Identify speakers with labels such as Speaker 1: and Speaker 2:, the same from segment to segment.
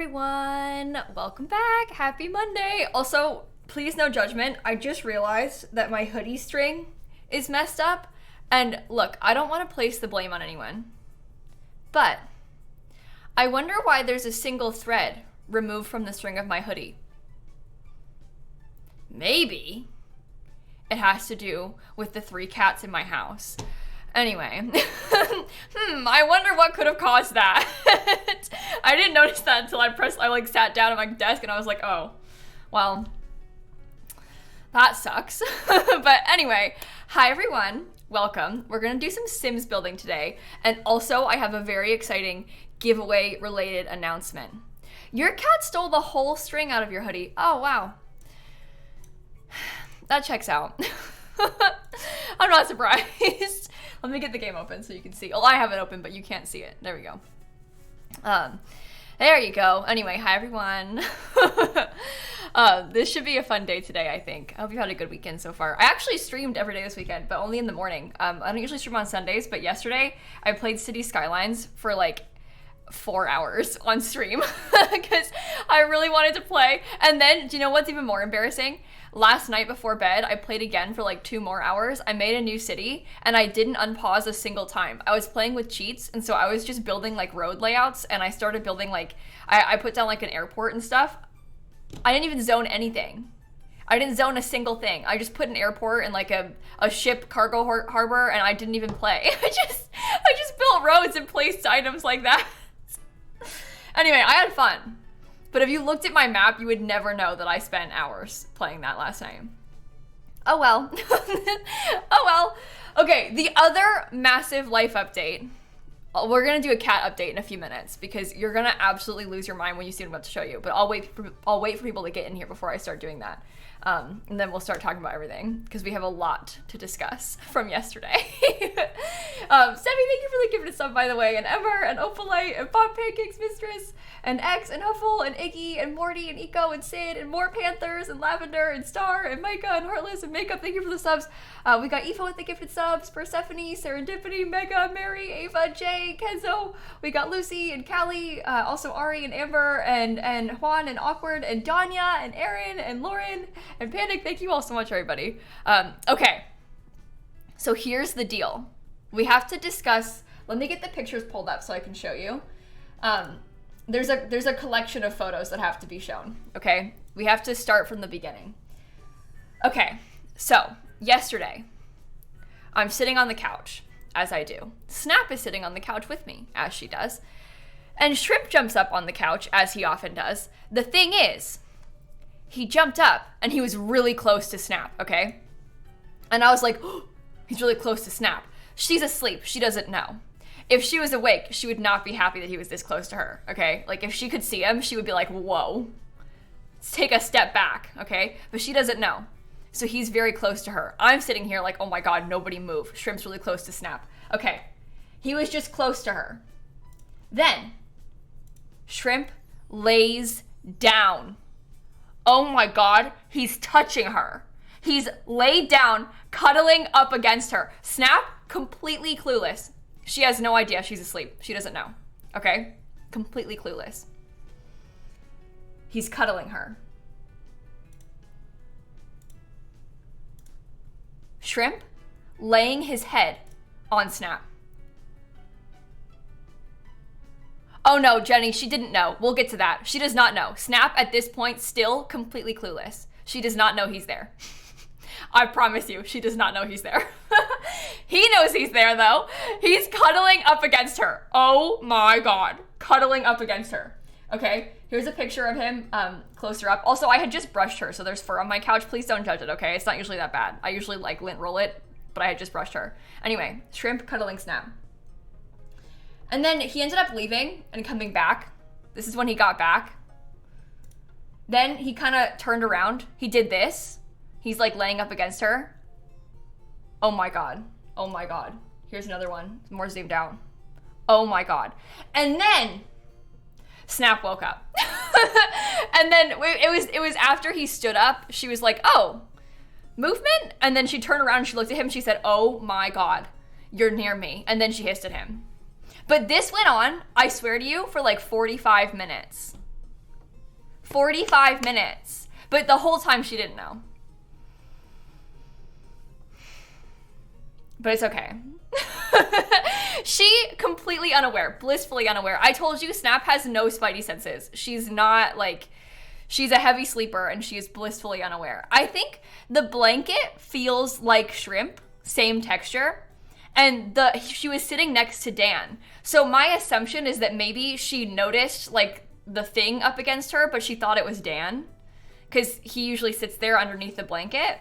Speaker 1: Everyone, welcome back. Happy Monday. Also, please no judgment. I just realized that my hoodie string is messed up. And look, I don't want to place the blame on anyone, but I wonder why there's a single thread removed from the string of my hoodie. Maybe it has to do with the 3 cats in my house. Anyway, I wonder what could have caused that. I didn't notice that until I sat down at my desk and I was like, oh, well, that sucks. But anyway, hi everyone, welcome. We're gonna do some Sims building today. And also I have a very exciting giveaway related announcement. Your cat stole the whole string out of your hoodie. Oh, wow. That checks out. I'm not surprised. Let me get the game open so you can see. Well, I have it open, but you can't see it. There we go. There you go. Anyway, hi everyone. This should be a fun day today, I think. I hope you've had a good weekend so far. I actually streamed every day this weekend, but only in the morning. I don't usually stream on Sundays, but yesterday I played City Skylines for like 4 hours on stream because I really wanted to play. And then, do you know what's even more embarrassing? Last night before bed, I played again for like 2 more hours. I made a new city and I didn't unpause a single time. I was playing with cheats, and so I was just building like road layouts, and I started building like, I put down like an airport and stuff. I didn't even zone anything. I didn't zone a single thing. I just put an airport and like a ship cargo harbor, and I didn't even play. I just built roads and placed items like that. Anyway, I had fun. But if you looked at my map, you would never know that I spent hours playing that last night. Oh well. Oh well. Okay, the other massive life update. We're gonna do a cat update in a few minutes because you're gonna absolutely lose your mind when you see what I'm about to show you. But I'll wait for people to get in here before I start doing that. And then we'll start talking about everything because we have a lot to discuss from yesterday. Steffi, thank you for the gifted sub, by the way, and Ember, and Opalite, and Bob Pancakes Mistress, and X, and Huffle, and Iggy, and Morty, and Eco, and Sid, and more Panthers, and Lavender, and Star, and Micah, and Heartless, and Makeup, thank you for the subs. We got Aoife with the gifted subs, Persephone, Serendipity, Mega, Mary, Ava, Jay, Kenzo. We got Lucy, and Callie, also Ari, and Amber, and Juan, and Awkward, and Danya, and Aaron, and Lauren, and Panic. Thank you all so much, everybody. Okay, so here's the deal. We have to discuss, let me get the pictures pulled up so I can show you. There's a collection of photos that have to be shown, okay? We have to start from the beginning. Okay, so yesterday, I'm sitting on the couch, as I do. Snap is sitting on the couch with me, as she does. And Shrimp jumps up on the couch, as he often does. The thing is, he jumped up and he was really close to Snap, okay? And I was like, oh, he's really close to Snap. She's asleep, she doesn't know. If she was awake, she would not be happy that he was this close to her, okay? Like if she could see him, she would be like, whoa, let's take a step back, okay? But she doesn't know. So he's very close to her. I'm sitting here like, oh my God, nobody move. Shrimp's really close to Snap. Okay, he was just close to her. Then, Shrimp lays down. Oh my God, he's touching her. He's laid down, cuddling up against her. Snap, completely clueless. She has no idea she's asleep. She doesn't know, okay? Completely clueless. He's cuddling her. Shrimp laying his head on Snap. Oh no, Jenny, she didn't know. We'll get to that. She does not know. Snap at this point still completely clueless. She does not know he's there. I promise you, she does not know he's there. He knows he's there though. He's cuddling up against her. Oh my God, cuddling up against her. Okay, here's a picture of him closer up. Also, I had just brushed her, so there's fur on my couch. Please don't judge it, okay? It's not usually that bad. I usually like lint roll it, but I had just brushed her. Anyway, Shrimp cuddling Snap. And then he ended up leaving and coming back. This is when he got back. Then he kind of turned around. He did this. He's like laying up against her. Oh my God. Oh my God. Here's another one, more zoomed out. Oh my God. And then Snap woke up. And then it was after he stood up, she was like, oh, movement? And then she turned around and she looked at him and she said, oh my God, you're near me. And then she hissed at him. But this went on, I swear to you, for like 45 minutes. 45 minutes. But the whole time she didn't know. But it's okay. She completely unaware, blissfully unaware. I told you, Snap has no spidey senses. She's not like, she's a heavy sleeper and she is blissfully unaware. I think the blanket feels like shrimp, same texture. And she was sitting next to Dan. So my assumption is that maybe she noticed like the thing up against her, but she thought it was Dan. Because he usually sits there underneath the blanket.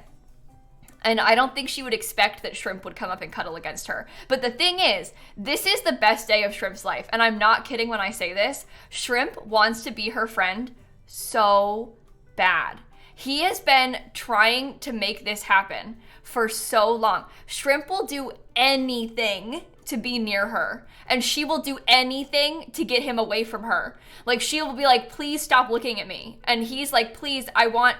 Speaker 1: And I don't think she would expect that Shrimp would come up and cuddle against her. But the thing is, this is the best day of Shrimp's life. And I'm not kidding when I say this. Shrimp wants to be her friend so bad. He has been trying to make this happen for so long. Shrimp will do anything to be near her. And she will do anything to get him away from her. Like, she will be like, please stop looking at me. And he's like, please, I want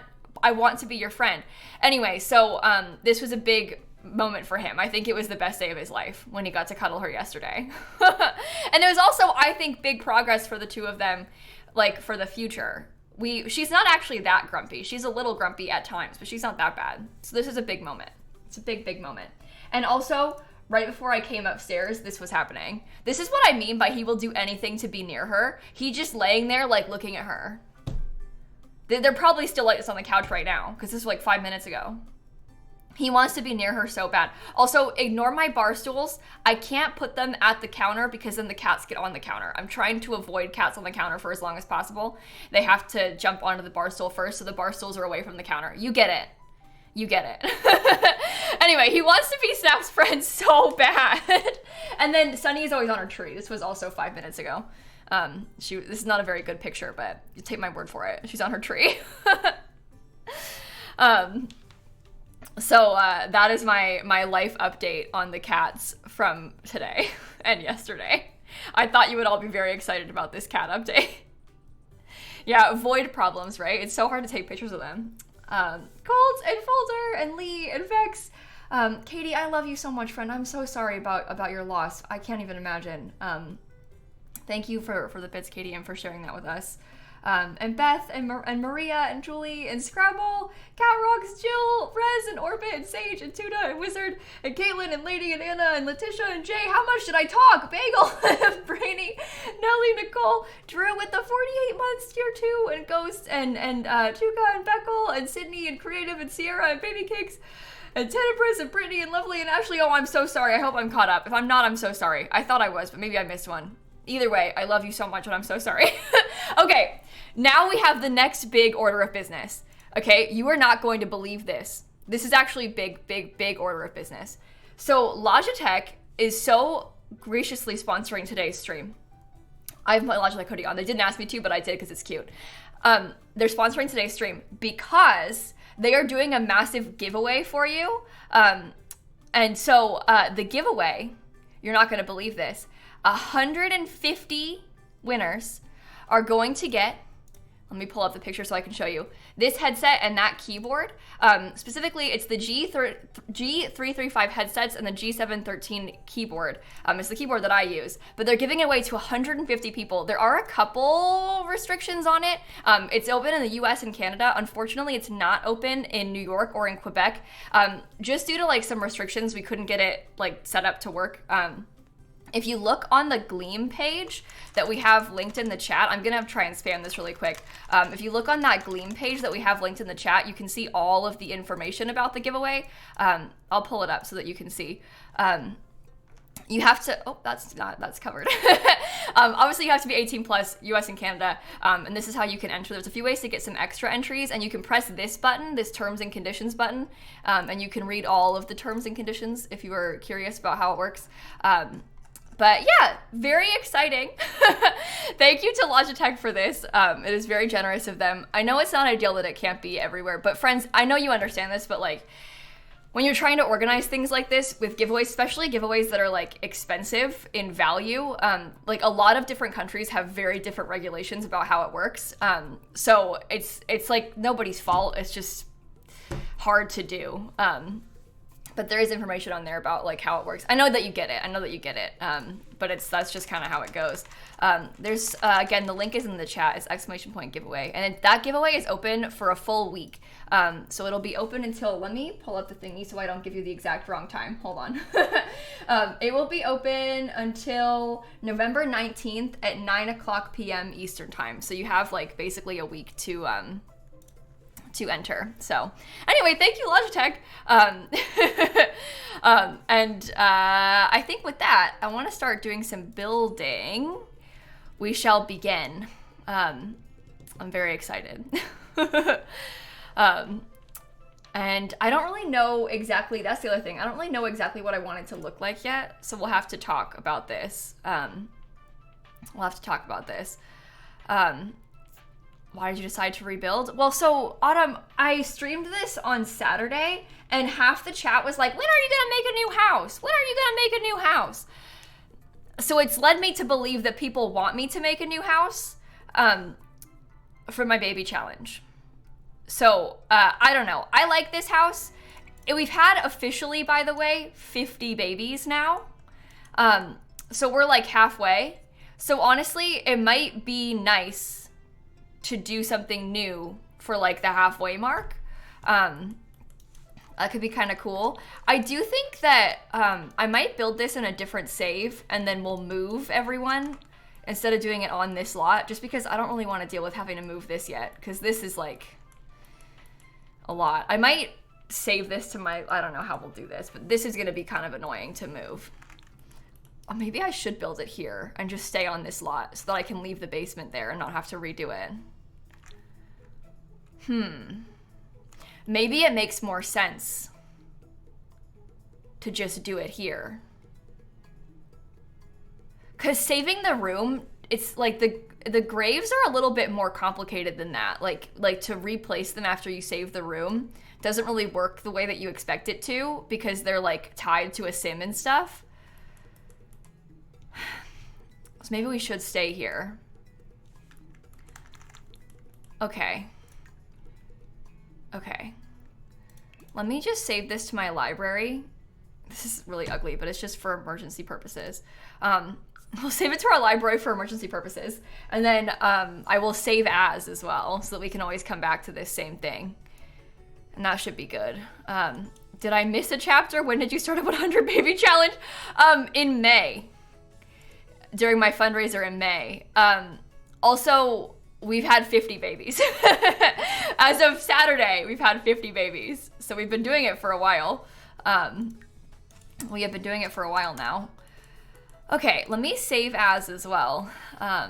Speaker 1: to be your friend. Anyway, so this was a big moment for him. I think it was the best day of his life when he got to cuddle her yesterday. And it was also, I think, big progress for the two of them, like, for the future. She's not actually that grumpy. She's a little grumpy at times, but she's not that bad. So this is a big moment. It's a big, big moment. And also, right before I came upstairs, this was happening. This is what I mean by he will do anything to be near her. He just laying there, like, looking at her. They're probably still like this on the couch right now, because this was like 5 minutes ago. He wants to be near her so bad. Also, ignore my bar stools. I can't put them at the counter because then the cats get on the counter. I'm trying to avoid cats on the counter for as long as possible. They have to jump onto the bar stool first, so the bar stools are away from the counter. You get it. You get it. Anyway, he wants to be Snap's friend so bad. And then Sunny is always on her tree. This was also 5 minutes ago. This is not a very good picture, but you take my word for it. She's on her tree. So that is my life update on the cats from today and yesterday. I thought you would all be very excited about this cat update. Yeah, avoid problems, right? It's so hard to take pictures of them. Colt and Folder and Lee and Vex. Katie, I love you so much, friend. I'm so sorry about your loss. I can't even imagine. Thank you for the bits, Katie, and for sharing that with us. And Beth and Maria and Julie and Scrabble, Cat Rocks, Jill, Rez and Orbit and Sage and Tuna and Wizard and Caitlin and Lady and Anna and Letitia and Jay. How much did I talk? Bagel, Brainy, Nellie, Nicole, Drew with the 48 months, tier 2, and Ghost and Chuka and Beckle and Sydney and Creative and Sierra and Baby Cakes. And Tenebris and Brittany and Lovely and Ashley. Oh, I'm so sorry. I hope I'm caught up. If I'm not, I'm so sorry. I thought I was, but maybe I missed one. Either way, I love you so much and I'm so sorry. Okay, now we have the next big order of business. Okay, you are not going to believe this. This is actually big order of business. So Logitech is so graciously sponsoring today's stream. I have my Logitech hoodie on. They didn't ask me to, but I did because it's cute. They're sponsoring today's stream because they are doing a massive giveaway for you. And so the giveaway, you're not going to believe this, 150 winners are going to get, let me pull up the picture so I can show you, this headset and that keyboard. Specifically, it's the G335 headsets and the G713 keyboard. It's the keyboard that I use, but they're giving it away to 150 people. There are a couple restrictions on it. It's open in the US and Canada. Unfortunately, it's not open in New York or in Quebec. Just due to like some restrictions, we couldn't get it like set up to work. If you look on the Gleam page that we have linked in the chat, I'm gonna try and spam this really quick. If you look on that Gleam page that we have linked in the chat, you can see all of the information about the giveaway. I'll pull it up so that you can see. You have to, oh, that's covered. Obviously you have to be 18 plus, US and Canada, and this is how you can enter. There's a few ways to get some extra entries, and you can press this button, this terms and conditions button, and you can read all of the terms and conditions if you are curious about how it works. But yeah, very exciting. Thank you to Logitech for this. It is very generous of them. I know it's not ideal that it can't be everywhere, but friends, I know you understand this, but like, when you're trying to organize things like this with giveaways, especially giveaways that are like expensive in value, like a lot of different countries have very different regulations about how it works. So it's like nobody's fault. It's just hard to do. But But there is information on there about like how it works. I know that you get it. But that's just kind of how it goes. There's again, the link is in the chat. It's !! giveaway, and that giveaway is open for a full week. So it'll be open until, let me pull up the thingy so I don't give you the exact wrong time. Hold on. It will be open until November 19th at 9:00 p.m. Eastern time. So you have like basically a week to enter. So anyway, thank you, Logitech. I think with that, I want to start doing some building. We shall begin. I'm very excited. And I don't really know exactly, that's the other thing. I don't really know exactly what I want it to look like yet. So we'll have to talk about this. Why did you decide to rebuild? Well, so Autumn, I streamed this on Saturday and half the chat was like, when are you gonna make a new house? When are you gonna make a new house? So it's led me to believe that people want me to make a new house for my baby challenge. So I don't know. I like this house. We've had officially, by the way, 50 babies now. So we're like halfway. So honestly, it might be nice to do something new for like the halfway mark. That could be kind of cool. I do think that I might build this in a different save and then we'll move everyone instead of doing it on this lot, just because I don't really want to deal with having to move this yet, because this is like a lot. I might save this to my, I don't know how we'll do this, but this is going to be kind of annoying to move. Or maybe I should build it here and just stay on this lot so that I can leave the basement there and not have to redo it. Maybe it makes more sense to just do it here. Because saving the room, it's like the graves are a little bit more complicated than that. Like to replace them after you save the room doesn't really work the way that you expect it to, because they're like tied to a sim and stuff. So maybe we should stay here. Okay. Let me just save this to my library. This is really ugly, but it's just for emergency purposes. We'll save it to our library for emergency purposes. And then I will save as well, so that we can always come back to this same thing. And that should be good. Did I miss a chapter? When did you start a 100 baby challenge? In May. During my fundraiser in May. Also, we've had 50 babies. As of Saturday, we've had 50 babies. So we've been doing it for a while. We have been doing it for a while now. Okay, let me save as well. I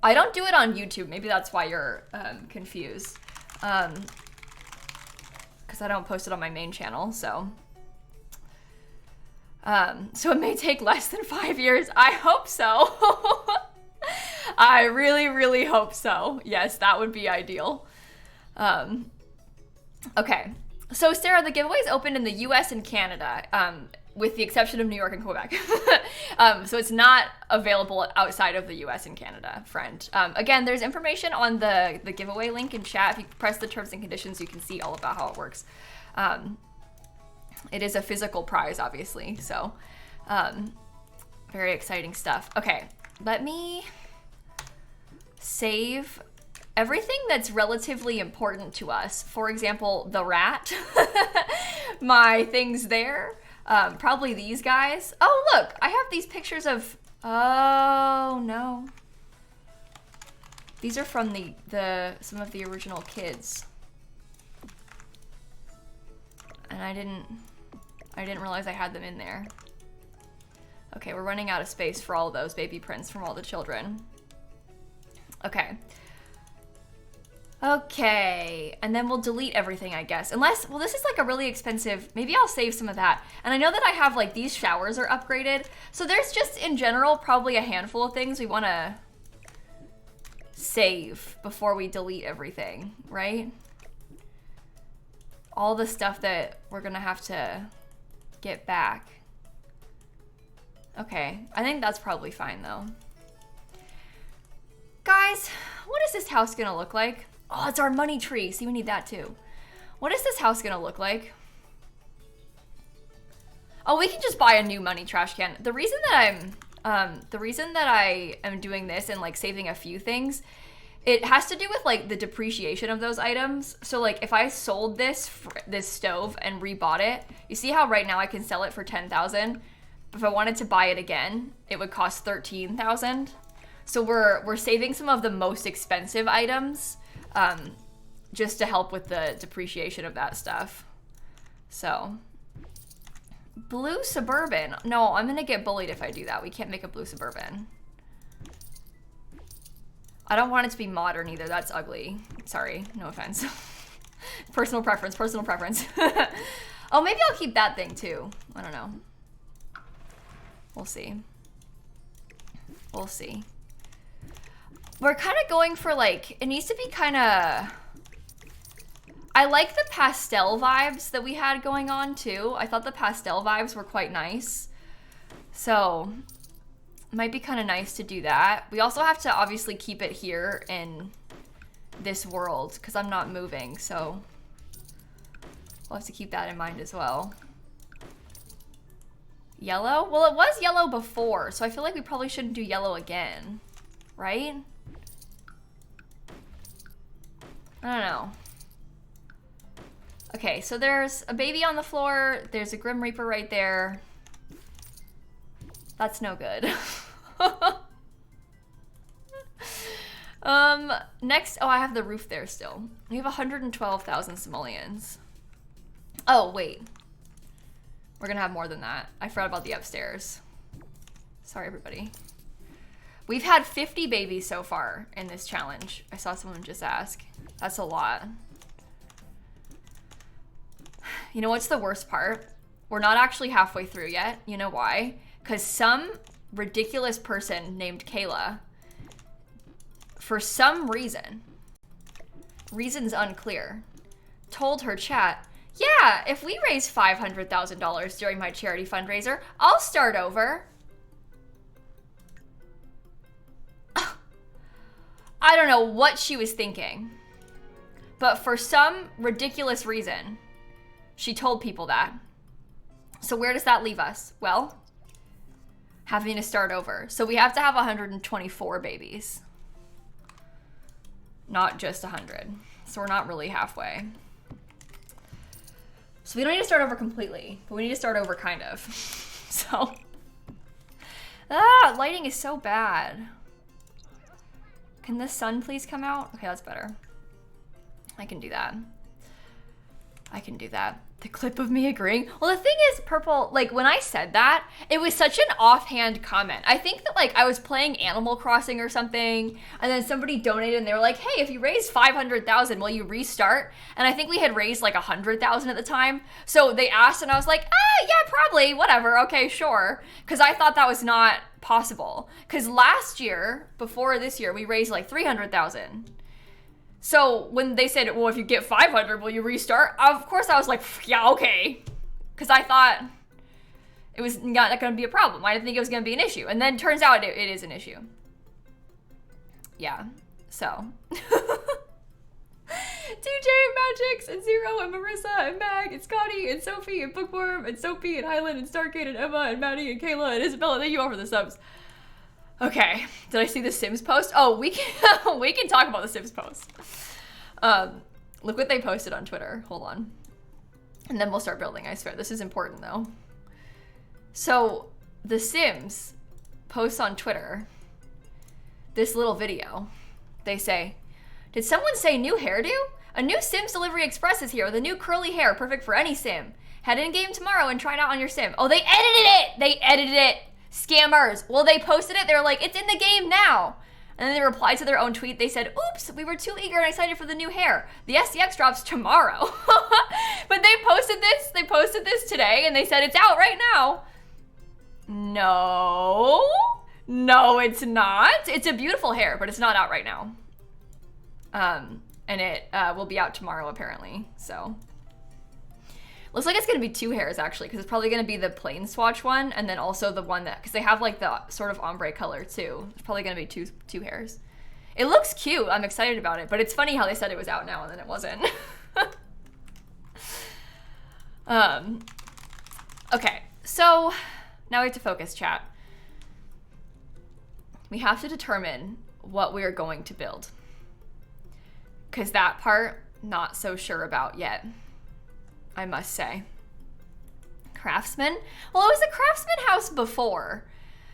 Speaker 1: don't do it on YouTube. Maybe that's why you're confused. Because I don't post it on my main channel, so. So it may take less than 5 years. I hope so. I really, really hope so. Yes, that would be ideal. Okay. So Sarah, the giveaway is open in the US and Canada, with the exception of New York and Quebec. So it's not available outside of the US and Canada, friend. Again, there's information on the giveaway link in chat. If you press the terms and conditions, you can see all about how it works. It is a physical prize, obviously, so very exciting stuff. Okay, let me save everything that's relatively important to us. For example, the rat, my things there, probably these guys. Oh, look, I have these pictures of, oh no. These are from some of the original kids. And I didn't realize I had them in there. Okay, we're running out of space for all of those baby prints from all the children. Okay. Okay, and then we'll delete everything, I guess. Unless, well, this is like a really expensive, maybe I'll save some of that. And I know that I have like, these showers are upgraded. So there's just, in general, probably a handful of things we wanna save before we delete everything, right? All the stuff that we're gonna have to get back. Okay, I think that's probably fine though. Guys, what is this house gonna look like? Oh, it's our money tree. See, we need that too. What is this house gonna look like? Oh, we can just buy a new money trash can. The reason that I am doing this and like saving a few things, it has to do with like the depreciation of those items. So like if I sold this stove and rebought it, you see how right now I can sell it for 10,000. If I wanted to buy it again, it would cost 13,000. So we're saving some of the most expensive items, just to help with the depreciation of that stuff. So, blue Suburban. No, I'm gonna get bullied if I do that. We can't make a blue Suburban. I don't want it to be modern either. That's ugly. Sorry, no offense. Personal preference, personal preference. Oh, maybe I'll keep that thing too. I don't know. We'll see. We'll see. We're kind of going for like, it needs to be kind of, I like the pastel vibes that we had going on too. I thought the pastel vibes were quite nice. So, it might be kind of nice to do that. We also have to obviously keep it here in this world because I'm not moving, so we'll have to keep that in mind as well. Yellow? Well, it was yellow before, so I feel like we probably shouldn't do yellow again, right? I don't know. Okay, so there's a baby on the floor. There's a Grim Reaper right there. That's no good. Next, oh, I have the roof there still. We have 112,000 simoleons. Oh, wait. We're gonna have more than that. I forgot about the upstairs. Sorry, everybody. We've had 50 babies so far in this challenge. I saw someone just ask. That's a lot. You know what's the worst part? We're not actually halfway through yet. You know why? Because some ridiculous person named Kayla, for some reason, reasons unclear, told her chat, yeah, if we raise $500,000 during my charity fundraiser, I'll start over. I don't know what she was thinking, but for some ridiculous reason, she told people that. So where does that leave us? Well, having to start over. So we have to have 124 babies, not just 100. So we're not really halfway. So we don't need to start over completely, but we need to start over kind of. So, lighting is so bad. Can the sun please come out? Okay, that's better. I can do that. I can do that. The clip of me agreeing. Well, the thing is, Purple, like when I said that, it was such an offhand comment. I think that like I was playing Animal Crossing or something, and then somebody donated and they were like, hey, if you raise 500,000, will you restart? And I think we had raised like 100,000 at the time. So they asked and I was like, yeah, probably, whatever. Okay, sure. Because I thought that was not possible. Because last year, before this year, we raised like 300,000. So when they said, well, if you get 500, will you restart? Of course I was like, yeah, okay. Because I thought it was not going to be a problem. I didn't think it was going to be an issue. And then turns out it is an issue. Yeah, so. TJ and Magix and Zero and Marissa and Mag and Scotty and Sophie and Bookworm and Sophie and Highland and Stargate and Emma and Maddie and Kayla and Isabella. Thank you all for the subs. Okay, did I see the Sims post? Oh, we can talk about the Sims post. Look what they posted on Twitter. Hold on. And then we'll start building, I swear. This is important though. So, the Sims posts on Twitter this little video. They say, did someone say new hairdo? A new Sims Delivery Express is here with a new curly hair, perfect for any Sim. Head in game tomorrow and try it out on your Sim. Oh, they edited it! They edited it! Scammers. Well, they posted it. They were like, it's in the game now. And then they replied to their own tweet. They said, oops, we were too eager and excited for the new hair. The SDX drops tomorrow. But they posted this. They posted this today and they said it's out right now. No. No, it's not. It's a beautiful hair, but it's not out right now. And it will be out tomorrow apparently. So. Looks like it's gonna be two hairs actually, because it's probably gonna be the plain swatch one, and then also the one that, because they have like the sort of ombre color too. It's probably gonna be two hairs. It looks cute. I'm excited about it, but it's funny how they said it was out now and then it wasn't. Okay, So now we have to focus, chat. We have to determine what we are going to build. Because that part, not so sure about yet, I must say. Craftsman? Well, it was a craftsman house before.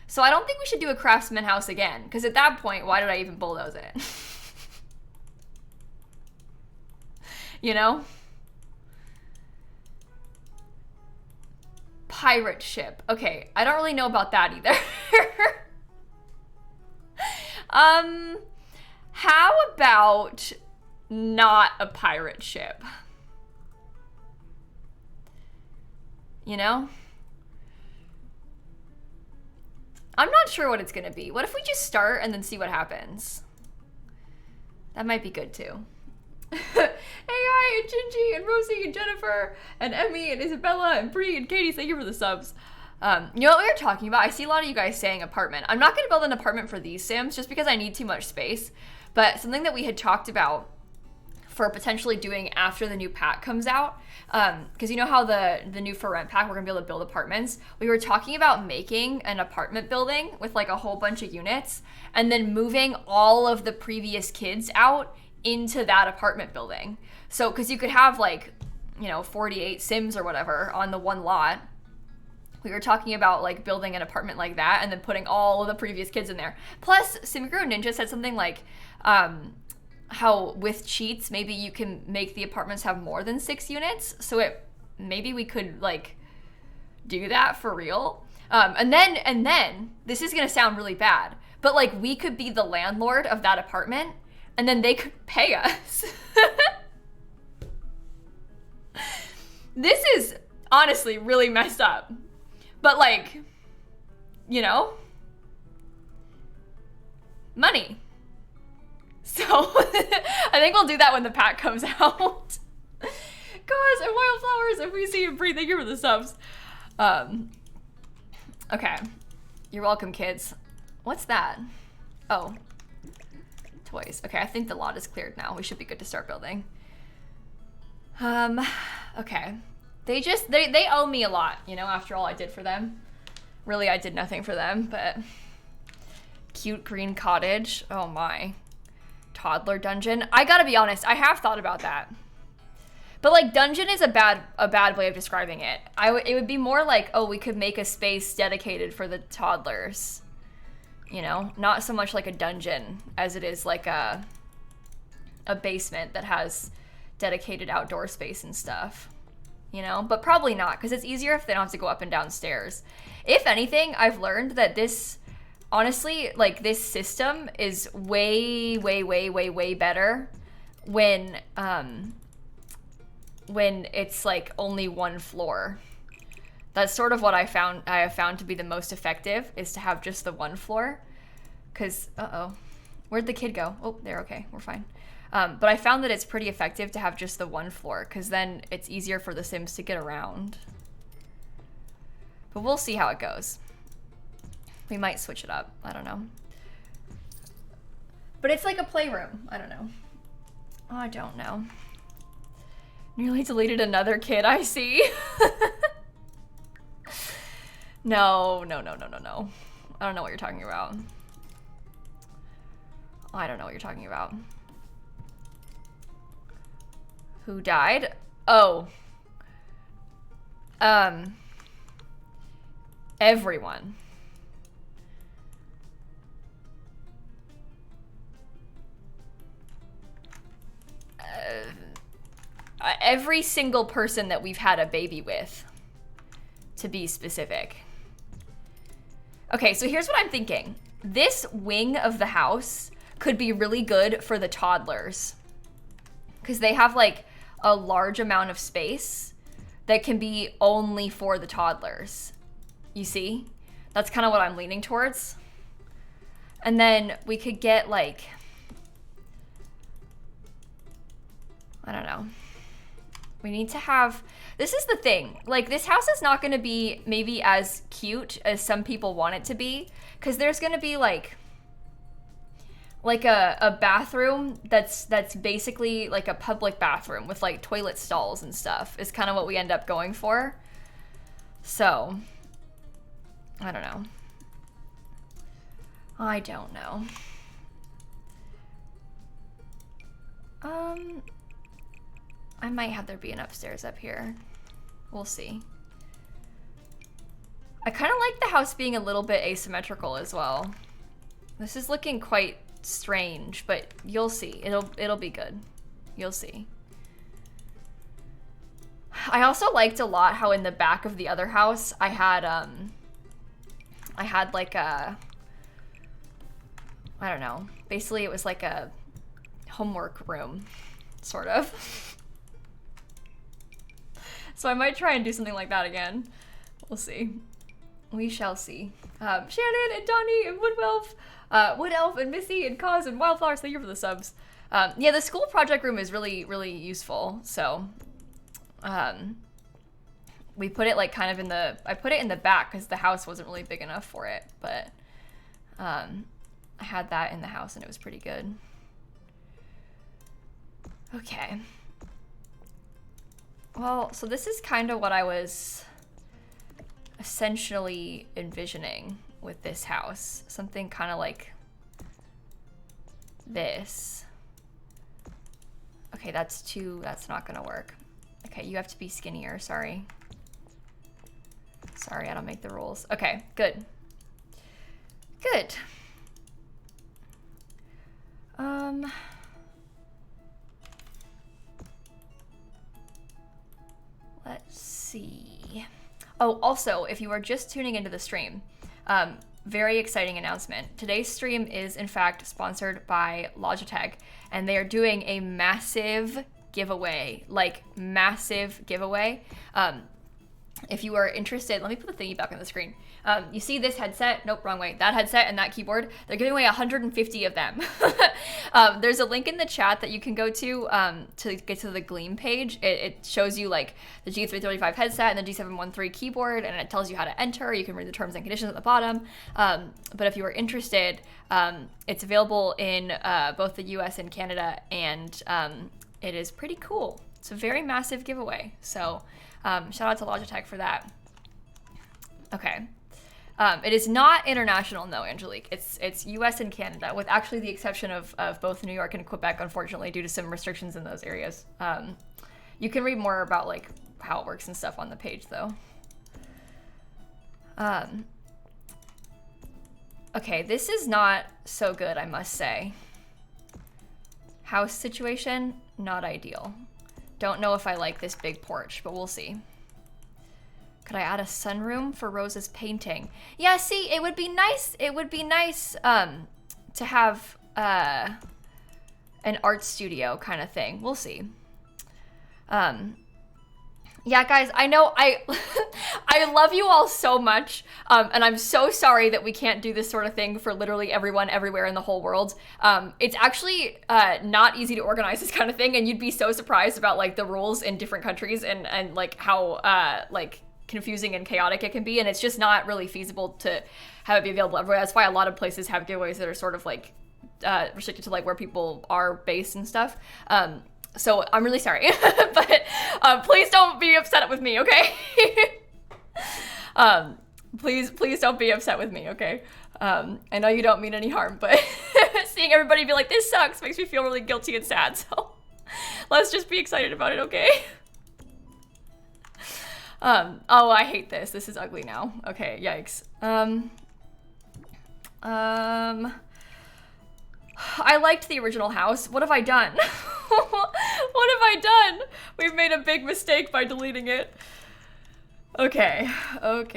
Speaker 1: So I don't think we should do a craftsman house again. Because at that point, why did I even bulldoze it? You know? Pirate ship. Okay, I don't really know about that either. How about not a pirate ship? You know? I'm not sure what it's gonna be. What if we just start and then see what happens? That might be good too. AI and Gingy and Rosie and Jennifer and Emmy and Isabella and Bree and Katie, thank you for the subs. You know what we were talking about? I see a lot of you guys saying apartment. I'm not going to build an apartment for these Sims just because I need too much space. But something that we had talked about for potentially doing after the new pack comes out, because you know how the new for rent pack, we're going to be able to build apartments. We were talking about making an apartment building with like a whole bunch of units and then moving all of the previous kids out into that apartment building. So, because you could have like, you know, 48 Sims or whatever on the one lot. We were talking about like building an apartment like that and then putting all of the previous kids in there. Plus, Simiguro Ninja said something like how with cheats, maybe you can make the apartments have more than 6 units. So maybe we could like do that for real. And then this is gonna sound really bad, but like we could be the landlord of that apartment and then they could pay us. This is honestly really messed up. But like, you know, money. So I think we'll do that when the pack comes out. Gosh, and wildflowers, if we see you breathe, thank you for the subs. Okay, you're welcome, kids. What's that? Oh, toys. Okay, I think the lot is cleared now. We should be good to start building. Okay. They owe me a lot, you know, after all I did for them. Really, I did nothing for them, but cute green cottage. Oh my. Toddler dungeon. I gotta be honest, I have thought about that. But like dungeon is a bad way of describing it. It would be more like, oh, we could make a space dedicated for the toddlers. You know, not so much like a dungeon as it is like a basement that has dedicated outdoor space and stuff. You know, but probably not, because it's easier if they don't have to go up and down stairs. If anything, I've learned that this, honestly, like this system is way better when it's like only one floor. That's sort of what I have found to be the most effective, is to have just the one floor. Because, where'd the kid go? Oh, they're okay, we're fine. But I found that it's pretty effective to have just the one floor, because then it's easier for the Sims to get around. But we'll see how it goes. We might switch it up. I don't know. But it's like a playroom. I don't know. Oh, I don't know. Nearly deleted another kid, I see. No. I don't know what you're talking about. I don't know what you're talking about. Who died? Oh. Everyone. Every single person that we've had a baby with, to be specific. Okay, so here's what I'm thinking. This wing of the house could be really good for the toddlers, because they have like a large amount of space that can be only for the toddlers. You see? That's kind of what I'm leaning towards. And then we could get like, I don't know. We need to have, this is the thing. Like this house is not going to be maybe as cute as some people want it to be, because there's going to be like a bathroom that's basically like a public bathroom with like toilet stalls and stuff is kind of what we end up going for. So I don't know. I don't know. I might have there be an upstairs up here. We'll see. I kind of like the house being a little bit asymmetrical as well. This is looking quite strange, but you'll see. It'll be good. You'll see. I also liked a lot how in the back of the other house I had like a, I don't know. Basically, it was like a homework room, sort of. So I might try and do something like that again. We'll see. We shall see. Shannon and Donnie and Wood Elf and Missy and Cause and Wildflowers, thank you for the subs. Yeah, the school project room is really, really useful. So, we put it like kind of in the, I put it in the back because the house wasn't really big enough for it, but I had that in the house and it was pretty good. Okay. Well, so this is kind of what I was essentially envisioning with this house. Something kind of like this. Okay, that's not gonna work. Okay, you have to be skinnier, sorry. Sorry, I don't make the rules. Okay, good. Good. Let's see. Oh, also, if you are just tuning into the stream, very exciting announcement. Today's stream is, in fact, sponsored by Logitech, and they are doing a massive giveaway, like massive giveaway. If you are interested, let me put the thingy back on the screen. You see this headset? Nope, wrong way. That headset and that keyboard, they're giving away 150 of them. There's a link in the chat that you can go to get to the Gleam page. It shows you like the G335 headset and the G713 keyboard, and it tells you how to enter. You can read the terms and conditions at the bottom. But if you are interested, it's available in both the US and Canada, and it is pretty cool. It's a very massive giveaway. So shout out to Logitech for that. Okay. It is not international, no, Angelique. It's US and Canada, with actually the exception of both New York and Quebec, unfortunately, due to some restrictions in those areas. You can read more about like how it works and stuff on the page, though. Okay, this is not so good, I must say. House situation, not ideal. Don't know if I like this big porch, but we'll see. Could I add a sunroom for Rose's painting? Yeah, see, it would be nice. It would be nice to have an art studio kind of thing. We'll see. Yeah, guys, I know I love you all so much, and I'm so sorry that we can't do this sort of thing for literally everyone everywhere in the whole world. It's actually not easy to organize this kind of thing, and you'd be so surprised about like the rules in different countries and like how like confusing and chaotic it can be, and it's just not really feasible to have it be available everywhere. That's why a lot of places have giveaways that are sort of like restricted to like where people are based and stuff. So I'm really sorry, but please don't be upset with me, okay? Please don't be upset with me, okay? I know you don't mean any harm, but seeing everybody be like, this sucks, makes me feel really guilty and sad, so let's just be excited about it, okay? Oh, I hate this. This is ugly now. Okay, yikes. I liked the original house. What have I done? What have I done? We've made a big mistake by deleting it. Okay. Boop,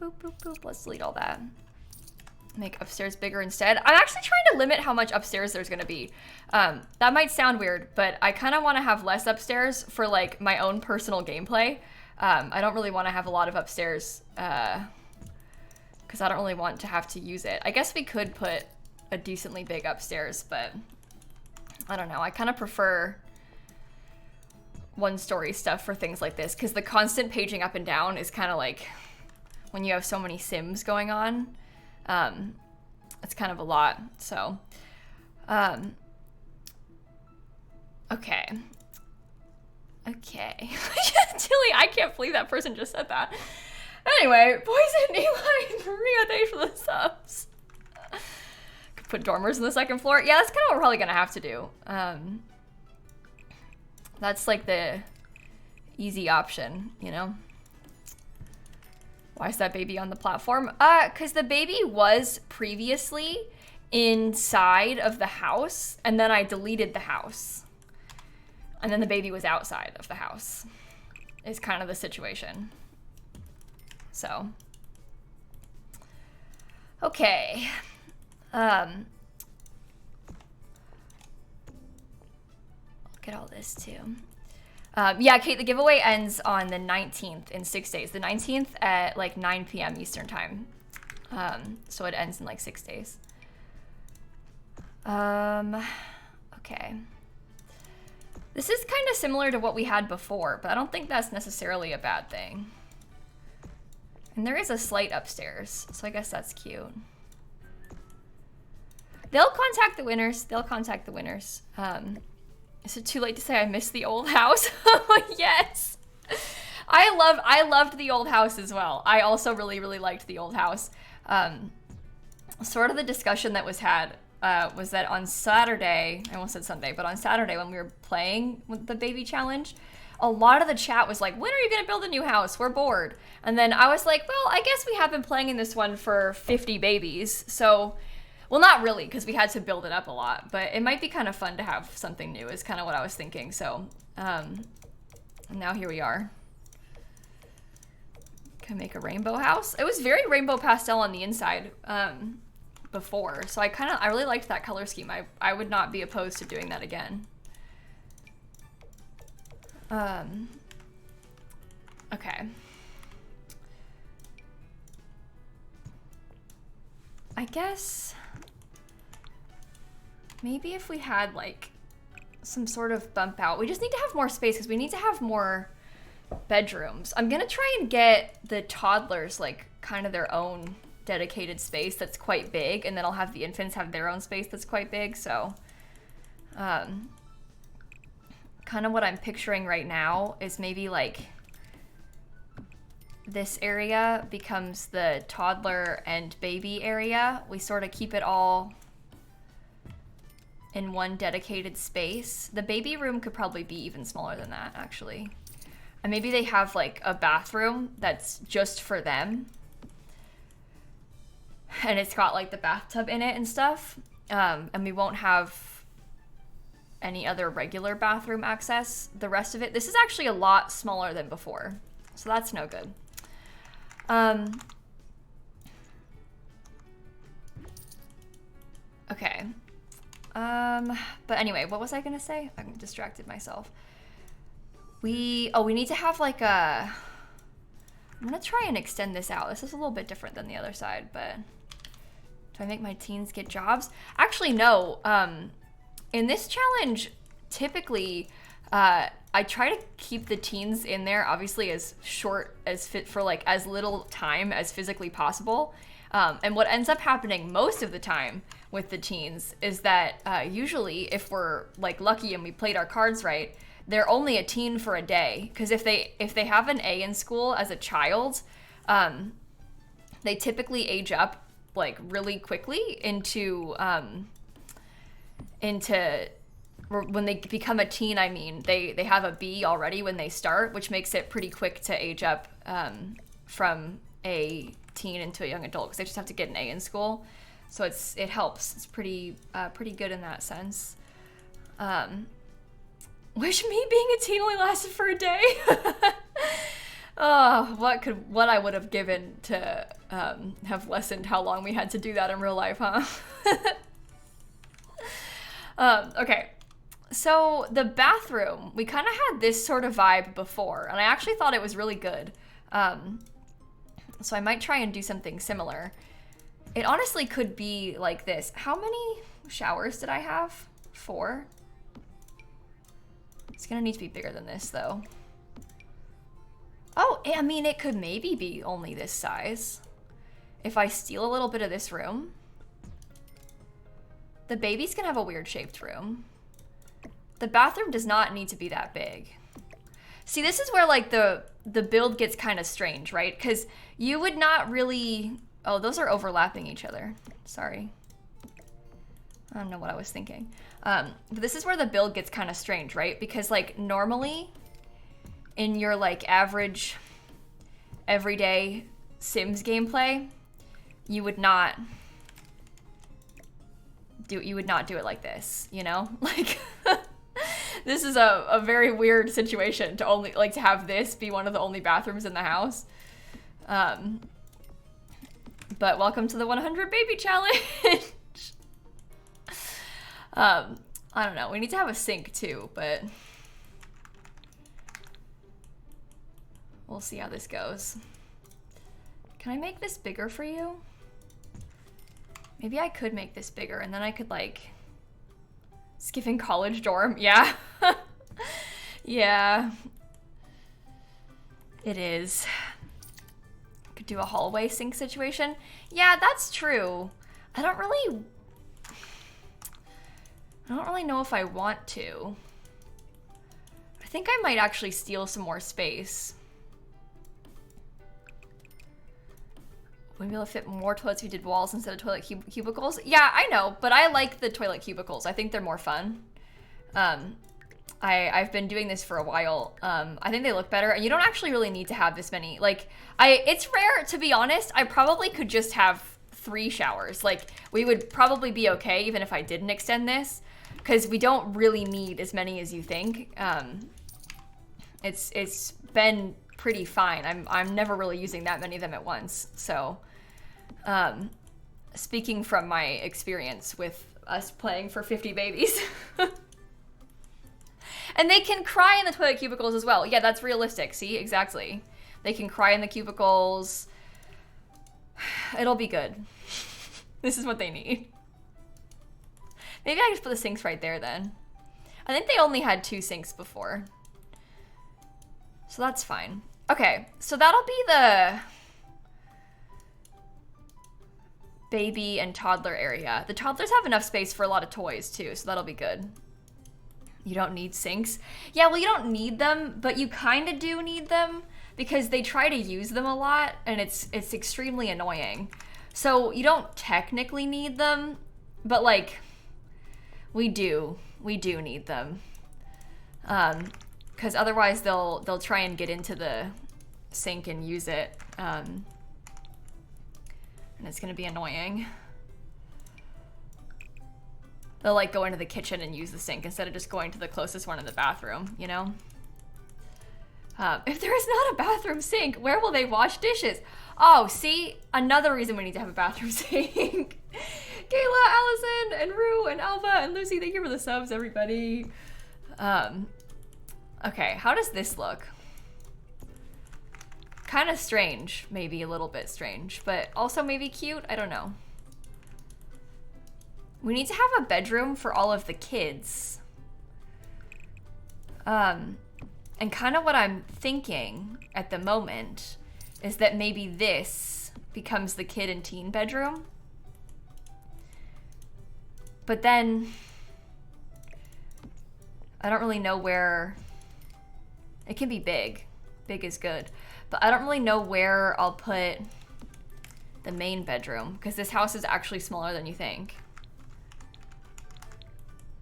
Speaker 1: boop, boop. Let's delete all that. Make upstairs bigger instead. I'm actually trying to limit how much upstairs there's gonna be. That might sound weird, but I kind of want to have less upstairs for like my own personal gameplay. I don't really want to have a lot of upstairs because I don't really want to have to use it. I guess we could put a decently big upstairs, but I don't know. I kind of prefer one-story stuff for things like this because the constant paging up and down is kind of like when you have so many Sims going on. It's kind of a lot, so. Okay. Okay. Tilly, I can't believe that person just said that. Anyway, Poison, Eli, and Maria, thanks for the subs. Could put dormers on the second floor. Yeah, that's kind of what we're probably gonna have to do. That's like the easy option, you know? Why is that baby on the platform? Because the baby was previously inside of the house, and then I deleted the house. And then the baby was outside of the house. Is kind of the situation. So. Okay. Look at all this too. Yeah, Kate, the giveaway ends on the 19th in 6 days. The 19th at like 9 p.m. Eastern time. So it ends in like 6 days. Okay. This is kind of similar to what we had before, but I don't think that's necessarily a bad thing. And there is a slate upstairs, so I guess that's cute. They'll contact the winners. They'll contact the winners. Is it too late to say I miss the old house? Yes. I loved the old house as well. I also really, really liked the old house. Sort of the discussion that was had was that on Saturday, I almost said Sunday, but on Saturday when we were playing with the baby challenge, a lot of the chat was like, when are you gonna build a new house? We're bored. And then I was like, well, I guess we have been playing in this one for 50 babies. So, well, not really, because we had to build it up a lot, but it might be kind of fun to have something new is kind of what I was thinking. So, now here we are. Can make a rainbow house. It was very rainbow pastel on the inside, before, so I really liked that color scheme. I would not be opposed to doing that again. Okay. I guess maybe if we had like some sort of bump out, we just need to have more space because we need to have more bedrooms. I'm gonna try and get the toddlers like kind of their own dedicated space that's quite big, and then I'll have the infants have their own space that's quite big. So kind of what I'm picturing right now is maybe like this area becomes the toddler and baby area. We sort of keep it all in one dedicated space. The baby room could probably be even smaller than that, actually. And maybe they have like a bathroom that's just for them. And it's got like the bathtub in it and stuff. And we won't have any other regular bathroom access. The rest of it, this is actually a lot smaller than before. So that's no good. Okay. But anyway, what was I gonna say? I distracted myself. We need to have like a, I'm gonna try and extend this out. This is a little bit different than the other side, but do I make my teens get jobs? Actually, no. In this challenge, typically, I try to keep the teens in there, obviously as short as fit for like as little time as physically possible. And what ends up happening most of the time with the teens is that usually if we're like lucky and we played our cards right, they're only a teen for a day. Because if they have an A in school as a child, they typically age up like really quickly into when they become a teen. I mean, they have a B already when they start, which makes it pretty quick to age up from a teen into a young adult, because they just have to get an A in school. So it helps. It's pretty good in that sense. Wish me being a teen only lasted for a day. Oh, what I would have given to have lessened how long we had to do that in real life, huh? Okay, so the bathroom, we kind of had this sort of vibe before, and I actually thought it was really good. So I might try and do something similar. It honestly could be like this. How many showers did I have? 4? It's gonna need to be bigger than this though. Oh, I mean, it could maybe be only this size. If I steal a little bit of this room. The baby's gonna have a weird shaped room. The bathroom does not need to be that big. See, this is where like the build gets kind of strange, right? Because you would not really... Oh, those are overlapping each other. Sorry. I don't know what I was thinking. But this is where the build gets kind of strange, right? Because like normally in your like average everyday Sims gameplay, you would not do it like this, you know? Like this is a very weird situation to only like to have this be one of the only bathrooms in the house. But welcome to the 100 baby challenge. I don't know. We need to have a sink too, but we'll see how this goes. Can I make this bigger for you? Maybe I could make this bigger and then I could like skipping college dorm. Yeah. Yeah. It is. Could do a hallway sink situation. Yeah, that's true. I don't really know if I want to. I think I might actually steal some more space. We'd be able to fit more toilets if we did walls instead of toilet cubicles. Yeah, I know, but I like the toilet cubicles. I think they're more fun. I've been doing this for a while. I think they look better, and you don't actually really need to have this many. Like, it's rare, to be honest. I probably could just have 3 showers. Like, we would probably be okay even if I didn't extend this, because we don't really need as many as you think. It's been pretty fine. I'm never really using that many of them at once. So, speaking from my experience with us playing for 50 babies. And they can cry in the toilet cubicles as well. Yeah, that's realistic. See, exactly. They can cry in the cubicles. It'll be good. This is what they need. Maybe I just put the sinks right there then. I think they only had 2 sinks before. So that's fine. Okay, so that'll be the baby and toddler area. The toddlers have enough space for a lot of toys too, so that'll be good. You don't need sinks. Yeah, well, you don't need them, but you kind of do need them because they try to use them a lot and it's extremely annoying. So you don't technically need them, but like we do need them. Because otherwise they'll try and get into the sink and use it. And it's gonna be annoying. They'll like go into the kitchen and use the sink instead of just going to the closest one in the bathroom, you know? If there is not a bathroom sink, where will they wash dishes? Oh, see? Another reason we need to have a bathroom sink. Kayla, Allison, and Rue, and Alva, and Lucy, thank you for the subs, everybody. Okay, how does this look? Kind of strange, maybe a little bit strange, but also maybe cute, I don't know. We need to have a bedroom for all of the kids. And kind of what I'm thinking at the moment is that maybe this becomes the kid and teen bedroom. But then I don't really know where. It can be big. Big is good. But I don't really know where I'll put the main bedroom because this house is actually smaller than you think.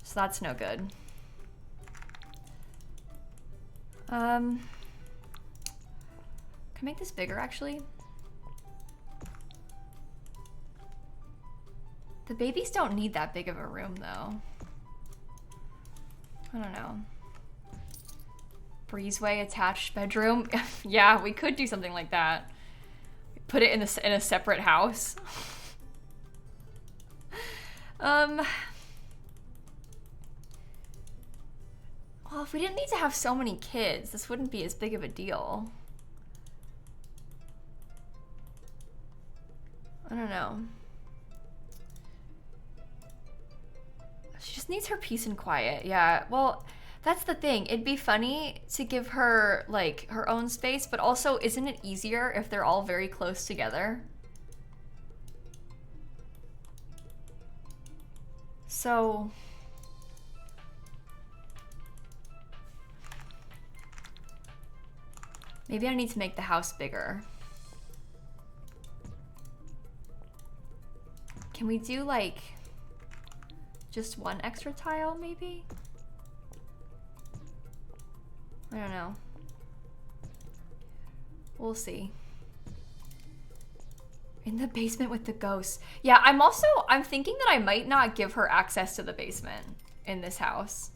Speaker 1: So that's no good. Can I make this bigger actually? The babies don't need that big of a room though. I don't know. Breezeway attached bedroom. Yeah, we could do something like that. Put it in a separate house. Well, if we didn't need to have so many kids, this wouldn't be as big of a deal. I don't know. She just needs her peace and quiet. Yeah, well, that's the thing. It'd be funny to give her, like, her own space, but also, isn't it easier if they're all very close together? So... Maybe I need to make the house bigger. Can we do like just one extra tile maybe? I don't know. We'll see. In the basement with the ghosts. Yeah, I'm thinking that I might not give her access to the basement in this house.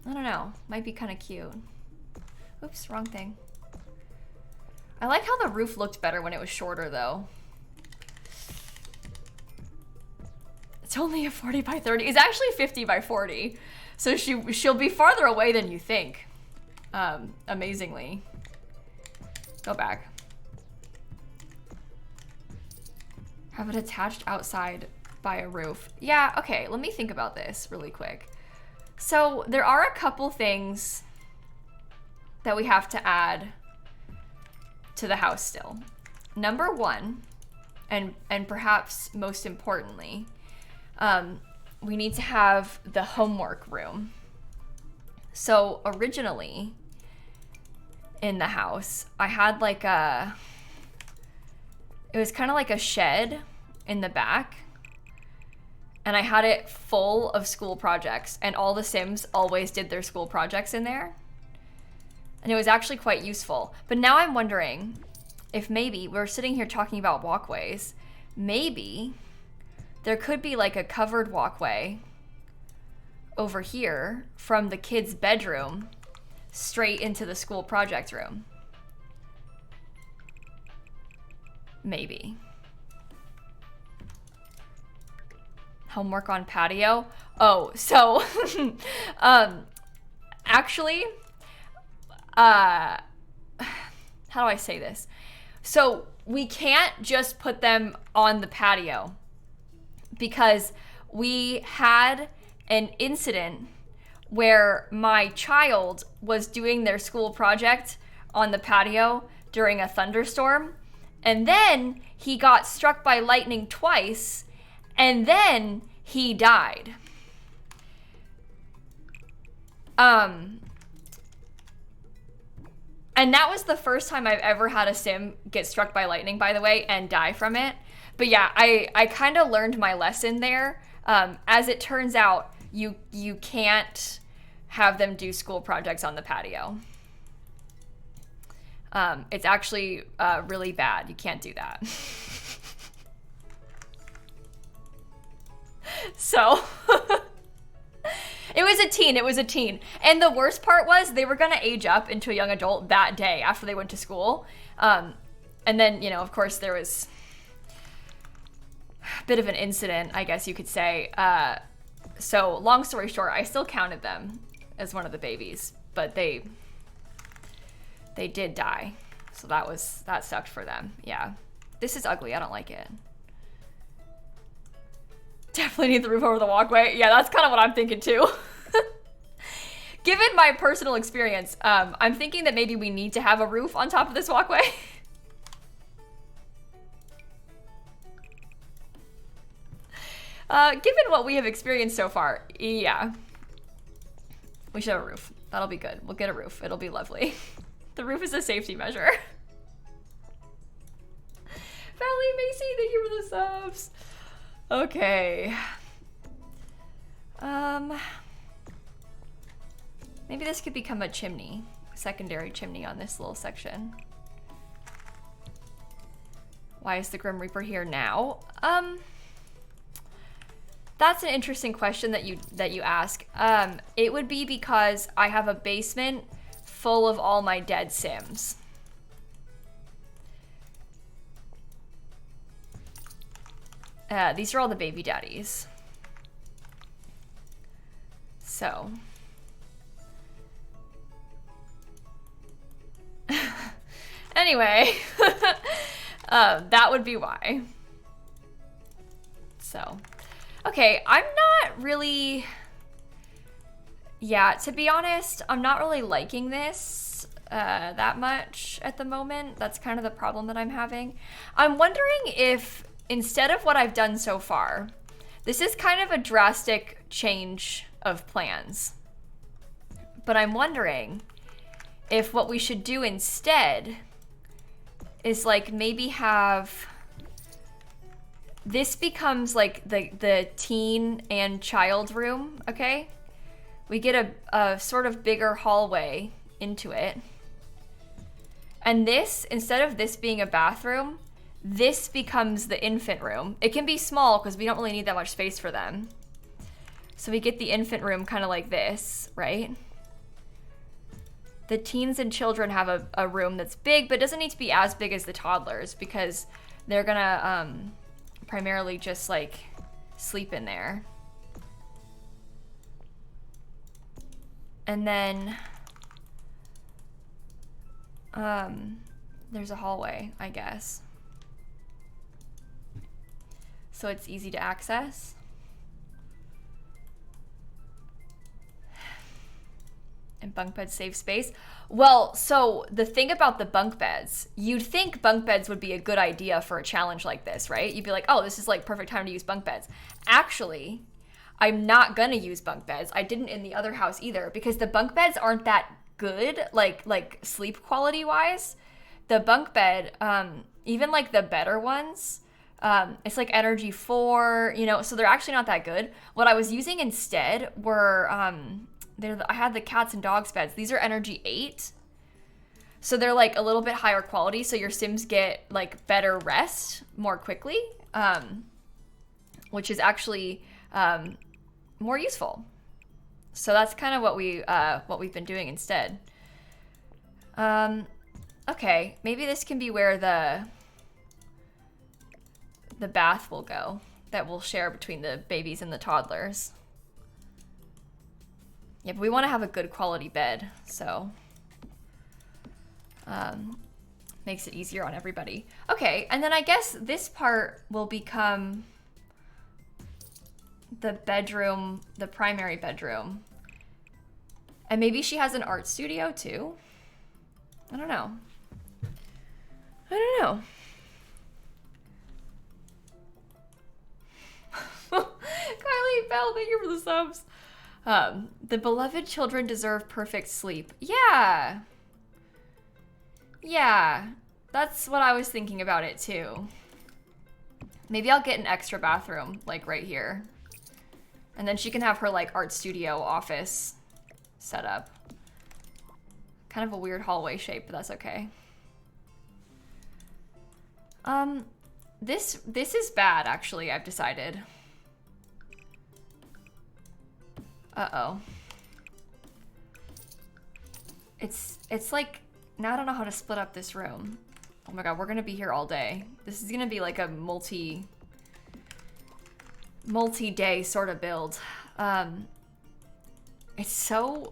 Speaker 1: I don't know. Might be kind of cute. Oops, wrong thing. I like how the roof looked better when it was shorter though. It's only a 40 by 30. It's actually 50 by 40. So she'll be farther away than you think. Amazingly. Go back. Have it attached outside by a roof. Yeah, okay, let me think about this really quick. So there are a couple things that we have to add to the house still. Number one, and perhaps most importantly, we need to have the homework room. So originally in the house, I had like it was kind of like a shed in the back, and I had it full of school projects, and all the Sims always did their school projects in there. And it was actually quite useful. But now I'm wondering if maybe we're sitting here talking about walkways, maybe there could be like a covered walkway over here from the kids' bedroom straight into the school project room. Maybe. Homework on patio. Oh, so actually, how do I say this? So we can't just put them on the patio because we had an incident where my child was doing their school project on the patio during a thunderstorm, and then he got struck by lightning twice, and then he died. And that was the first time I've ever had a Sim get struck by lightning, by the way, and die from it. But yeah, I kind of learned my lesson there. As it turns out, you can't have them do school projects on the patio. It's actually really bad. You can't do that. So it was a teen. And the worst part was they were gonna age up into a young adult that day after they went to school. And then, you know, of course there was a bit of an incident, I guess you could say. So long story short, I still counted them as one of the babies, but they did die. So that sucked for them. Yeah. This is ugly. I don't like it. Definitely need the roof over the walkway. Yeah, that's kind of what I'm thinking too. Given my personal experience, I'm thinking that maybe we need to have a roof on top of this walkway. Given what we have experienced so far, yeah. We should have a roof. That'll be good. We'll get a roof. It'll be lovely. The roof is a safety measure. Valley Macy, thank you for the subs. Okay. Maybe this could become a chimney, secondary chimney on this little section. Why is the Grim Reaper here now? That's an interesting question that you ask. It would be because I have a basement full of all my dead Sims. These are all the baby daddies. So. Anyway, that would be why. So, okay, I'm not really, yeah, to be honest, I'm not really liking this that much at the moment. That's kind of the problem that I'm having. I'm wondering if, instead of what I've done so far, this is kind of a drastic change of plans. But I'm wondering if what we should do instead is like maybe have this becomes like the teen and child room, okay? We get a sort of bigger hallway into it. And this, instead of this being a bathroom, this becomes the infant room. It can be small because we don't really need that much space for them. So we get the infant room kind of like this, right? The teens and children have a room that's big, but it doesn't need to be as big as the toddlers because they're gonna primarily just like sleep in there. And then there's a hallway, I guess. So it's easy to access. And bunk beds save space. Well, so the thing about the bunk beds, you'd think bunk beds would be a good idea for a challenge like this, right? You'd be like, oh, this is like perfect time to use bunk beds. Actually, I'm not gonna use bunk beds. I didn't in the other house either because the bunk beds aren't that good, like sleep quality wise. The bunk bed, even like the better ones, it's like energy 4, you know, so they're actually not that good. What I was using instead were, I had the cats and dogs beds. These are energy 8. So they're like a little bit higher quality. So your Sims get like better rest more quickly, which is actually more useful. So that's kind of what we've been doing instead. Okay, maybe this can be where the bath will go that we'll share between the babies and the toddlers. Yeah, but we want to have a good quality bed, so makes it easier on everybody. Okay, and then I guess this part will become the bedroom, the primary bedroom. And maybe she has an art studio too. I don't know. Kylie Bell, thank you for the subs. The beloved children deserve perfect sleep. Yeah. Yeah, that's what I was thinking about it too. Maybe I'll get an extra bathroom, like right here. And then she can have her like art studio office set up. Kind of a weird hallway shape, but that's okay. This is bad, actually, I've decided. Uh-oh. It's like, now I don't know how to split up this room. Oh my god, we're gonna be here all day. This is gonna be like a multi-day sort of build. It's so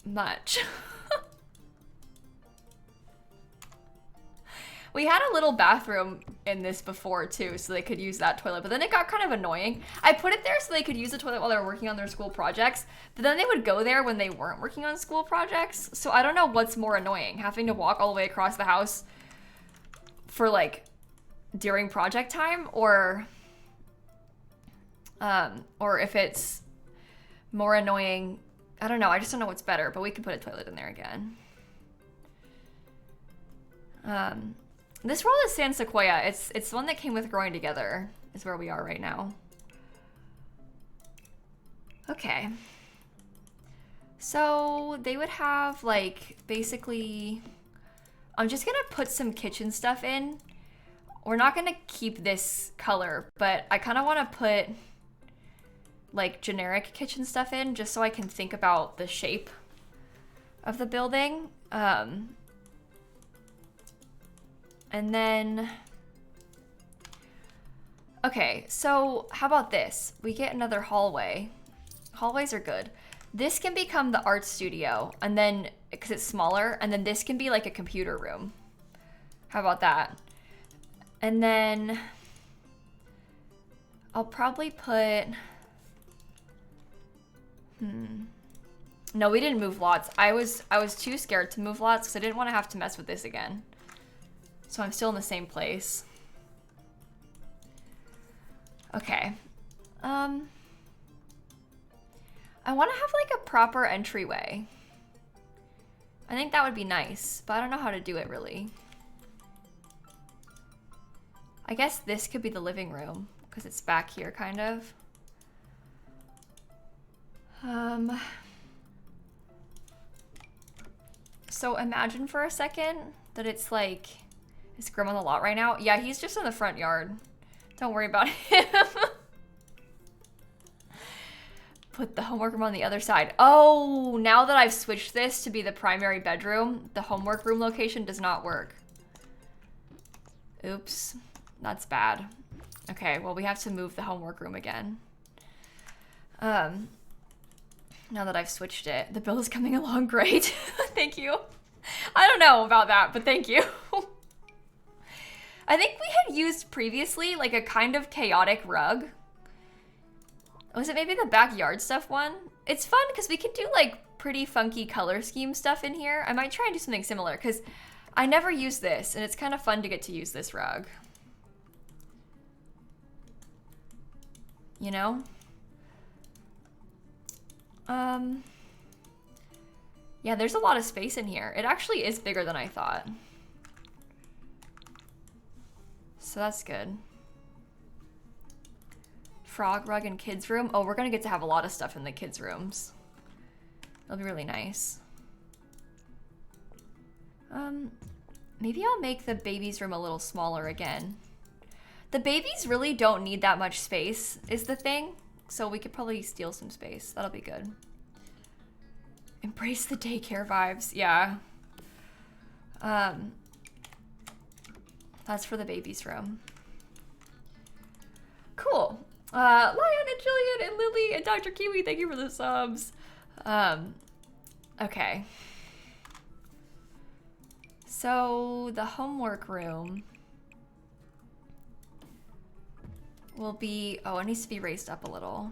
Speaker 1: much. We had a little bathroom in this before too, so they could use that toilet, but then it got kind of annoying. I put it there so they could use the toilet while they were working on their school projects, but then they would go there when they weren't working on school projects. So I don't know what's more annoying, having to walk all the way across the house for like during project time, or if it's more annoying, I don't know. I just don't know what's better, but we could put a toilet in there again. This world is San Sequoia. It's the one that came with Growing Together is where we are right now. Okay. So they would have like basically, I'm just gonna put some kitchen stuff in. We're not gonna keep this color, but I kind of want to put like generic kitchen stuff in just so I can think about the shape of the building. And then, okay, so how about this? We get another hallway. Hallways are good. This can become the art studio, and then, because it's smaller, and then this can be like a computer room. How about that? And then I'll probably put, no, we didn't move lots. I was too scared to move lots because I didn't want to have to mess with this again. So I'm still in the same place. Okay. I want to have like a proper entryway. I think that would be nice, but I don't know how to do it really. I guess this could be the living room because it's back here kind of. So imagine for a second that it's like, is Grim on the lot right now? Yeah, he's just in the front yard. Don't worry about him. Put the homework room on the other side. Oh, now that I've switched this to be the primary bedroom, the homework room location does not work. Oops, that's bad. Okay, well we have to move the homework room again. Now that I've switched it, the bill is coming along great. Thank you. I don't know about that, but thank you. I think we had used previously like a kind of chaotic rug. Was it maybe the backyard stuff one? It's fun because we can do like pretty funky color scheme stuff in here. I might try and do something similar because I never use this and it's kind of fun to get to use this rug. You know? Yeah, there's a lot of space in here. It actually is bigger than I thought. So that's good. Frog rug in kids' room. Oh, we're gonna get to have a lot of stuff in the kids' rooms. It'll be really nice. Maybe I'll make the baby's room a little smaller again. The babies really don't need that much space, is the thing. So we could probably steal some space. That'll be good. Embrace the daycare vibes. Yeah. That's for the baby's room. Cool. Lion and Jillian and Lily and Dr. Kiwi, thank you for the subs. Okay. So the homework room will be, oh, it needs to be raised up a little.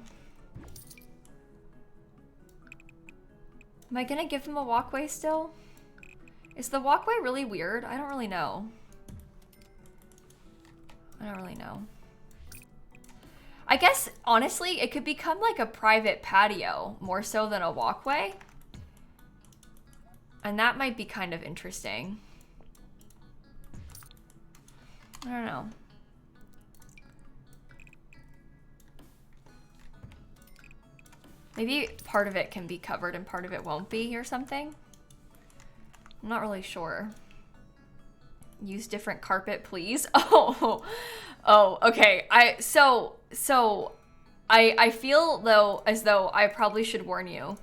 Speaker 1: Am I gonna give him a walkway still? Is the walkway really weird? I don't really know. I don't really know. I guess, honestly, it could become like a private patio more so than a walkway. And that might be kind of interesting. I don't know. Maybe part of it can be covered and part of it won't be or something. I'm not really sure. Use different carpet, please. Oh, okay. I feel though as though I probably should warn you.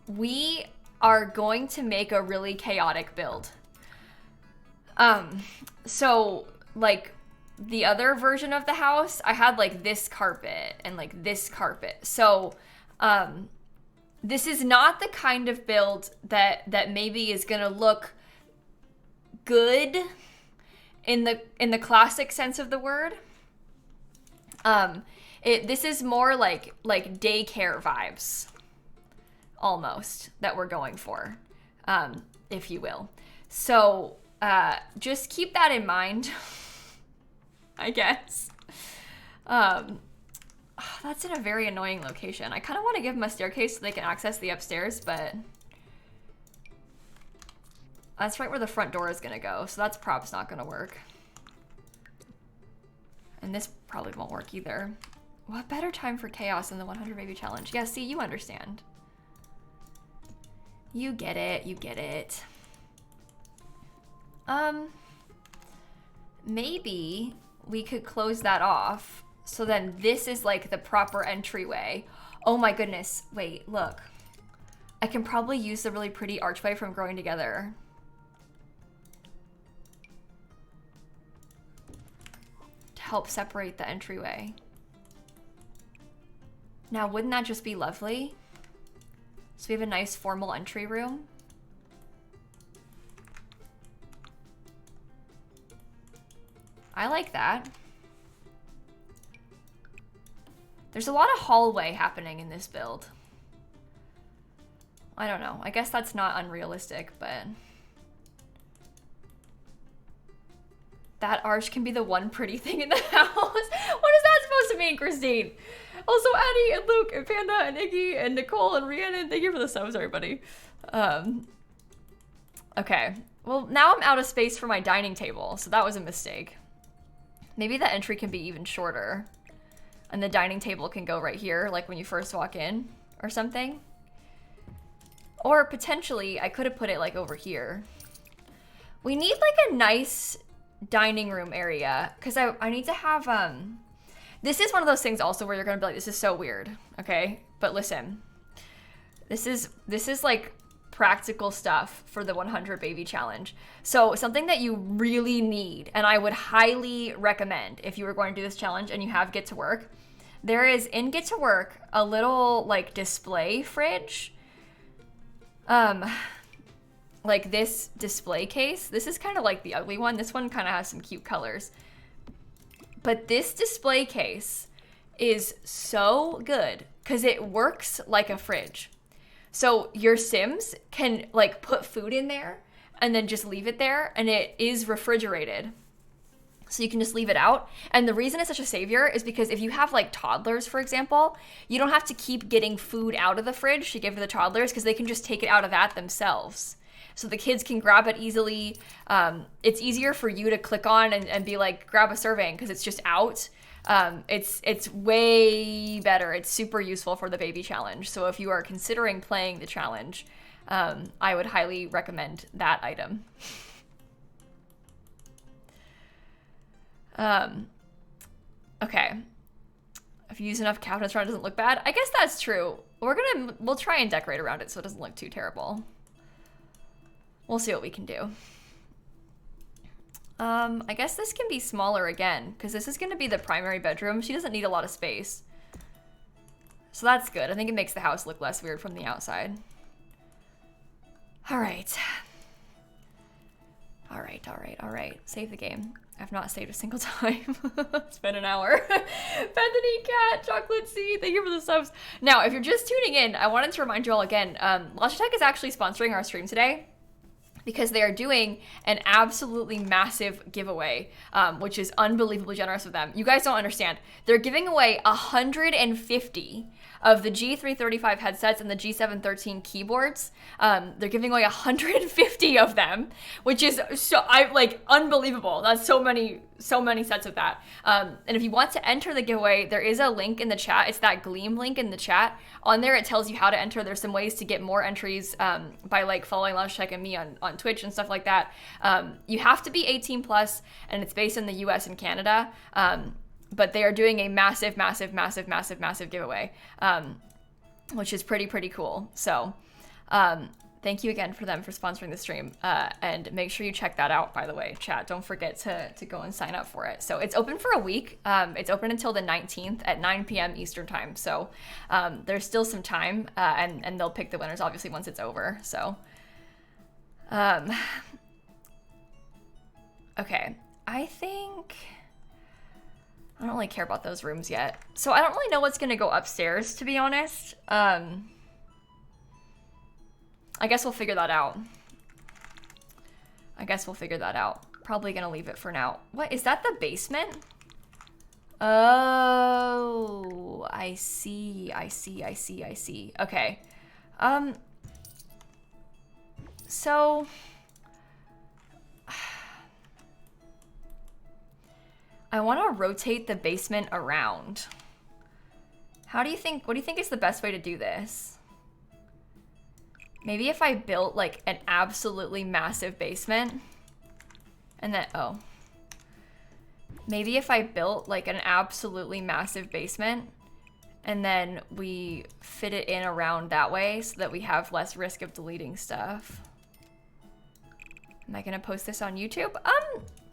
Speaker 1: We are going to make a really chaotic build. So like the other version of the house, I had like this carpet and like this carpet. So, this is not the kind of build that maybe is gonna look good in the classic sense of the word. This is more like daycare vibes, almost, that we're going for, if you will. So, just keep that in mind. I guess. That's in a very annoying location. I kind of want to give them a staircase so they can access the upstairs, but that's right where the front door is gonna go, so that's probably not gonna work. And this probably won't work either. What better time for chaos than the 100 baby challenge? Yeah, see, you understand. You get it, you get it. Maybe we could close that off. So then this is like the proper entryway. Oh my goodness. Wait, look. I can probably use the really pretty archway from Growing Together. To help separate the entryway. Now, wouldn't that just be lovely? So we have a nice formal entry room. I like that. There's a lot of hallway happening in this build. I don't know. I guess that's not unrealistic, but that arch can be the one pretty thing in the house. What is that supposed to mean, Christine? Also, Addie and Luke and Panda and Iggy and Nicole and Rhiannon, thank you for the subs, everybody. Um, okay. Well, now I'm out of space for my dining table, so that was a mistake. Maybe the entry can be even shorter. And the dining table can go right here, like when you first walk in or something. Or potentially, I could have put it like over here. We need like a nice dining room area because I need to have, this is one of those things also where you're going to be like, this is so weird. Okay. But listen, this is like practical stuff for the 100 baby challenge. So something that you really need, and I would highly recommend if you were going to do this challenge and you have Get to Work, there is in Get to Work a little like display fridge. Like this display case. This is kind of like the ugly one. This one kind of has some cute colors. But this display case is so good because it works like a fridge. So your Sims can like put food in there and then just leave it there, and it is refrigerated. So you can just leave it out. And the reason it's such a savior is because if you have like toddlers, for example, you don't have to keep getting food out of the fridge to give to the toddlers because they can just take it out of that themselves. So the kids can grab it easily. It's easier for you to click on and be like, grab a serving because it's just out. It's way better. It's super useful for the baby challenge. So if you are considering playing the challenge, I would highly recommend that item. Okay. If you use enough cabinets around, it doesn't look bad. I guess that's true. We'll try and decorate around it so it doesn't look too terrible. We'll see what we can do. I guess this can be smaller again, because this is going to be the primary bedroom. She doesn't need a lot of space. So that's good. I think it makes the house look less weird from the outside. All right. All right. Save the game. I've not saved a single time. It's been an hour. Bethany Cat, Chocolate Seed, thank you for the subs. Now, if you're just tuning in, I wanted to remind you all again, Logitech is actually sponsoring our stream today, because they are doing an absolutely massive giveaway, which is unbelievably generous of them. You guys don't understand. They're giving away 150 of the G335 headsets and the G713 keyboards. They're giving away 150 of them, which is unbelievable. That's so many sets of that. And if you want to enter the giveaway, there is a link in the chat. It's that Gleam link in the chat. On there, it tells you how to enter. There's some ways to get more entries by like following Logitech and me on Twitch and stuff like that. You have to be 18 plus, and it's based in the US and Canada. But they are doing a massive giveaway, which is pretty cool. So thank you again for them for sponsoring the stream. And make sure you check that out, by the way, chat. Don't forget to go and sign up for it. So it's open for a week. It's open until the 19th at 9 p.m. Eastern time. So there's still some time, and they'll pick the winners, obviously, once it's over. So, okay, I think... I don't really care about those rooms yet. So I don't really know what's going to go upstairs, to be honest. I guess we'll figure that out. Probably going to leave it for now. What? Is that the basement? Oh, I see. Okay. So... I want to rotate the basement around. What do you think is the best way to do this? Maybe if I built like an absolutely massive basement and then, maybe if I built like an absolutely massive basement and then we fit it in around that way so that we have less risk of deleting stuff. Am I gonna post this on YouTube?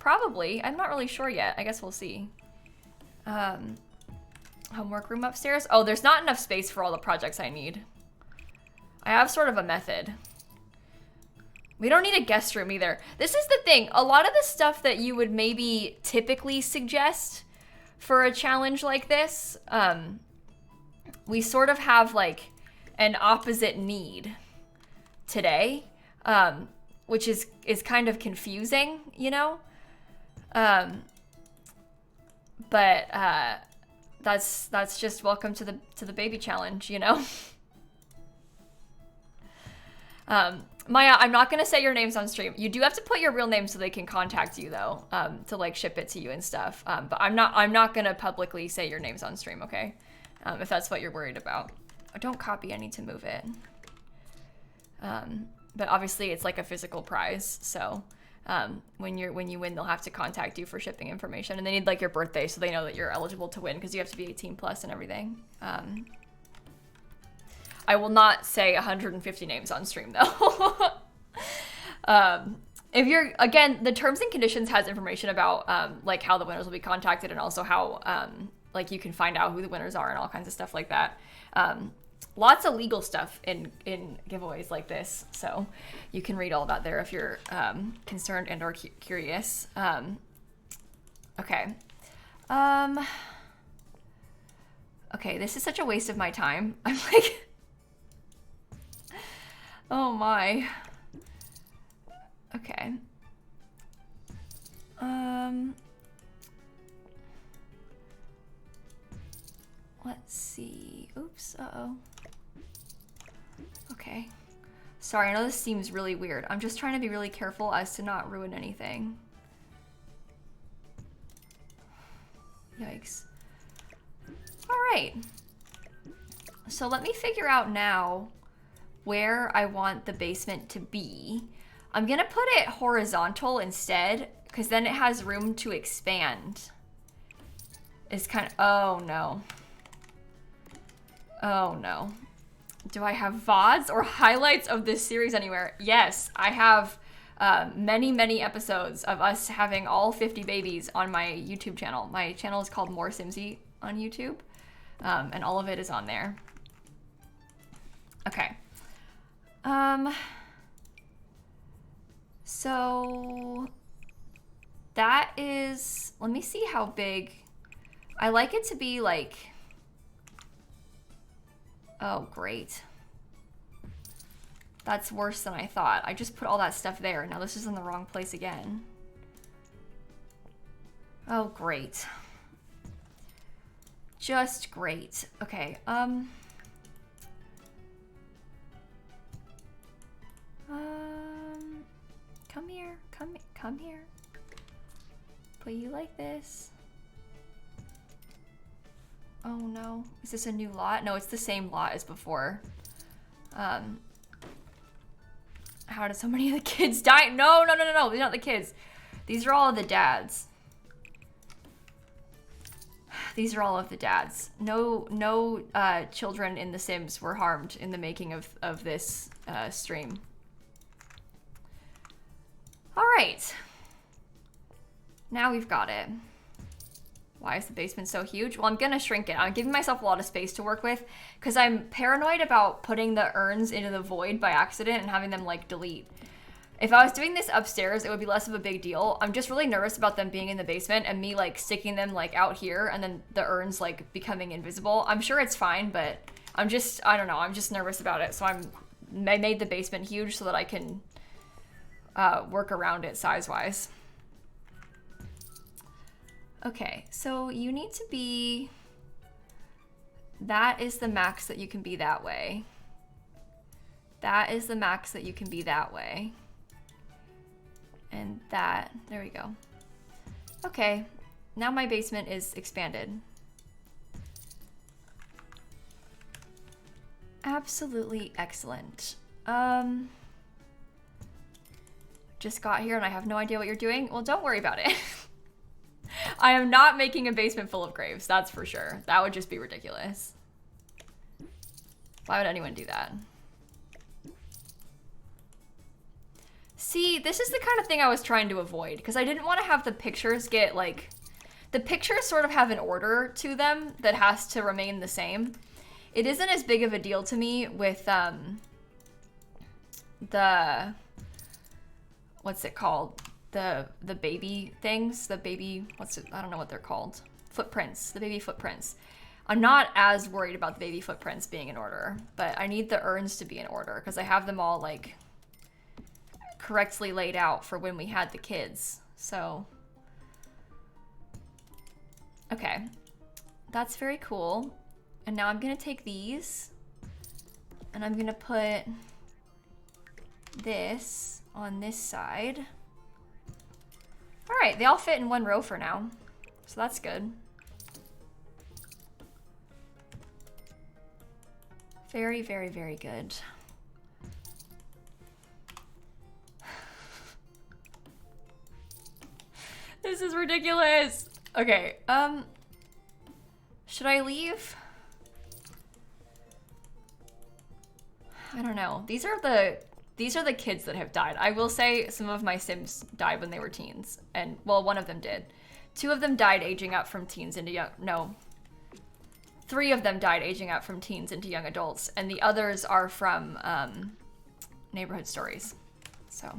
Speaker 1: Probably. I'm not really sure yet. I guess we'll see. Homework room upstairs. Oh, there's not enough space for all the projects I need. I have sort of a method. We don't need a guest room either. This is the thing. A lot of the stuff that you would maybe typically suggest for a challenge like this, we sort of have like an opposite need today, which is kind of confusing, you know? But that's just welcome to the baby challenge, you know? Maya, I'm not gonna say your names on stream. You do have to put your real name so they can contact you though, to like ship it to you and stuff. But I'm not gonna publicly say your names on stream, okay? If that's what you're worried about. Oh, don't copy, I need to move it. But obviously it's like a physical prize, so when you win, they'll have to contact you for shipping information, and they need like your birthday so they know that you're eligible to win because you have to be 18 plus and everything. I will not say 150 names on stream though. If you're, again, the terms and conditions has information about like how the winners will be contacted and also how like you can find out who the winners are and all kinds of stuff like that. Lots of legal stuff in giveaways like this, so you can read all about there if you're concerned and or curious. Okay. Okay, this is such a waste of my time. I'm like, oh my. Okay. Let's see. Oops, uh-oh. Okay. Sorry, I know this seems really weird. I'm just trying to be really careful as to not ruin anything. Yikes. All right. So let me figure out now where I want the basement to be. I'm gonna put it horizontal instead, because then it has room to expand. It's kind of, oh no. Oh no. Do I have VODs or highlights of this series anywhere? Yes, I have many episodes of us having all 50 babies on my YouTube channel. My channel is called lilsimsie on YouTube, and all of it is on there. Okay. So that is, let me see how big. I like it to be like, oh great. That's worse than I thought. I just put all that stuff there. Now this is in the wrong place again. Oh great. Just great. Okay, come here, come here. Put you like this. Oh no, is this a new lot? No, it's the same lot as before. How did so many of the kids die? No, these are not the kids. These are all of the dads. These are all of the dads. No children in The Sims were harmed in the making of this stream. All right. Now we've got it. Why is the basement so huge? Well, I'm gonna shrink it. I'm giving myself a lot of space to work with because I'm paranoid about putting the urns into the void by accident and having them like delete. If I was doing this upstairs, it would be less of a big deal. I'm just really nervous about them being in the basement and me like sticking them like out here and then the urns like becoming invisible. I'm sure it's fine, but I don't know, I'm just nervous about it. So I made the basement huge so that I can work around it size-wise. Okay, so you need to be, that is the max that you can be that way. That is the max that you can be that way. And that, there we go. Okay, now my basement is expanded. Absolutely excellent. Just got here and I have no idea what you're doing. Well, don't worry about it. I am not making a basement full of graves, that's for sure. That would just be ridiculous. Why would anyone do that? See, this is the kind of thing I was trying to avoid because I didn't want to have the pictures get like, the pictures sort of have an order to them that has to remain the same. It isn't as big of a deal to me with the, what's it called? The baby things, the baby, I don't know what they're called. Footprints, the baby footprints. I'm not as worried about the baby footprints being in order, but I need the urns to be in order because I have them all like correctly laid out for when we had the kids. So, okay, that's very cool. And now I'm gonna take these and I'm gonna put this on this side. All right, they all fit in one row for now, so that's good. Very, very, very good. This is ridiculous. Okay, should I leave? I don't know. These are the kids that have died. I will say some of my Sims died when they were teens, and well, one of them did. 2 of them died aging up from teens into young, no. 3 of them died aging up from teens into young adults, and the others are from neighborhood stories. So.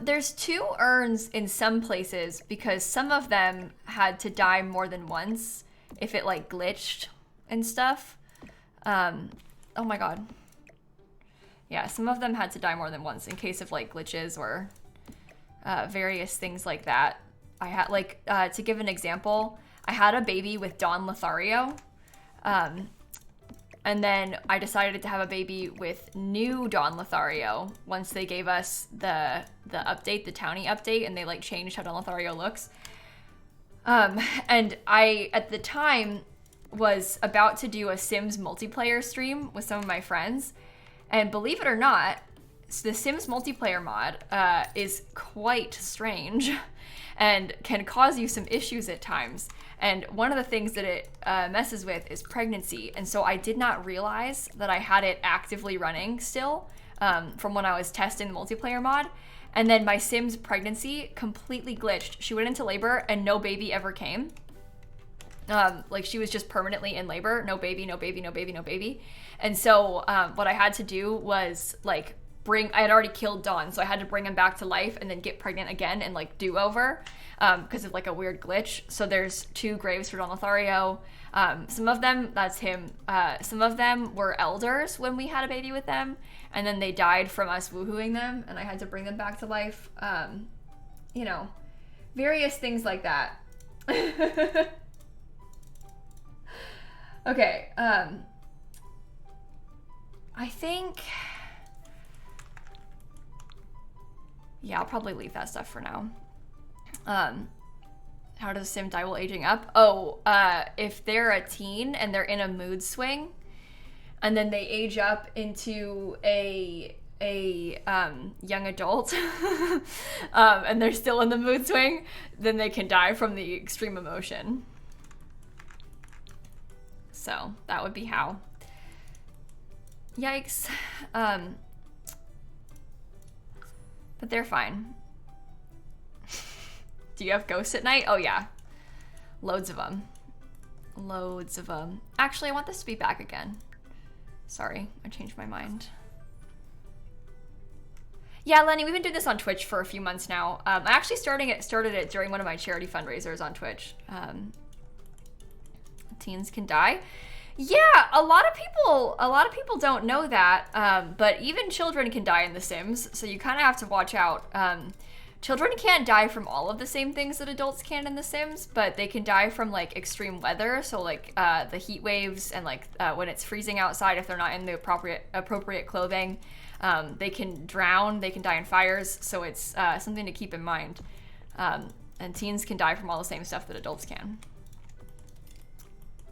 Speaker 1: There's 2 urns in some places because some of them had to die more than once if it like glitched and stuff. Oh my god. Yeah, some of them had to die more than once in case of like glitches or various things like that. I had like, to give an example, I had a baby with Don Lothario. And then I decided to have a baby with new Don Lothario once they gave us the update, the Townie update, and they like changed how Don Lothario looks. And I, at the time, was about to do a Sims multiplayer stream with some of my friends. And believe it or not, the Sims multiplayer mod is quite strange and can cause you some issues at times. And one of the things that it messes with is pregnancy. And so I did not realize that I had it actively running still from when I was testing the multiplayer mod. And then my Sim's pregnancy completely glitched. She went into labor and no baby ever came. Like she was just permanently in labor. No baby, no baby, no baby, no baby. And so what I had to do was like I had already killed Dawn, so I had to bring him back to life and then get pregnant again and like do over because of like a weird glitch. So there's 2 graves for Don Lothario. Some of them, that's him. Some of them were elders when we had a baby with them, and then they died from us woohooing them, and I had to bring them back to life. You know, various things like that. Okay, I think... Yeah, I'll probably leave that stuff for now. How does a Sim die while aging up? Oh, if they're a teen and they're in a mood swing, and then they age up into a young adult, and they're still in the mood swing, then they can die from the extreme emotion. So that would be how. Yikes. But they're fine. Do you have ghosts at night? Oh yeah. Loads of them. Loads of them. Actually, I want this to be back again. Sorry, I changed my mind. Yeah, Lenny, we've been doing this on Twitch for a few months now. I actually started it during one of my charity fundraisers on Twitch. Teens can die. Yeah, a lot of people don't know that, but even children can die in The Sims, so you kind of have to watch out. Children can't die from all of the same things that adults can in The Sims, but they can die from like extreme weather, so like the heat waves and like when it's freezing outside if they're not in the appropriate clothing. They can drown, they can die in fires, so it's something to keep in mind. And teens can die from all the same stuff that adults can.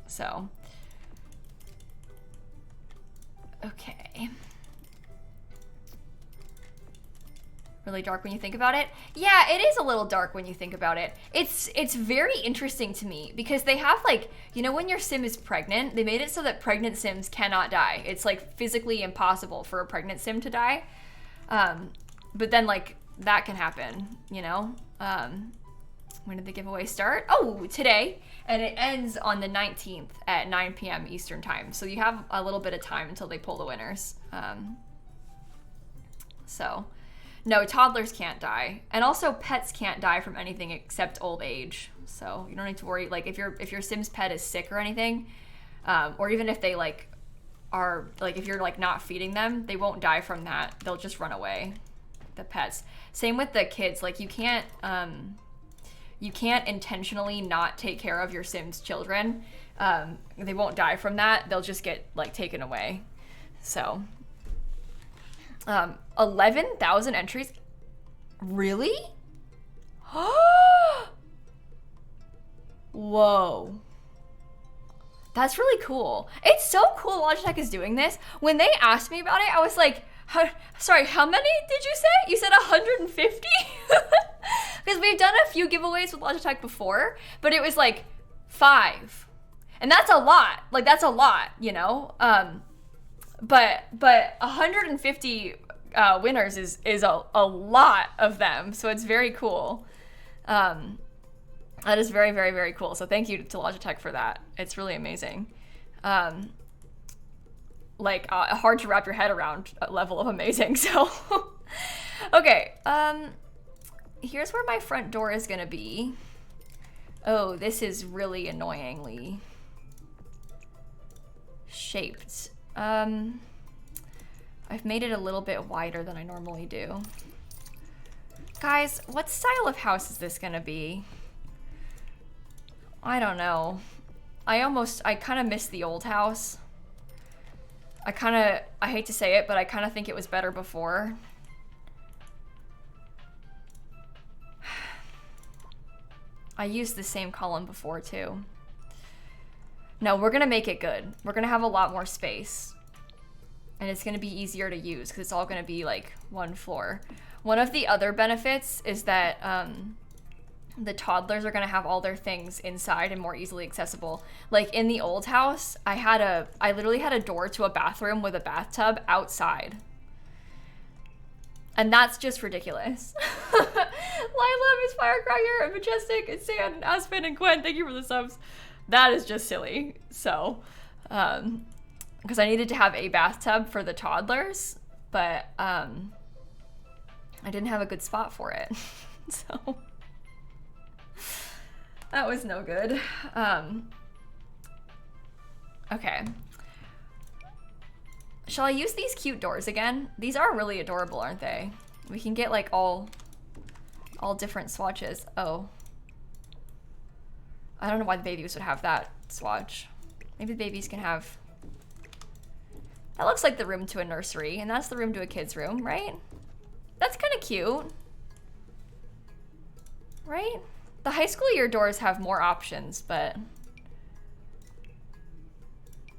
Speaker 1: So... Okay. Really dark when you think about it? Yeah, it is a little dark when you think about it. It's very interesting to me because they have like, you know, when your Sim is pregnant, they made it so that pregnant Sims cannot die. It's like physically impossible for a pregnant Sim to die. But then like that can happen, you know? When did the giveaway start? Oh, today. And it ends on the 19th at 9 p.m. Eastern time. So you have a little bit of time until they pull the winners. So, no, toddlers can't die. And also pets can't die from anything except old age. So you don't need to worry. Like if your Sim's pet is sick or anything, or even if they like are, like if you're like not feeding them, they won't die from that. They'll just run away, the pets. Same with the kids. Like you can't intentionally not take care of your Sim's children. They won't die from that. They'll just get like taken away. So, 11,000 entries. Really? Whoa. That's really cool. It's so cool Logitech is doing this. When they asked me about it, I was like, sorry, how many did you say? You said 150? Because we've done a few giveaways with Logitech before, but it was like 5. And that's a lot. Like, that's a lot, you know? But 150 winners is a lot of them. So it's very cool. That is very, very, very cool. So thank you to Logitech for that. It's really amazing. Hard to wrap your head around a level of amazing. So, okay. Here's where my front door is gonna be. Oh, this is really annoyingly shaped. I've made it a little bit wider than I normally do. Guys, what style of house is this gonna be? I don't know. I kind of miss the old house. I hate to say it, but I kind of think it was better before. I used the same column before too. No, we're gonna make it good. We're gonna have a lot more space. And it's gonna be easier to use because it's all gonna be like one floor. One of the other benefits is that the toddlers are gonna have all their things inside and more easily accessible. Like in the old house, I literally had a door to a bathroom with a bathtub outside. And that's just ridiculous. Lila, Miss Firecracker, and Majestic, and Sand, and Aspen, and Gwen, thank you for the subs. That is just silly. So, because I needed to have a bathtub for the toddlers, but I didn't have a good spot for it. So, that was no good. Okay. Shall I use these cute doors again? These are really adorable, aren't they? We can get like all different swatches. Oh. I don't know why the babies would have that swatch. Maybe the babies can have... That looks like the room to a nursery, and that's the room to a kid's room, right? That's kind of cute. Right? The high school year doors have more options, but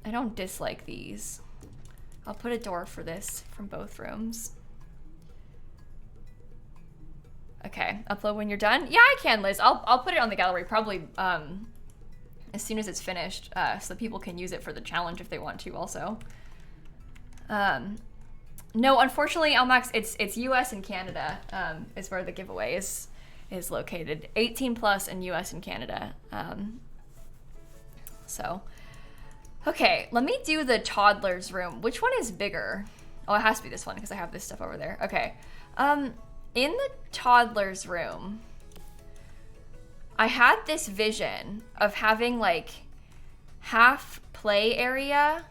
Speaker 1: I don't dislike these. I'll put a door for this from both rooms. Okay, upload when you're done. Yeah, I can, Liz. I'll put it on the gallery probably as soon as it's finished, so people can use it for the challenge if they want to also. No, unfortunately, Elmax, it's US and Canada is where the giveaway is located. 18 plus in US and Canada. So, okay, let me do the toddler's room. Which one is bigger? Oh, it has to be this one because I have this stuff over there. Okay. In the toddler's room, I had this vision of having like half play area,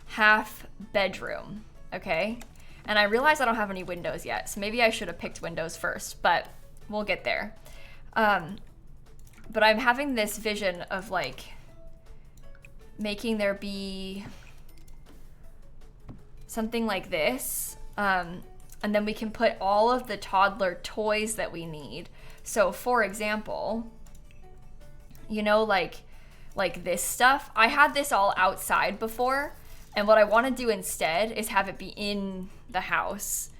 Speaker 1: half bedroom, okay? And I realized I don't have any windows yet, so maybe I should have picked windows first, but we'll get there. But I'm having this vision of like making there be something like this, and then we can put all of the toddler toys that we need. So for example, you know, like this stuff, I had this all outside before, and what I want to do instead is have it be in the house.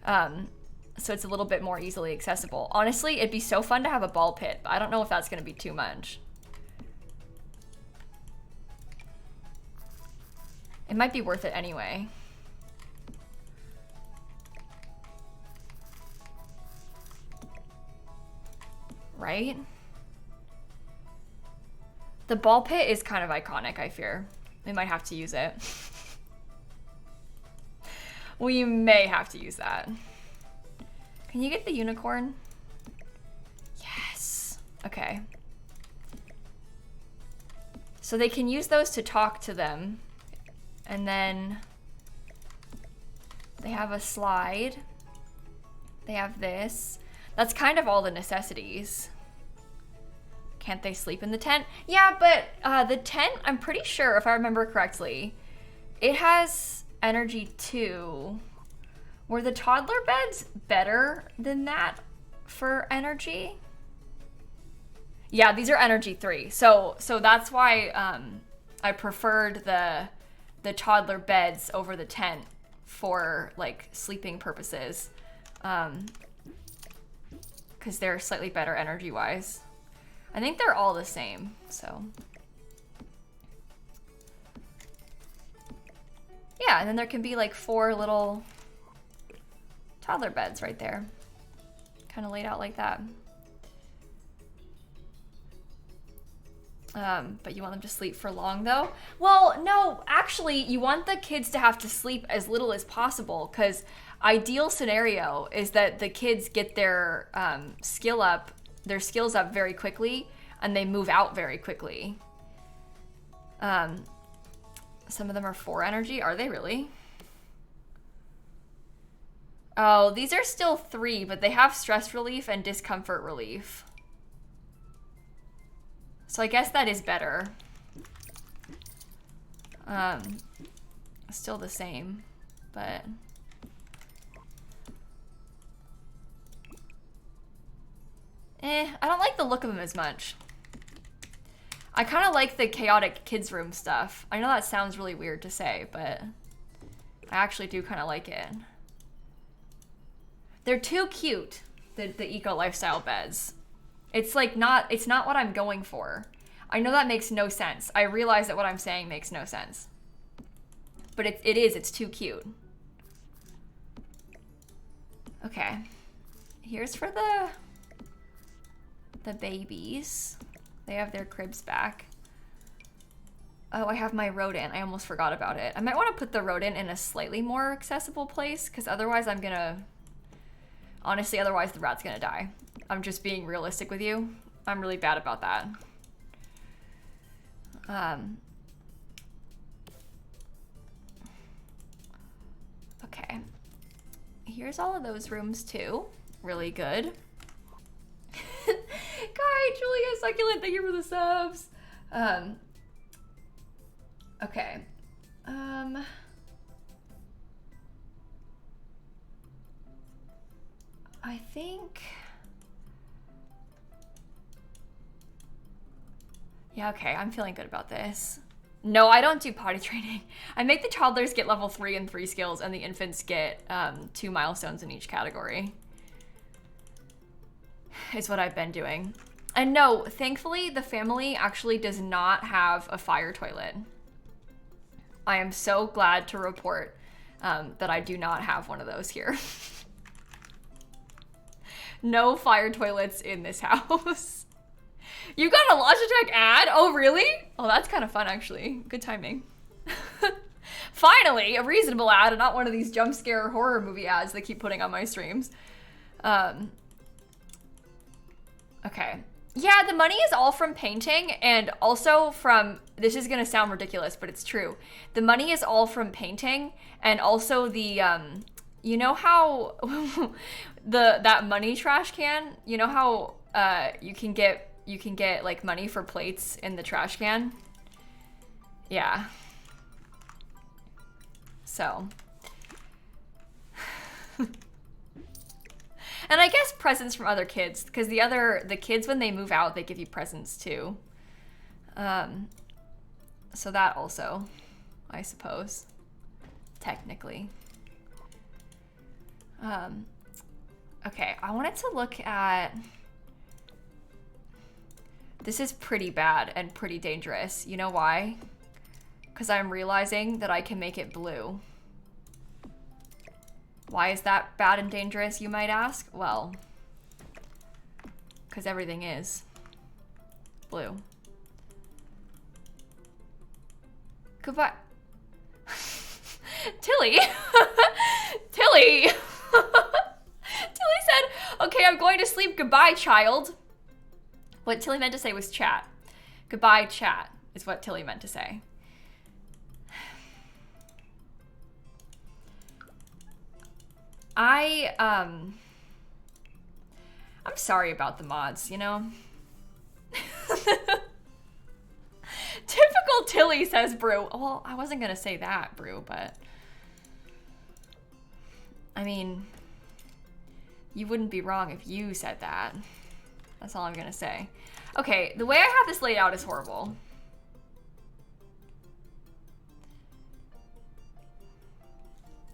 Speaker 1: So it's a little bit more easily accessible. Honestly, it'd be so fun to have a ball pit, but I don't know if that's gonna be too much. It might be worth it anyway. Right? The ball pit is kind of iconic, I fear. We might have to use it. We may have to use that. Can you get the unicorn? Yes. Okay. So they can use those to talk to them. And then they have a slide. They have this. That's kind of all the necessities. Can't they sleep in the tent? Yeah, but the tent, I'm pretty sure, if I remember correctly, it has energy 2. Were the toddler beds better than that for energy? Yeah, these are energy 3. So that's why I preferred the toddler beds over the tent for like sleeping purposes. Because they're slightly better energy wise. I think they're all the same, so. Yeah, and then there can be like 4 little toddler beds right there. Kind of laid out like that. But you want them to sleep for long though? Well, no, actually you want the kids to have to sleep as little as possible, because ideal scenario is that the kids get their skills up very quickly and they move out very quickly. Some of them are 4 energy. Are they really? Oh, these are still 3, but they have stress relief and discomfort relief. So I guess that is better. Still the same, but. I don't like the look of them as much. I kind of like the chaotic kids room stuff. I know that sounds really weird to say, but I actually do kind of like it. They're too cute, the eco lifestyle beds. It's like it's not what I'm going for. I know that makes no sense. I realize that what I'm saying makes no sense. But it's too cute. Okay. Here's for the babies. They have their cribs back. Oh, I have my rodent. I almost forgot about it. I might want to put the rodent in a slightly more accessible place, because otherwise I'm gonna... Honestly, otherwise the rat's gonna die. I'm just being realistic with you. I'm really bad about that. Okay. Here's all of those rooms too. Really good. Guy, Julia, Succulent, thank you for the subs. Okay. I think... Yeah, okay, I'm feeling good about this. No, I don't do potty training. I make the toddlers get level 3 and 3 skills, and the infants get 2 milestones in each category. Is what I've been doing. And no, thankfully, the family actually does not have a fire toilet. I am so glad to report that I do not have one of those here. No fire toilets in this house. You got a Logitech ad? Oh, really? Oh, that's kind of fun, actually. Good timing. Finally, a reasonable ad and not one of these jump scare horror movie ads they keep putting on my streams. Okay. Yeah, the money is all from painting, and also from, this is gonna sound ridiculous, but it's true. The money is all from painting, and also the, you know how that money trash can, you know how you can get like money for plates in the trash can? Yeah. So. And I guess presents from other kids, because the kids, when they move out, they give you presents too. So that also, I suppose, technically. Okay, I wanted to look at, this is pretty bad and pretty dangerous. You know why? Because I'm realizing that I can make it blue. Why is that bad and dangerous, you might ask? Well, because everything is blue. Goodbye. Tilly. Tilly. Tilly said, okay, I'm going to sleep. Goodbye, child. What Tilly meant to say was chat. Goodbye, chat, is what Tilly meant to say. I'm sorry about the mods, you know? Typical Tilly, says Brew. Well, I wasn't gonna say that, Brew, but I mean, you wouldn't be wrong if you said that. That's all I'm gonna say. Okay, the way I have this laid out is horrible.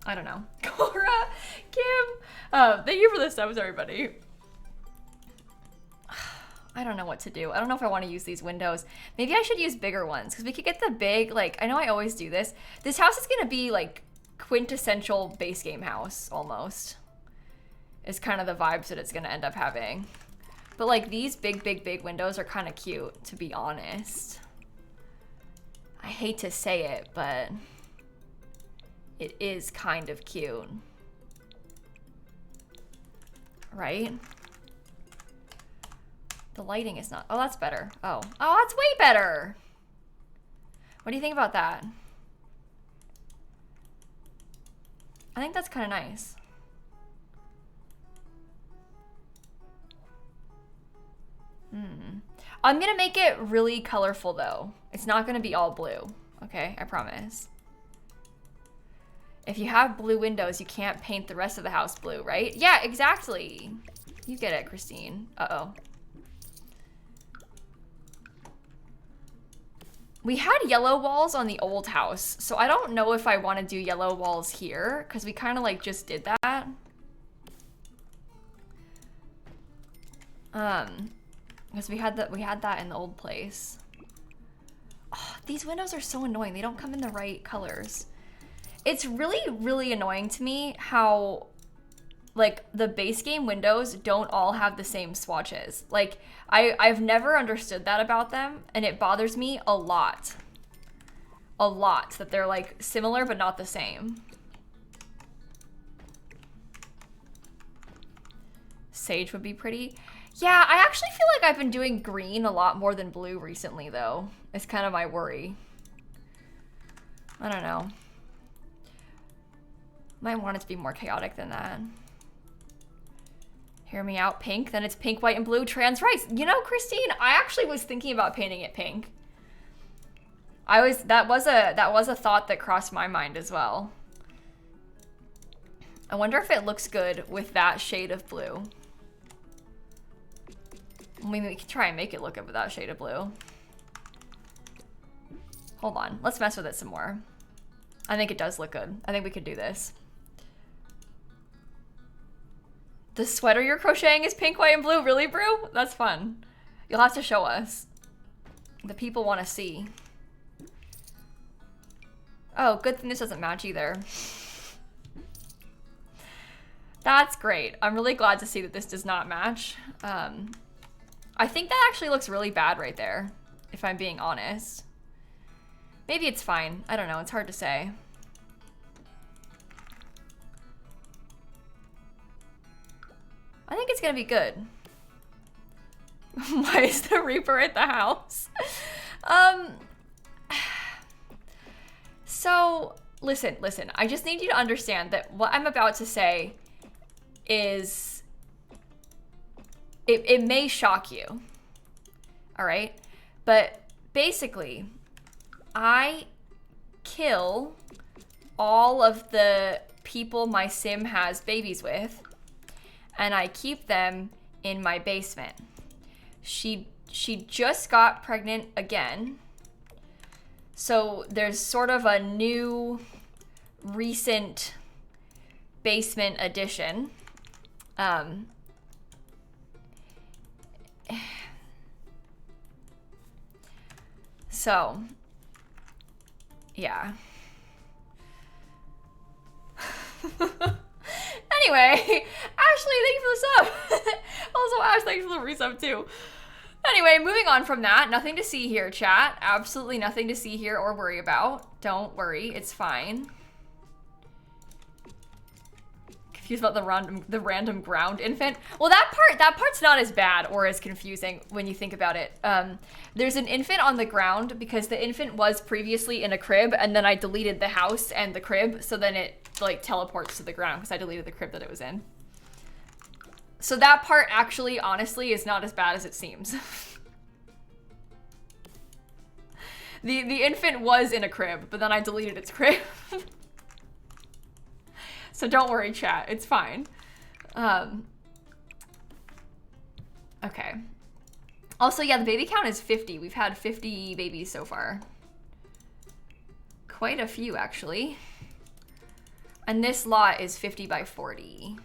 Speaker 1: I don't know. Cora, Kim, thank you for the subs, everybody. I don't know what to do. I don't know if I want to use these windows. Maybe I should use bigger ones because we could get the big, like, I know I always do this. This house is gonna be like quintessential base game house almost. Is kind of the vibes that it's gonna end up having. But like these big windows are kind of cute, to be honest. I hate to say it, but it is kind of cute. Right? The lighting is not, oh, that's better. Oh, that's way better. What do you think about that? I think that's kind of nice. I'm gonna make it really colorful though. It's not gonna be all blue, okay? I promise. If you have blue windows, you can't paint the rest of the house blue, right? Yeah, exactly. You get it, Christine. Uh-oh. We had yellow walls on the old house, so I don't know if I want to do yellow walls here, because we kind of like just did that. Because we had that in the old place. Oh, these windows are so annoying. They don't come in the right colors. It's really annoying to me how like the base game windows don't all have the same swatches. Like I've never understood that about them, and it bothers me a lot. A lot that they're like similar but not the same. Sage would be pretty. Yeah, I actually feel like I've been doing green a lot more than blue recently though. It's kind of my worry. I don't know. Might want it to be more chaotic than that. Hear me out, pink. Then it's pink, white, and blue trans rice. You know, Christine, I actually was thinking about painting it pink. That was a thought that crossed my mind as well. I wonder if it looks good with that shade of blue. I mean, we could try and make it look good with that shade of blue. Hold on, let's mess with it some more. I think it does look good. I think we could do this. The sweater you're crocheting is pink, white, and blue. Really, Brew? That's fun. You'll have to show us. The people want to see. Oh, good thing this doesn't match either. That's great. I'm really glad to see that this does not match. I think that actually looks really bad right there, if I'm being honest. Maybe it's fine. I don't know. It's hard to say. I think it's gonna be good. Why is the Reaper at the house? So listen. I just need you to understand that what I'm about to say is, it may shock you. All right, but basically, I kill all of the people my sim has babies with, and I keep them in my basement. She just got pregnant again. So there's sort of a new recent basement addition. So yeah. Anyway, Ashley, thank you for the sub. Also, Ash, thanks for the resub too. Anyway, moving on from that, nothing to see here, chat. Absolutely nothing to see here or worry about. Don't worry, it's fine. Confused about the random ground infant. Well, that part's not as bad or as confusing when you think about it. There's an infant on the ground because the infant was previously in a crib, and then I deleted the house and the crib, so then it like teleports to the ground because I deleted the crib that it was in. So that part actually, honestly, is not as bad as it seems. The infant was in a crib, but then I deleted its crib. So don't worry, chat. It's fine. Okay. Also, yeah, the baby count is 50. We've had 50 babies so far. Quite a few, actually. And this lot is 50 by 40.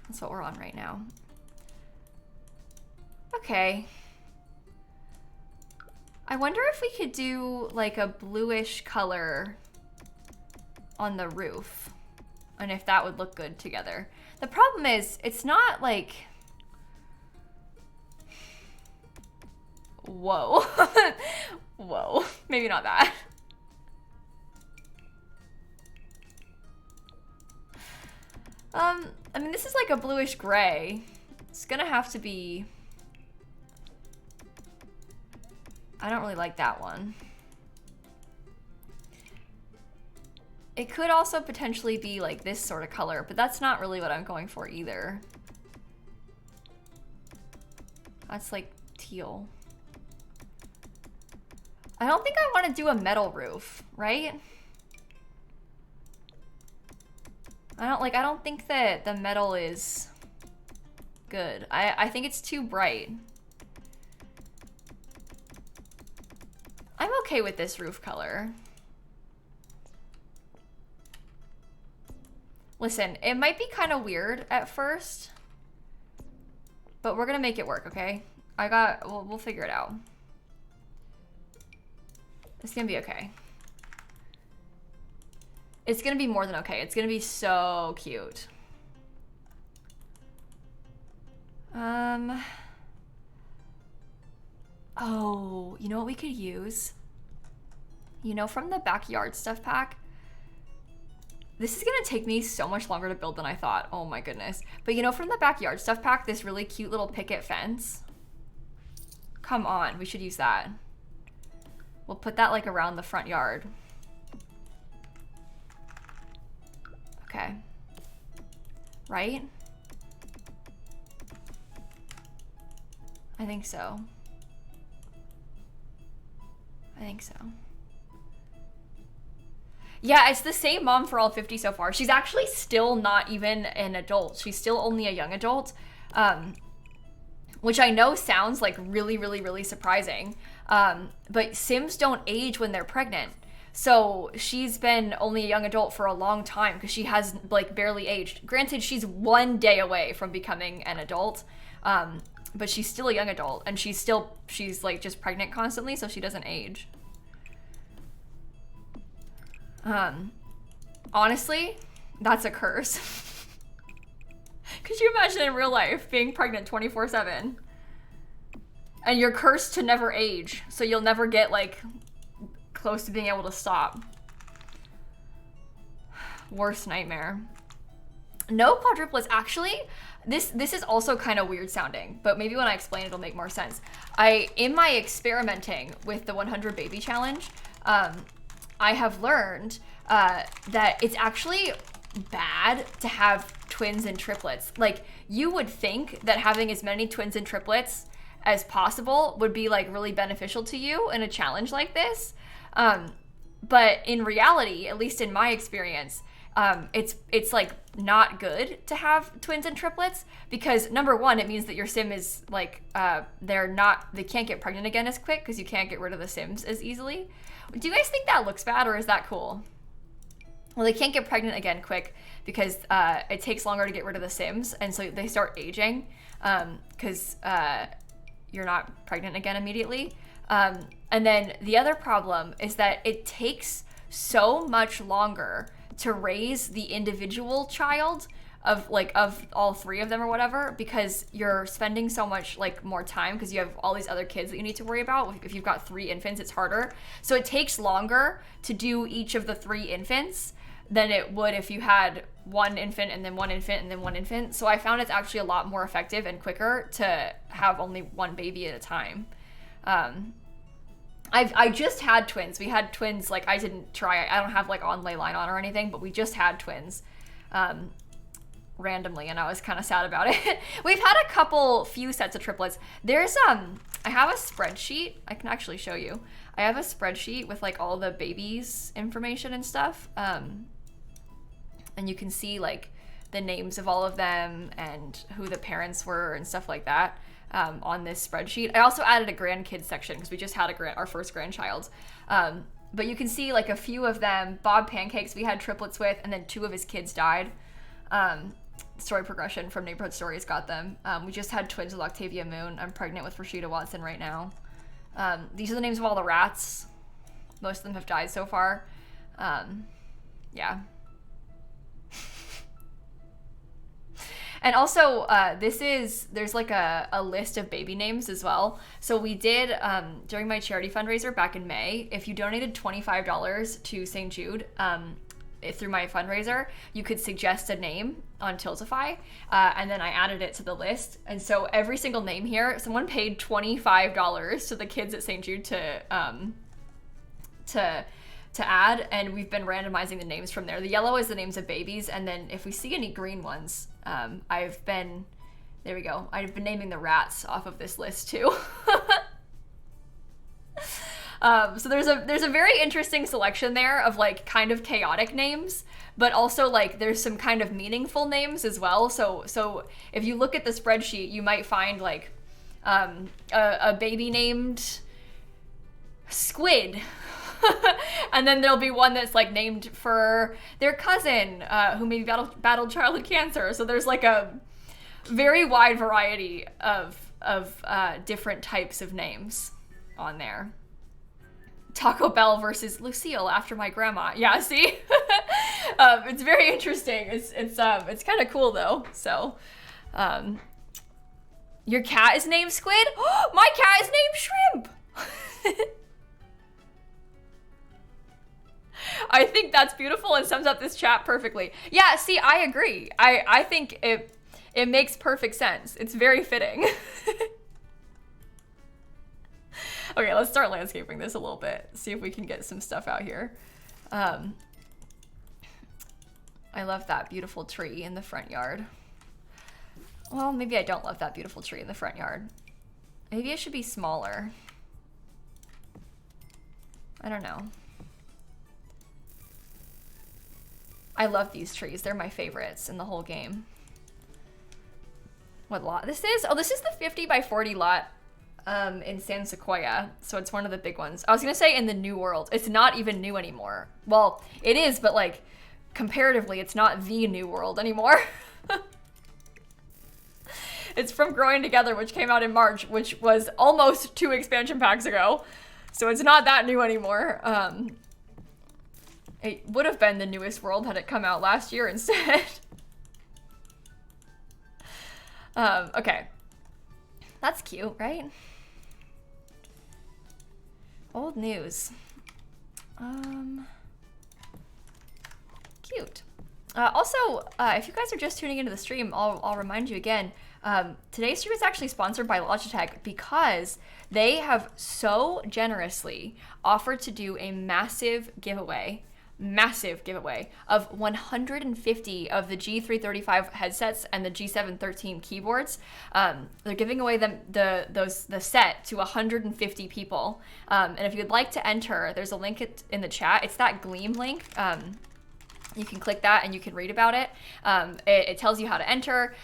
Speaker 1: That's what we're on right now. Okay. I wonder if we could do like a bluish color on the roof. And if that would look good together. The problem is, it's not like... Whoa. Whoa. Maybe not that. I mean, this is like a bluish gray. It's gonna have to be... I don't really like that one. It could also potentially be like this sort of color, but that's not really what I'm going for either. That's like teal. I don't think I want to do a metal roof, right? I don't think that the metal is good. I think it's too bright. I'm okay with this roof color. Listen, it might be kind of weird at first, but we're gonna make it work, okay? We'll figure it out. It's gonna be okay. It's gonna be more than okay. It's gonna be so cute. Oh, you know what we could use? You know, from the backyard stuff pack, this is gonna take me so much longer to build than I thought. Oh my goodness. But you know, from the backyard stuff pack, this really cute little picket fence. Come on, we should use that. We'll put that like around the front yard. Okay. Right? I think so. I think so. Yeah, it's the same mom for all 50 so far. She's actually still not even an adult. She's still only a young adult, which I know sounds like really, really, really surprising. But Sims don't age when they're pregnant. So she's been only a young adult for a long time because she has like barely aged. Granted, she's 1 day away from becoming an adult, but she's still a young adult, and she's like just pregnant constantly, so she doesn't age. Honestly, that's a curse. Could you imagine in real life being pregnant 24/7? And you're cursed to never age, so you'll never get like close to being able to stop. Worst nightmare. No quadruplets. Actually, this is also kind of weird sounding, but maybe when I explain it, it'll make more sense. In my experimenting with the 100 baby challenge, I have learned that it's actually bad to have twins and triplets. Like, you would think that having as many twins and triplets as possible would be like really beneficial to you in a challenge like this. But in reality, at least in my experience, it's like not good to have twins and triplets because number one, it means that your sim is like, they can't get pregnant again as quick because you can't get rid of the sims as easily. Do you guys think that looks bad or is that cool? Well, they can't get pregnant again quick because it takes longer to get rid of the sims, and so they start aging because you're not pregnant again immediately. And then the other problem is that it takes so much longer to raise the individual child of all three of them or whatever, because you're spending so much like more time because you have all these other kids that you need to worry about. If you've got 3 infants, it's harder. So it takes longer to do each of the 3 infants than it would if you had 1 infant and then 1 infant and then 1 infant. So I found it's actually a lot more effective and quicker to have only 1 baby at a time. I just had twins. We had twins, like I didn't try, I don't have like on ley line on or anything, but we just had twins randomly, and I was kind of sad about it. We've had a few sets of triplets. There's I have a spreadsheet. I can actually show you. I have a spreadsheet with like all the babies information and stuff. and you can see like the names of all of them and who the parents were and stuff like that on this spreadsheet. I also added a grandkids section because we just had our first grandchild. But you can see like a few of them. Bob Pancakes we had triplets with, and then 2 of his kids died. Story progression from Neighborhood Stories got them. We just had twins with Octavia Moon. I'm pregnant with Rashida Watson right now. These are the names of all the rats. Most of them have died so far. Yeah. And also, there's like a list of baby names as well. So we did, during my charity fundraiser back in May, if you donated $25 to St. Jude through my fundraiser, you could suggest a name on Tiltify, and then I added it to the list. And so every single name here, someone paid $25 to the kids at St. Jude to add, and we've been randomizing the names from there. The yellow is the names of babies, and then if we see any green ones, I've been naming the rats off of this list too. So there's a very interesting selection there of like kind of chaotic names, but also like there's some kind of meaningful names as well. So if you look at the spreadsheet, you might find like a baby named Squid. And then there'll be one that's like named for their cousin who maybe battled childhood cancer. So there's like a very wide variety of different types of names on there. Taco Bell versus Lucille after my grandma. Yeah, see? It's very interesting. It's kind of cool though. So your cat is named Squid? My cat is named Shrimp. I think that's beautiful and sums up this chat perfectly. Yeah, see, I agree. I think it makes perfect sense. It's very fitting. Okay, let's start landscaping this a little bit. See if we can get some stuff out here. I love that beautiful tree in the front yard. Well, maybe I don't love that beautiful tree in the front yard. Maybe it should be smaller. I don't know. I love these trees. They're my favorites in the whole game. What lot this is? Oh, this is the 50 by 40 lot in San Sequoia. So it's one of the big ones. I was gonna say in the New World. It's not even new anymore. Well, it is, but like comparatively, it's not the New World anymore. It's from Growing Together, which came out in March, which was almost 2 expansion packs ago. So it's not that new anymore. It would have been the newest world had it come out last year instead. Okay. That's cute, right? Old news. Cute. Also, if you guys are just tuning into the stream, I'll remind you again, today's stream is actually sponsored by Logitech because they have so generously offered to do a massive giveaway of 150 of the G335 headsets and the G713 keyboards. They're giving away the set to 150 people. And if you'd like to enter, there's a link in the chat. It's that Gleam link. You can click that and you can read about it. It tells you how to enter.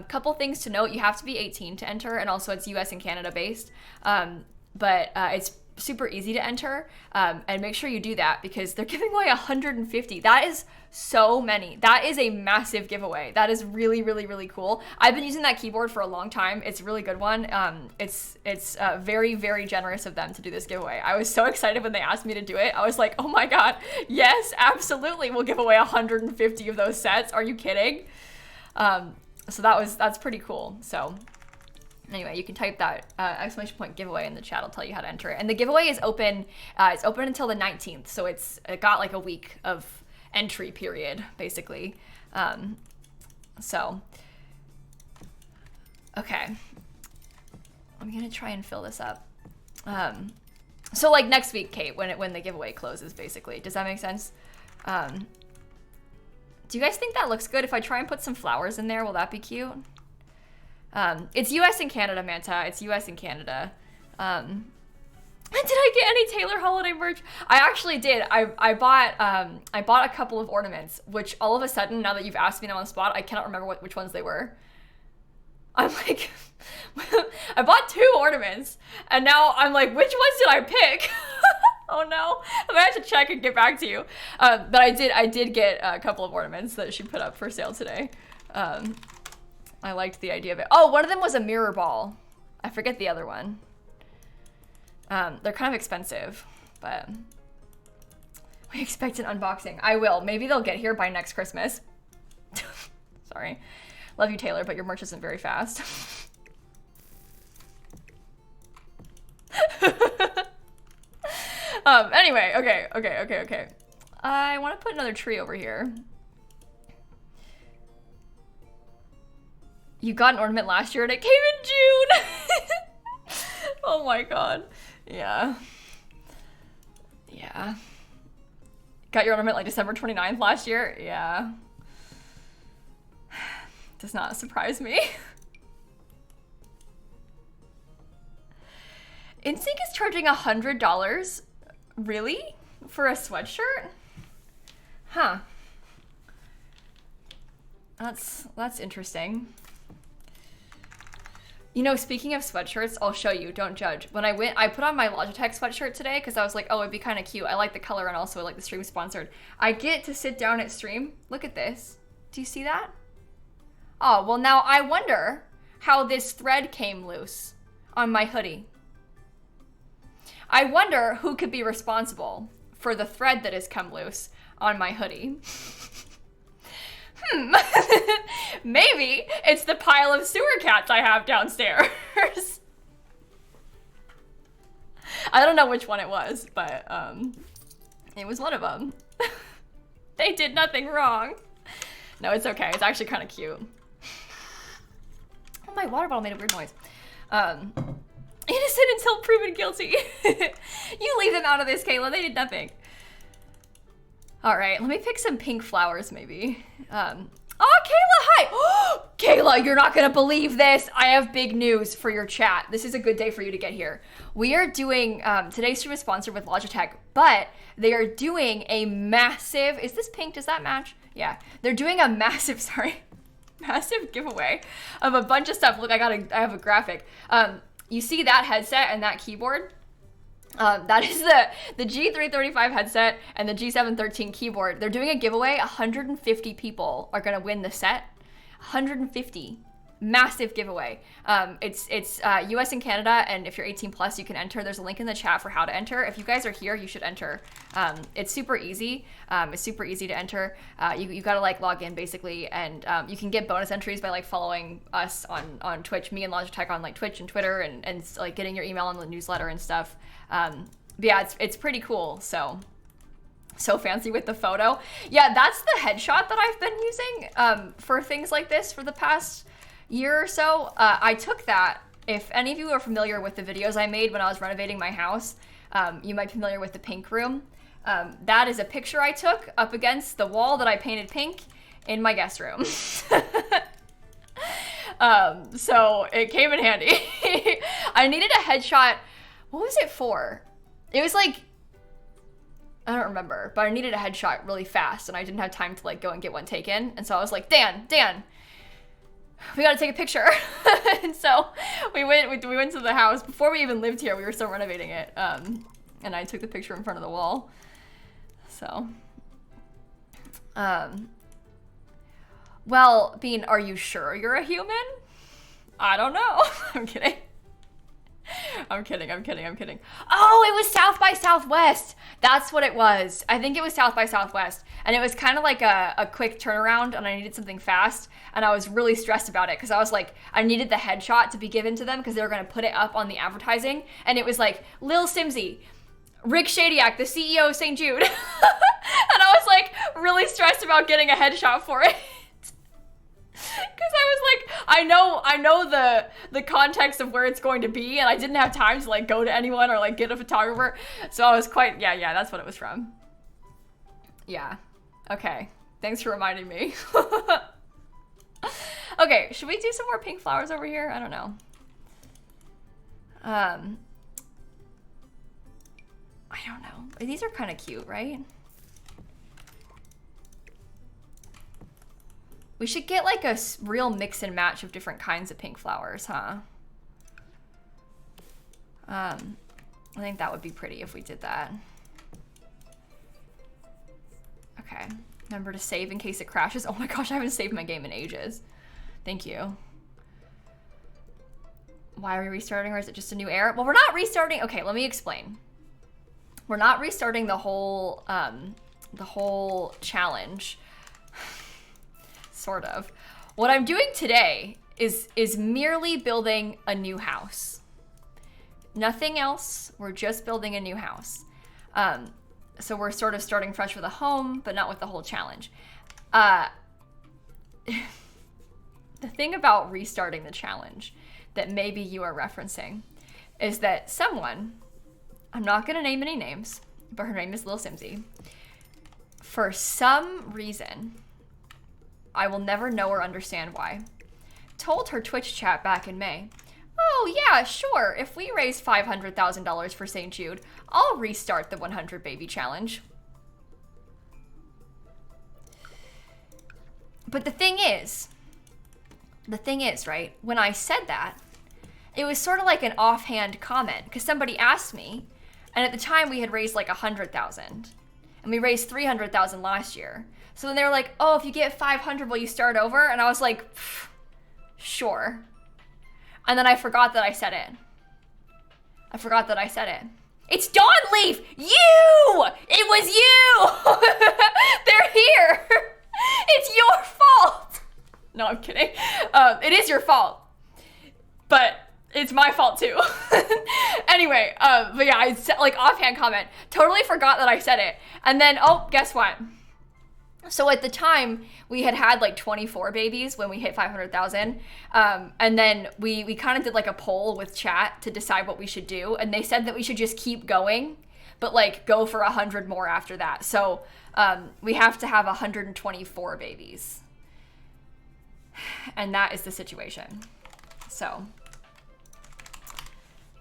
Speaker 1: Couple things to note: you have to be 18 to enter, and also it's US and Canada based. But it's super easy to enter, and make sure you do that because they're giving away 150. That is so many. That is a massive giveaway. That is really, really, really cool. I've been using that keyboard for a long time. It's a really good one. It's very, very generous of them to do this giveaway. I was so excited when they asked me to do it. I was like, oh my god, yes, absolutely, we'll give away 150 of those sets. Are you kidding? So that's pretty cool. So anyway, you can type that exclamation point giveaway in the chat. I'll tell you how to enter it. And the giveaway is open. It's open until the 19th. So it got like a week of entry period, basically. So, okay. I'm going to try and fill this up. So like next week, Kate, when the giveaway closes, basically. Does that make sense? Do you guys think that looks good? If I try and put some flowers in there, will that be cute? It's US and Canada, Manta. It's US and Canada. Did I get any Taylor holiday merch? I actually did. I bought a couple of ornaments, which all of a sudden, now that you've asked me now on the spot, I cannot remember which ones they were. I'm like, I bought 2 ornaments, and now I'm like, which ones did I pick? Oh no, I'm gonna have to check and get back to you. But I did get a couple of ornaments that she put up for sale today. I liked the idea of it. Oh, one of them was a mirror ball. I forget the other one. They're kind of expensive, but we expect an unboxing. I will. Maybe they'll get here by next Christmas. Sorry. Love you, Taylor, but your merch isn't very fast. Anyway, okay. I want to put another tree over here. You got an ornament last year and it came in June. Oh my god. Yeah. Got your ornament like December 29th last year? Yeah. Does not surprise me. InSync is charging $100? Really? For a sweatshirt? Huh. That's interesting. You know, speaking of sweatshirts, I'll show you, don't judge. When I put on my Logitech sweatshirt today because I was like, oh, it'd be kind of cute. I like the color and also I like the stream sponsored. I get to sit down at stream. Look at this. Do you see that? Oh, well now I wonder how this thread came loose on my hoodie. I wonder who could be responsible for the thread that has come loose on my hoodie. Maybe it's the pile of sewer cats I have downstairs. I don't know which one it was, but it was one of them. They did nothing wrong. No, it's okay. It's actually kind of cute. Oh, my water bottle made a weird noise. Innocent until proven guilty. You leave them out of this, Kayla. They did nothing. All right, let me pick some pink flowers, maybe. Oh, Kayla, hi. Kayla, you're not gonna believe this. I have big news for your chat. This is a good day for you to get here. We are doing, today's stream is sponsored with Logitech, but they are doing a massive, is this pink? Does that match? Yeah, they're doing a massive, massive giveaway of a bunch of stuff. Look, I have a graphic. You see that headset and that keyboard? That is the G335 headset and the G713 keyboard. They're doing a giveaway. 150 people are gonna win the set. 150. Massive giveaway. It's US and Canada, and if you're 18 plus, you can enter. There's a link in the chat for how to enter. If you guys are here, you should enter. It's super easy. It's super easy to enter. You gotta like log in basically, and you can get bonus entries by like following us on Twitch, me and Logitech on like Twitch and Twitter, and like getting your email on the newsletter and stuff. But yeah, it's pretty cool. So fancy with the photo. Yeah, that's the headshot that I've been using for things like this for the past year or so. I took that. If any of you are familiar with the videos I made when I was renovating my house, you might be familiar with the pink room. That is a picture I took up against the wall that I painted pink in my guest room. So it came in handy. I needed a headshot. What was it for? It was like, I don't remember, but I needed a headshot really fast and I didn't have time to like go and get one taken. And so I was like, Dan, we gotta take a picture. And so we went to the house. Before we even lived here, we were still renovating it. And I took the picture in front of the wall. So, well, Bean, are you sure you're a human? I don't know. I'm kidding. I'm kidding. Oh, it was South by Southwest. That's what it was. I think it was South by Southwest. And it was kind of like a quick turnaround and I needed something fast. And I was really stressed about it because I was like, I needed the headshot to be given to them because they were going to put it up on the advertising. And it was like, Lilsimsie, Rick Shadyak, the CEO of St. Jude. And I was like really stressed about getting a headshot for it. Because I was like, I know the context of where it's going to be, and I didn't have time to like go to anyone or like get a photographer. So I was quite, yeah, that's what it was from. Yeah. Okay. Thanks for reminding me. Okay, should we do some more pink flowers over here? I don't know. I don't know. These are kind of cute, right? We should get like a real mix and match of different kinds of pink flowers, huh? I think that would be pretty if we did that. Okay, remember to save in case it crashes. Oh my gosh, I haven't saved my game in ages. Thank you. Why are we restarting, or is it just a new error? Well, we're not restarting. Okay, let me explain. We're not restarting the whole challenge. Sort of. What I'm doing today is merely building a new house. Nothing else. We're just building a new house. So we're sort of starting fresh with a home, but not with the whole challenge. The thing about restarting the challenge that maybe you are referencing is that someone, I'm not going to name any names, but her name is lilsimsie, for some reason, I will never know or understand why, told her Twitch chat back in May, oh yeah, sure, if we raise $500,000 for St. Jude, I'll restart the 100 baby challenge. But the thing is, right, when I said that, it was sort of like an offhand comment, because somebody asked me, and at the time we had raised like 100,000, and we raised 300,000 last year. So then they were like, oh, if you get 500, will you start over? And I was like, sure. And then I forgot that I said it. It's Dawn Leaf! You! It was you! They're here! It's your fault! No, I'm kidding. It is your fault. But it's my fault too. Anyway, but yeah, I said, like, offhand comment. Totally forgot that I said it. And then, oh, guess what? So at the time, we had like 24 babies when we hit 500,000. And then we kind of did like a poll with chat to decide what we should do. And they said that we should just keep going, but like go for 100 more after that. So we have to have 124 babies. And that is the situation. So,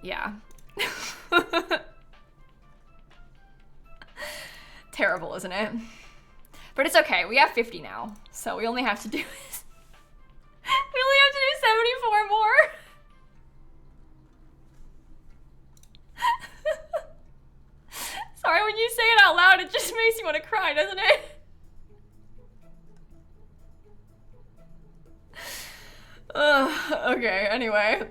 Speaker 1: yeah. Terrible, isn't it? But it's okay, we have 50 now, so we only have to do 74 more. Sorry, when you say it out loud, it just makes you want to cry, doesn't it? Okay, anyway.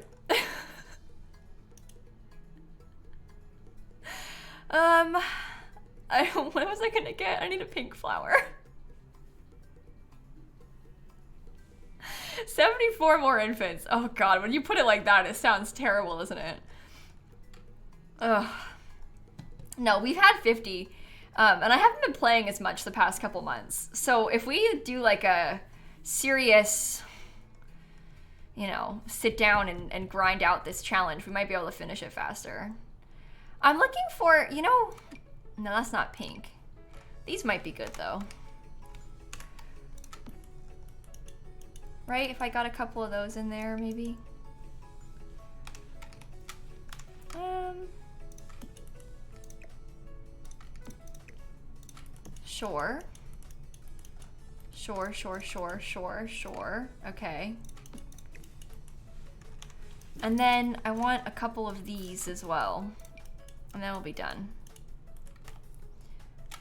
Speaker 1: What was I gonna get? I need a pink flower. 74 more infants. Oh god, when you put it like that, it sounds terrible, doesn't it? Ugh. No, we've had 50, and I haven't been playing as much the past couple months. So if we do like a serious, you know, sit down and grind out this challenge, we might be able to finish it faster. I'm looking for, you know, no, that's not pink. These might be good though. Right? If I got a couple of those in there, maybe. Sure. Sure. Okay. And then I want a couple of these as well. And then we'll be done.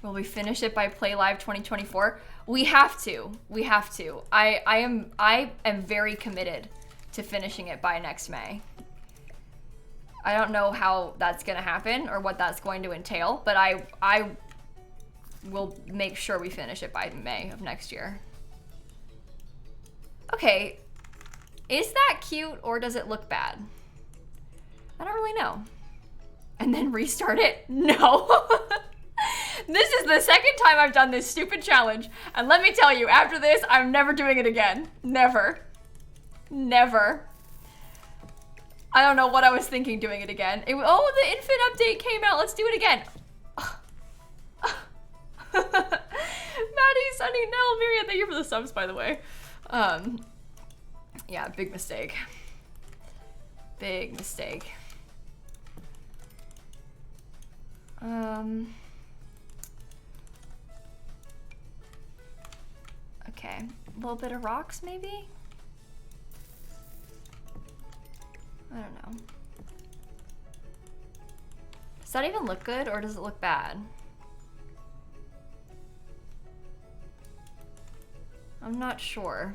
Speaker 1: Will we finish it by Play Live 2024? We have to. I am very committed to finishing it by next May. I don't know how that's gonna happen or what that's going to entail, but I will make sure we finish it by May of next year. Okay, is that cute or does it look bad? I don't really know. And then restart it? No. This is the second time I've done this stupid challenge, and let me tell you, after this, I'm never doing it again. Never. I don't know what I was thinking doing it again. Oh, the infant update came out. Let's do it again. Maddie, Sunny, Nell, Miriam, thank you for the subs, by the way. Yeah, big mistake. Okay, a little bit of rocks maybe? I don't know. Does that even look good or does it look bad? I'm not sure.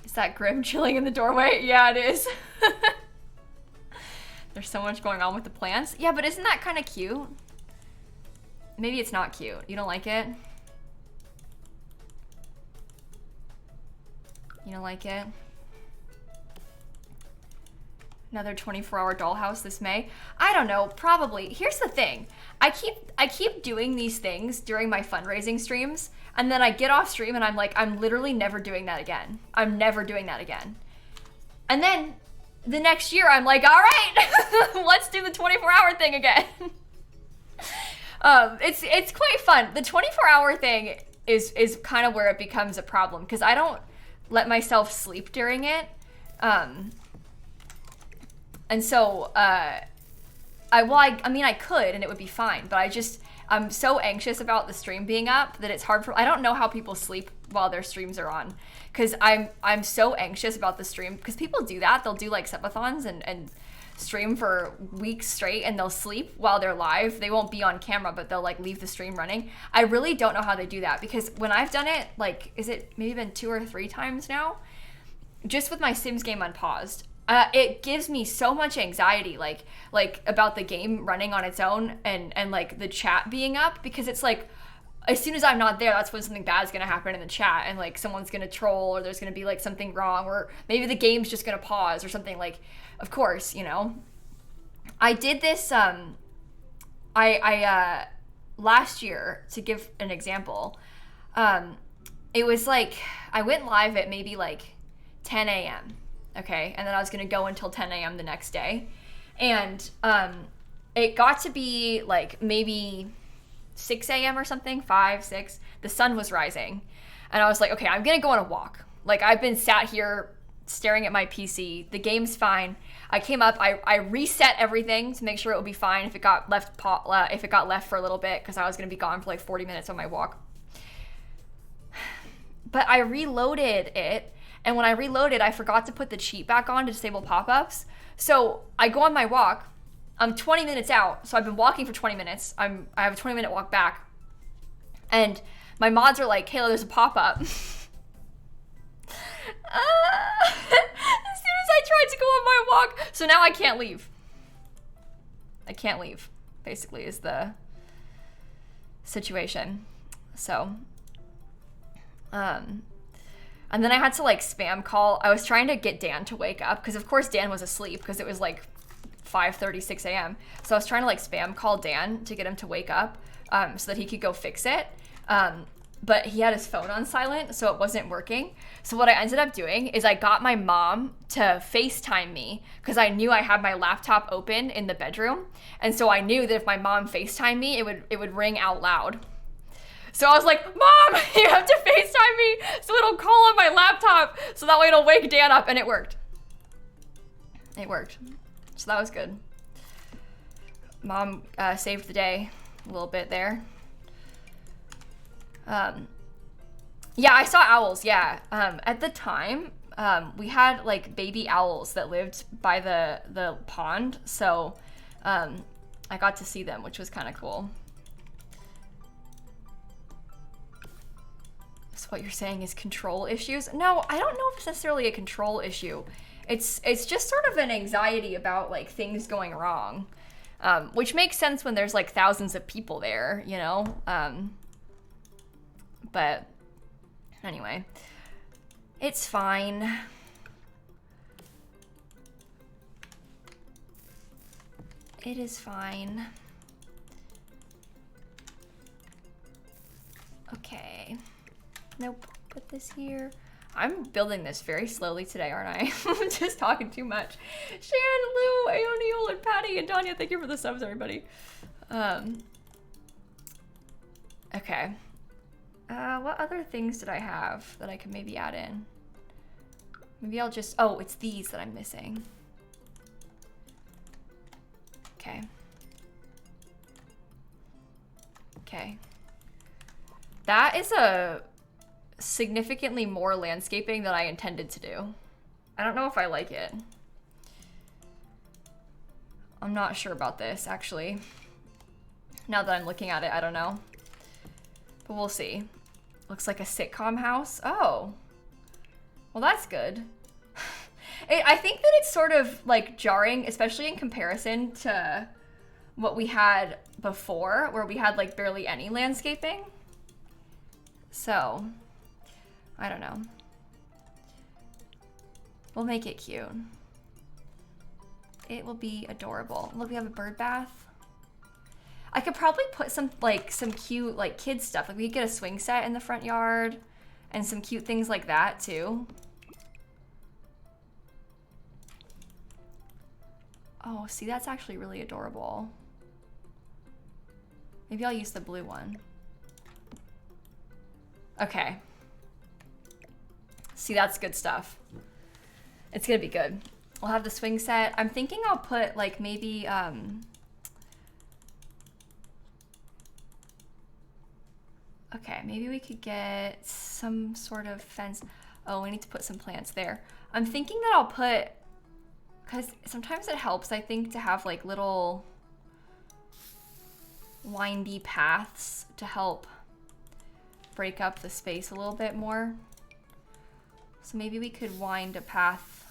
Speaker 1: Is that Grim chilling in the doorway? Yeah, it is. There's so much going on with the plants. Yeah, but isn't that kind of cute? Maybe it's not cute. You don't like it? You don't like it? Another 24-hour dollhouse this May? I don't know, probably. Here's the thing. I keep doing these things during my fundraising streams, and then I get off stream and I'm like, I'm literally never doing that again. I'm never doing that again. And then the next year I'm like, all right, let's do the 24-hour thing again. It's quite fun. The 24-hour thing is kind of where it becomes a problem because I don't let myself sleep during it. And so, I mean, I could and it would be fine, but I'm so anxious about the stream being up that it's hard I don't know how people sleep while their streams are on. Cause I'm so anxious about the stream, because people do that. They'll do like subathons and stream for weeks straight and they'll sleep while they're live. They won't be on camera, but they'll like leave the stream running. I really don't know how they do that, because when I've done it, like, is it maybe been 2 or 3 times now? Just with my Sims game unpaused. It gives me so much anxiety, like about the game running on its own and like the chat being up, because it's like, as soon as I'm not there, that's when something bad's gonna happen in the chat, and like someone's gonna troll, or there's gonna be like something wrong, or maybe the game's just gonna pause or something. Like, of course, you know. I did this, last year, to give an example, it was like, I went live at maybe like 10 a.m., okay, and then I was gonna go until 10 a.m. the next day, and it got to be like maybe 6 a.m. or something, 5, 6, the sun was rising, and I was like, okay, I'm gonna go on a walk. Like, I've been sat here staring at my PC, the game's fine. I came up, I reset everything to make sure it would be fine if it got left for a little bit, because I was gonna be gone for like 40 minutes on my walk. But I reloaded it, and when I reloaded, I forgot to put the cheat back on to disable pop-ups. So I go on my walk, I'm 20 minutes out, so I've been walking for 20 minutes. I have a 20-minute walk back, and my mods are like, Kayla, there's a pop-up. As soon as I tried to go on my walk, so now I can't leave. I can't leave, basically, is the situation. So, and then I had to like spam call. I was trying to get Dan to wake up, because of course Dan was asleep, because it was like 5:36 a.m. So I was trying to like spam call Dan to get him to wake up, so that he could go fix it. But he had his phone on silent, so it wasn't working. So what I ended up doing is I got my mom to FaceTime me, because I knew I had my laptop open in the bedroom. And so I knew that if my mom FaceTimed me, it would ring out loud. So I was like, Mom, you have to FaceTime me so it'll call on my laptop, so that way it'll wake Dan up, and it worked. It worked. So that was good. Mom saved the day a little bit there. Yeah, I saw owls, yeah. At the time, we had like baby owls that lived by the pond, so I got to see them, which was kind of cool. So what you're saying is control issues? No, I don't know if it's necessarily a control issue. It's just sort of an anxiety about like things going wrong, which makes sense when there's like thousands of people there, you know? But anyway, it's fine. It is fine. Okay. Nope, put this here. I'm building this very slowly today, aren't I? I'm just talking too much. Shan, Lou, Aoniel, and Patty, and Danya, thank you for the subs, everybody. Okay. What other things did I have that I could maybe add in? Maybe I'll just, oh, it's these that I'm missing. Okay. Okay. That is a significantly more landscaping than I intended to do. I don't know if I like it. I'm not sure about this, actually. Now that I'm looking at it, I don't know. But we'll see. Looks like a sitcom house. Oh. Well, that's good. I think that it's sort of like jarring, especially in comparison to what we had before, where we had like barely any landscaping. So, I don't know. We'll make it cute. It will be adorable. Look, we have a bird bath. I could probably put some cute like kids stuff. Like we could get a swing set in the front yard and some cute things like that too. Oh, see, that's actually really adorable. Maybe I'll use the blue one. Okay. See, that's good stuff. It's gonna be good. We'll have the swing set. I'm thinking I'll put like maybe, okay, maybe we could get some sort of fence. Oh, we need to put some plants there. I'm thinking that I'll put, because sometimes it helps, I think, to have like little windy paths to help break up the space a little bit more. So maybe we could wind a path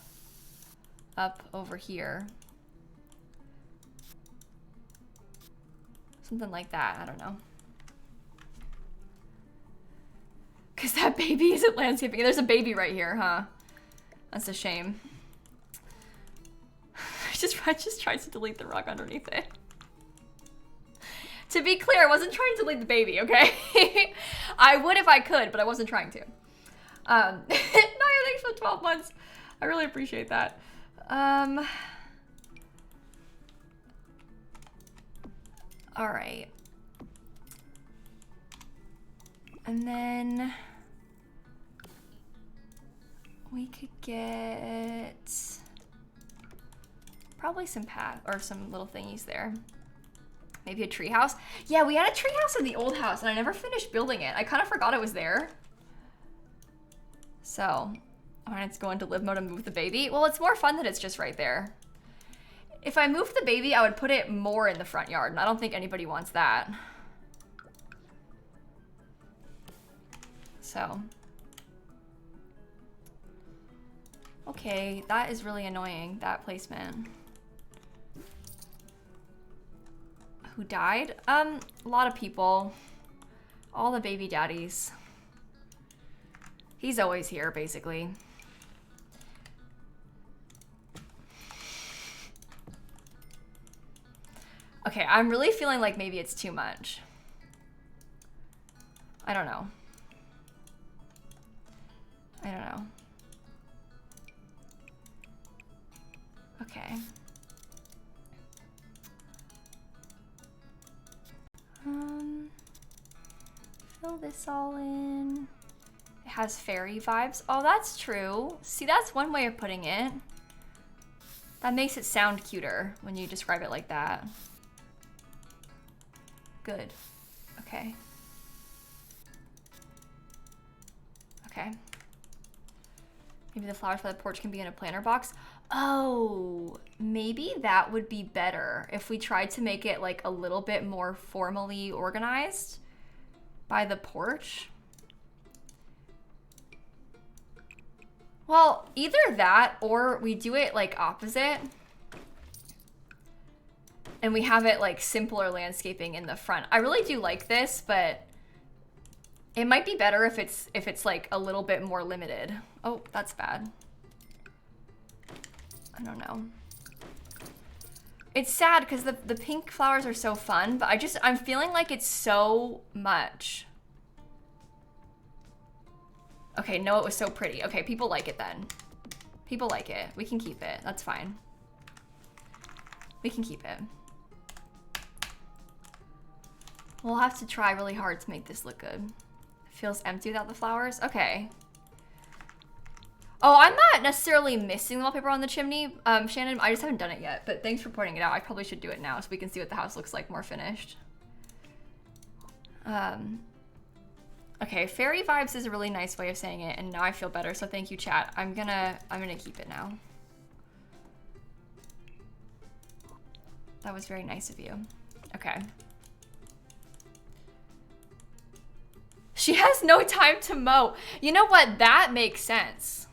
Speaker 1: up over here. Something like that, I don't know. Because that baby isn't landscaping. There's a baby right here, huh? That's a shame. I just tried to delete the rug underneath it. To be clear, I wasn't trying to delete the baby, okay? I would if I could, but I wasn't trying to. Naya, thanks for 12 months. I really appreciate that. All right. And then we could get probably some path or some little thingies there. Maybe a tree house. Yeah, we had a tree house in the old house and I never finished building it. I kind of forgot it was there. So I wanted to go into live mode and move the baby. Well, it's more fun that it's just right there. If I moved the baby, I would put it more in the front yard, and I don't think anybody wants that. So. Okay, that is really annoying, that placement. Who died? A lot of people. All the baby daddies. He's always here, basically. Okay, I'm really feeling like maybe it's too much. I don't know. I don't know. Okay. Fill this all in. It has fairy vibes. Oh, that's true. See, that's one way of putting it. That makes it sound cuter when you describe it like that. Good. Okay. Okay. Maybe the flowers for the porch can be in a planter box. Oh, maybe that would be better if we tried to make it like a little bit more formally organized by the porch. Well, either that or we do it like opposite and we have it like simpler landscaping in the front. I really do like this, but it might be better if it's like a little bit more limited. Oh, that's bad. I don't know. It's sad because the pink flowers are so fun, but I'm feeling like it's so much. Okay, no, it was so pretty. Okay, people like it then. People like it. We can keep it. That's fine. We can keep it. We'll have to try really hard to make this look good. It feels empty without the flowers. Okay. Oh, I'm not necessarily missing the wallpaper on the chimney, Shannon. I just haven't done it yet, but thanks for pointing it out. I probably should do it now so we can see what the house looks like more finished. Okay, fairy vibes is a really nice way of saying it, and now I feel better, so thank you, chat. I'm gonna keep it now. That was very nice of you. Okay. She has no time to mow. You know what? That makes sense.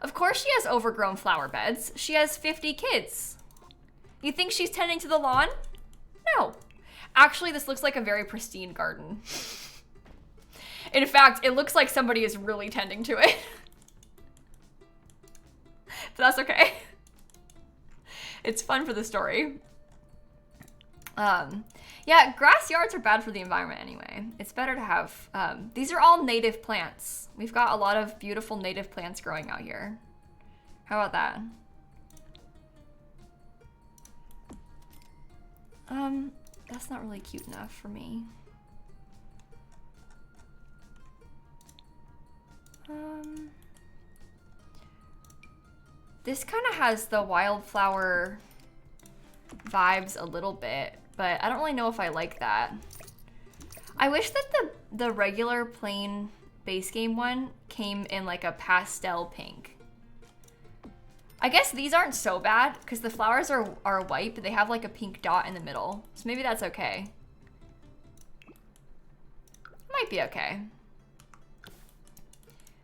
Speaker 1: Of course she has overgrown flower beds. She has 50 kids. You think she's tending to the lawn? No. Actually, this looks like a very pristine garden. In fact, it looks like somebody is really tending to it. But that's okay. It's fun for the story. Yeah, grass yards are bad for the environment anyway. It's better to have, these are all native plants. We've got a lot of beautiful native plants growing out here. How about that? That's not really cute enough for me. This kind of has the wildflower vibes a little bit, but I don't really know if I like that. I wish that the regular plain base game one came in like a pastel pink. I guess these aren't so bad because the flowers are white, but they have like a pink dot in the middle. So maybe that's okay. Might be okay.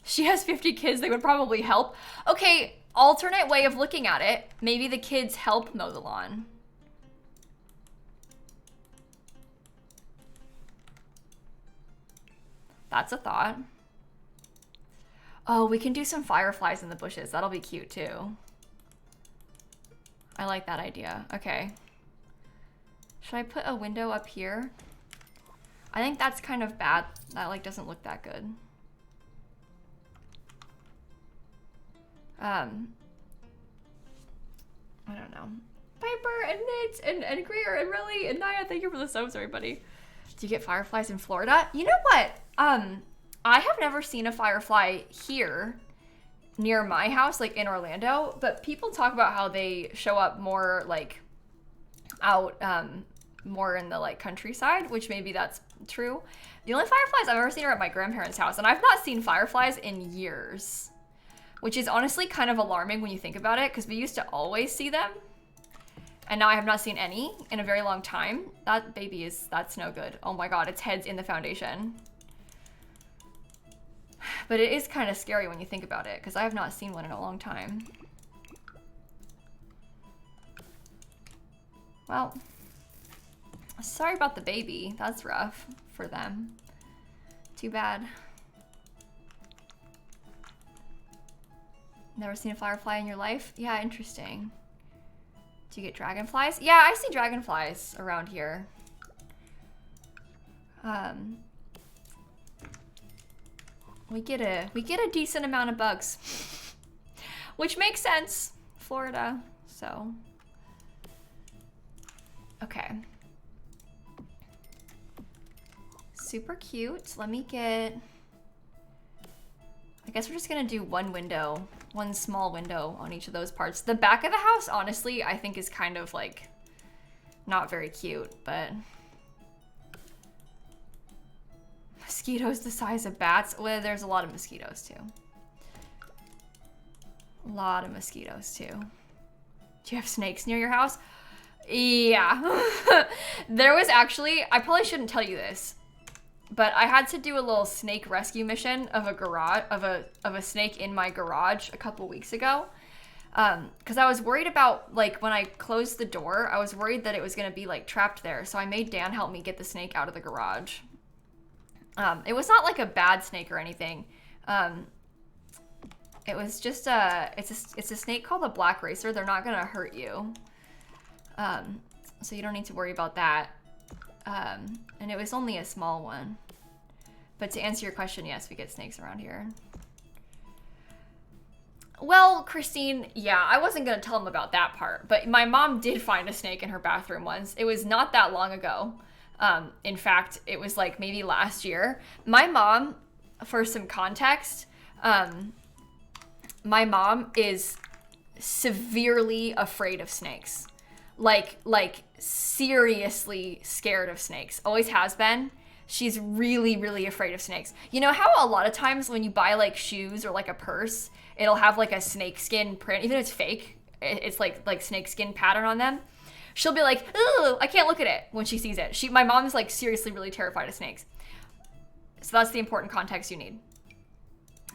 Speaker 1: She has 50 kids, they would probably help. Okay, alternate way of looking at it. Maybe the kids help mow the lawn. That's a thought. Oh, we can do some fireflies in the bushes. That'll be cute too. I like that idea. Okay. Should I put a window up here? I think that's kind of bad. That like doesn't look that good. I don't know. Piper and Nate and Greer and Riley and Naya, thank you for the subs, everybody. Do you get fireflies in Florida? You know what? I have never seen a firefly here near my house, like in Orlando, but people talk about how they show up more like out, more in the like countryside, which maybe that's true. The only fireflies I've ever seen are at my grandparents' house, and I've not seen fireflies in years, which is honestly kind of alarming when you think about it, because we used to always see them. And now I have not seen any in a very long time. That baby that's no good. Oh my God, its head's in the foundation. But it is kind of scary when you think about it, because I have not seen one in a long time. Well, sorry about the baby. That's rough for them. Too bad. Never seen a firefly in your life? Yeah, interesting. Do you get dragonflies? Yeah, I see dragonflies around here. We get a decent amount of bugs, which makes sense. Florida, so. Okay. Super cute. Let me get, I guess we're just gonna do one window, one small window on each of those parts. The back of the house, honestly, I think is kind of like not very cute, but mosquitoes the size of bats. Well, there's a lot of mosquitoes too. A lot of mosquitoes too. Do you have snakes near your house? Yeah. There was actually, I probably shouldn't tell you this, but I had to do a little snake rescue mission of a garage, of a snake in my garage a couple weeks ago. Because I was worried about, like, when I closed the door, I was worried that it was gonna be like trapped there. So I made Dan help me get the snake out of the garage. It was not like a bad snake or anything. It was just it's a snake called a black racer. They're not gonna hurt you. So you don't need to worry about that. And it was only a small one. But to answer your question, yes, we get snakes around here. Well, Christine, yeah, I wasn't gonna tell him about that part, but my mom did find a snake in her bathroom once. It was not that long ago. In fact, it was like maybe last year. My mom, for some context, my mom is severely afraid of snakes. Like seriously scared of snakes. Always has been. She's really, really afraid of snakes. You know how a lot of times when you buy like shoes or like a purse, it'll have like a snake skin print, even if it's fake, it's like snake skin pattern on them. She'll be like, "Ugh, I can't look at it" when she sees it. My mom is like seriously really terrified of snakes. So that's the important context you need.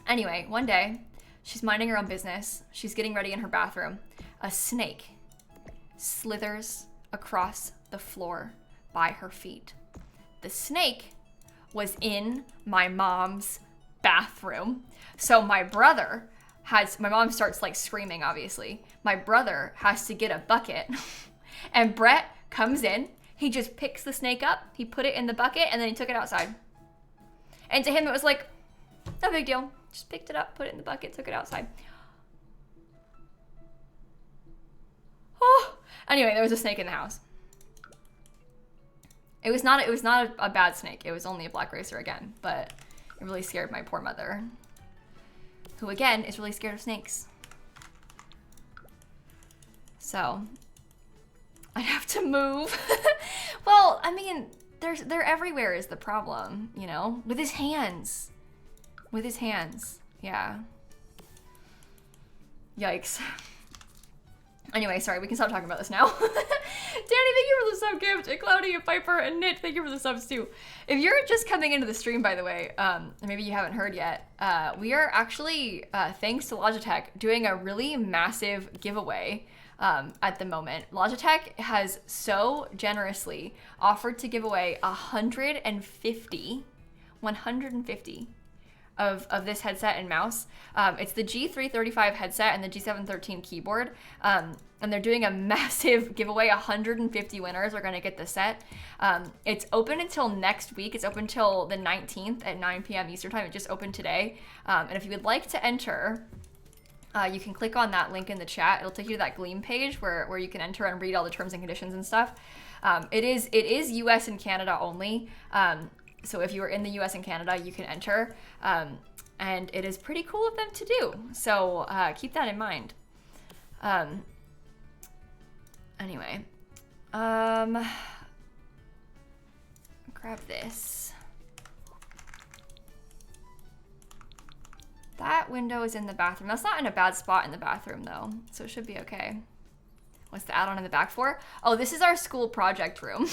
Speaker 1: Anyway, one day, she's minding her own business. She's getting ready in her bathroom. A snake slithers across the floor by her feet. The snake was in my mom's bathroom. So my mom starts like screaming, obviously. My brother has to get a bucket and Brett comes in. He just picks the snake up. He put it in the bucket and then he took it outside. And to him, it was like, no big deal. Just picked it up, put it in the bucket, took it outside. Oh. Anyway, there was a snake in the house. It was not a bad snake. It was only a black racer again, but it really scared my poor mother, who again is really scared of snakes. So I'd have to move. Well, I mean, they're everywhere is the problem, you know? With his hands. With his hands. Yeah. Yikes. Anyway, sorry, we can stop talking about this now. Danny, thank you for the sub gift. And Cloudy and Piper and Knit, thank you for the subs too. If you're just coming into the stream, by the way, maybe you haven't heard yet, we are actually, thanks to Logitech, doing a really massive giveaway at the moment. Logitech has so generously offered to give away 150 of this headset and mouse. It's the G335 headset and the G713 keyboard. And they're doing a massive giveaway. 150 winners are gonna get the set. It's open until next week. It's open till the 19th at 9 p.m. Eastern time. It just opened today. And if you would like to enter, you can click on that link in the chat. It'll take you to that Gleam page where you can enter and read all the terms and conditions and stuff. It is US and Canada only. So if you are in the US and Canada, you can enter. And it is pretty cool of them to do. So keep that in mind. Anyway. Grab this. That window is in the bathroom. That's not in a bad spot in the bathroom though. So it should be okay. What's the add-on in the back for? Oh, this is our school project room.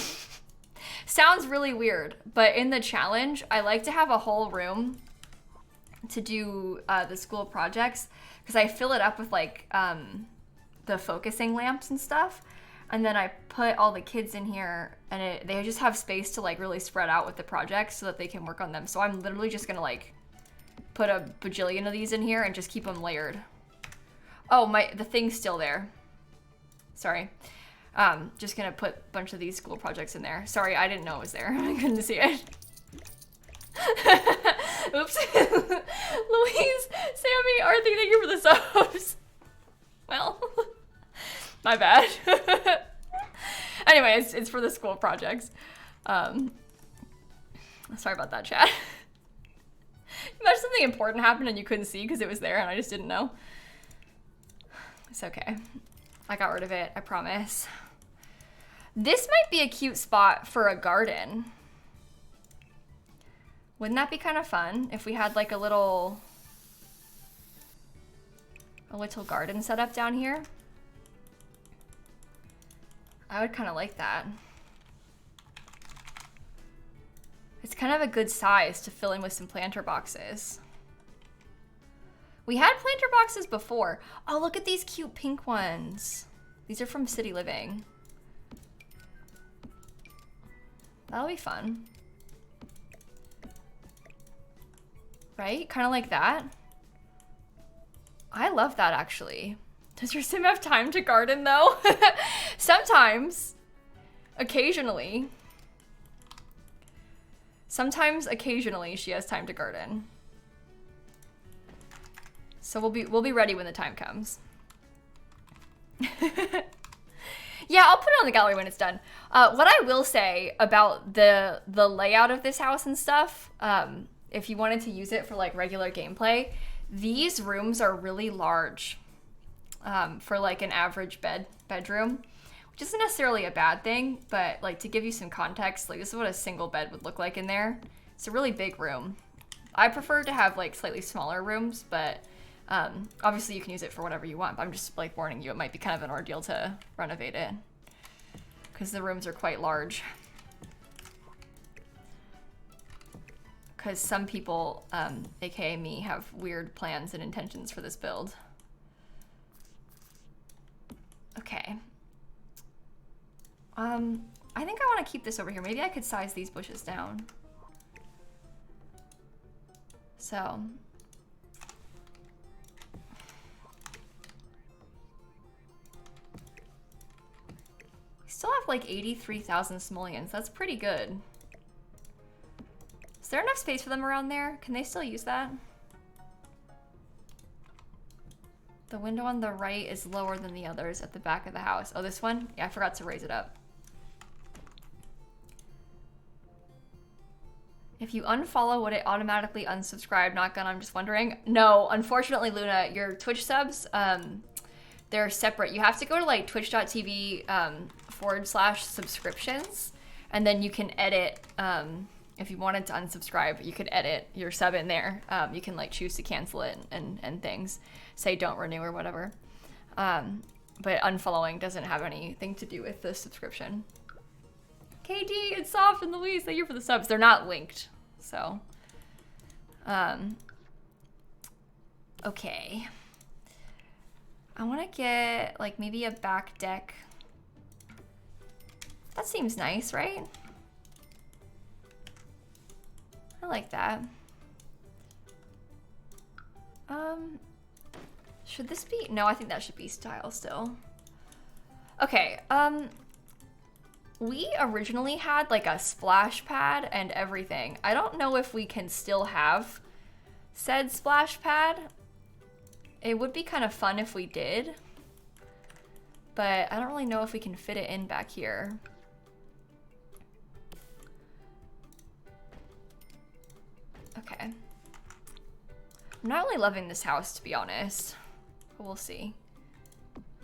Speaker 1: Sounds really weird, but in the challenge, I like to have a whole room to do the school projects because I fill it up with like the focusing lamps and stuff, and then I put all the kids in here, and they just have space to like really spread out with the projects so that they can work on them. So I'm literally just gonna like put a bajillion of these in here and just keep them layered. Oh, the thing's still there. Sorry. Just gonna put a bunch of these school projects in there. Sorry, I didn't know it was there. I couldn't see it. Oops. Louise, Sammy, Arthur, thank you for the subs. Well, my bad. Anyway, it's for the school projects. Sorry about that, chat. Imagine something important happened and you couldn't see because it was there and I just didn't know. It's okay. I got rid of it, I promise. This might be a cute spot for a garden. Wouldn't that be kind of fun if we had like a little garden set up down here? I would kind of like that. It's kind of a good size to fill in with some planter boxes. We had planter boxes before. Oh, look at these cute pink ones. These are from City Living. That'll be fun. Right? Kind of like that. I love that, actually. Does your sim have time to garden, though? Sometimes. Occasionally. Occasionally, she has time to garden. So we'll be ready when the time comes. Yeah, I'll put it on the gallery when it's done. What I will say about the layout of this house and stuff, if you wanted to use it for like regular gameplay, these rooms are really large for like an average bedroom. which isn't necessarily a bad thing, but like to give you some context, like this is what a single bed would look like in there. It's a really big room. I prefer to have like slightly smaller rooms, but obviously you can use it for whatever you want. But I'm just like warning you, it might be kind of an ordeal to renovate it because the rooms are quite large. Because some people, aka me, have weird plans and intentions for this build. Okay. I think I want to keep this over here. Maybe I could size these bushes down. So. We still have like 83,000 simoleons. That's pretty good. Is there enough space for them around there? Can they still use that? The window on the right is lower than the others at the back of the house. Oh, this one? Yeah, I forgot to raise it up. If you unfollow, would it automatically unsubscribe? Not gonna, I'm just wondering. No, unfortunately, Luna, your Twitch subs, they're separate. You have to go to like twitch.tv /subscriptions, and then you can edit, if you wanted to unsubscribe, you could edit your sub in there. You can like choose to cancel it and things. Say don't renew or whatever. But unfollowing doesn't have anything to do with the subscription. KD, it's Soft and Louise, thank you for the subs. They're not linked, so. Okay. I want to get like maybe a back deck. That seems nice, right? I like that. Should this be? No, I think that should be style still. Okay, we originally had like a splash pad and everything. I don't know if we can still have said splash pad. It would be kind of fun if we did, but I don't really know if we can fit it in back here. Okay. I'm not really loving this house, to be honest. But we'll see.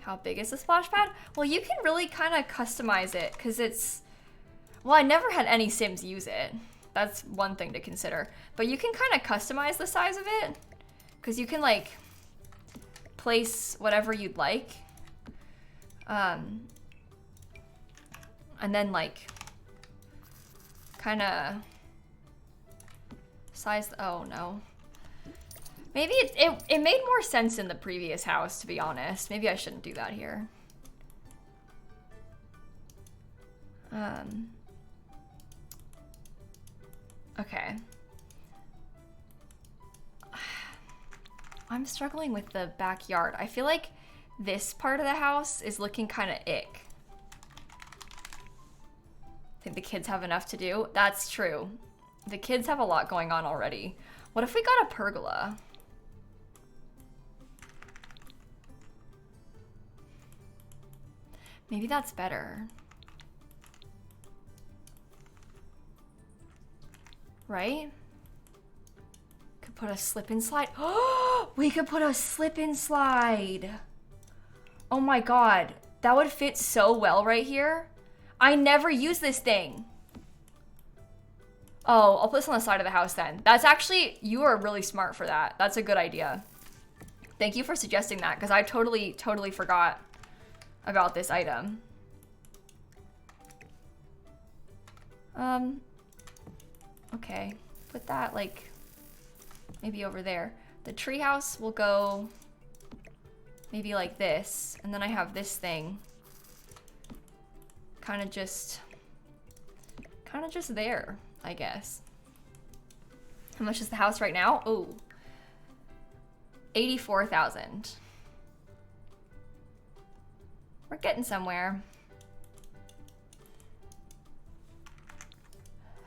Speaker 1: How big is the splash pad? Well, you can really kind of customize it because it's... Well, I never had any Sims use it. That's one thing to consider. But you can kind of customize the size of it because you can, like, place whatever you'd like. And then, like, kind of... size, oh no. Maybe it made more sense in the previous house, to be honest. Maybe I shouldn't do that here. Okay. I'm struggling with the backyard. I feel like this part of the house is looking kind of ick. I think the kids have enough to do. That's true. The kids have a lot going on already. What if we got a pergola? Maybe that's better. Right? Could put a slip and slide. Oh, we could put a slip and slide. Oh my God. That would fit so well right here. I never use this thing. Oh, I'll put this on the side of the house then. That's actually, you are really smart for that. That's a good idea. Thank you for suggesting that because I totally forgot about this item. Okay, put that like maybe over there. The treehouse will go maybe like this, and then I have this thing kind of just there, I guess. How much is the house right now? Oh, 84,000. We're getting somewhere.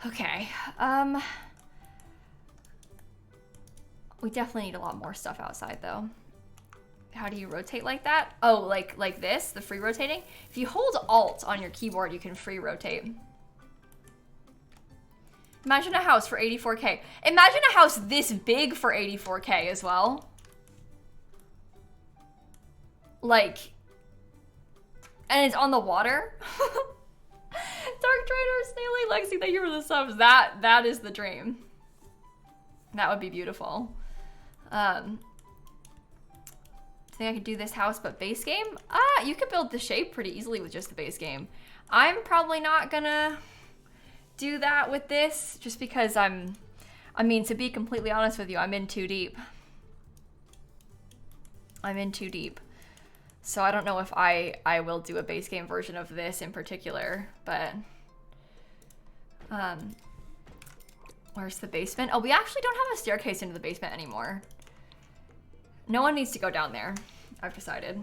Speaker 1: Okay, we definitely need a lot more stuff outside though. How do you rotate like that? Oh, like this, the free rotating? If you hold Alt on your keyboard, you can free rotate. Imagine a house for 84K. Imagine a house this big for 84K as well. Like, And it's on the water. Dark Trader, Snaily, Lexi, thank you for the subs. That is the dream. That would be beautiful. Think I could do this house but base game? You could build the shape pretty easily with just the base game. I'm probably not gonna do that with this just because I mean, to be completely honest with you, I'm in too deep. I'm in too deep. So I don't know if I will do a base game version of this in particular, but where's the basement? Oh, we actually don't have a staircase into the basement anymore. No one needs to go down there, I've decided.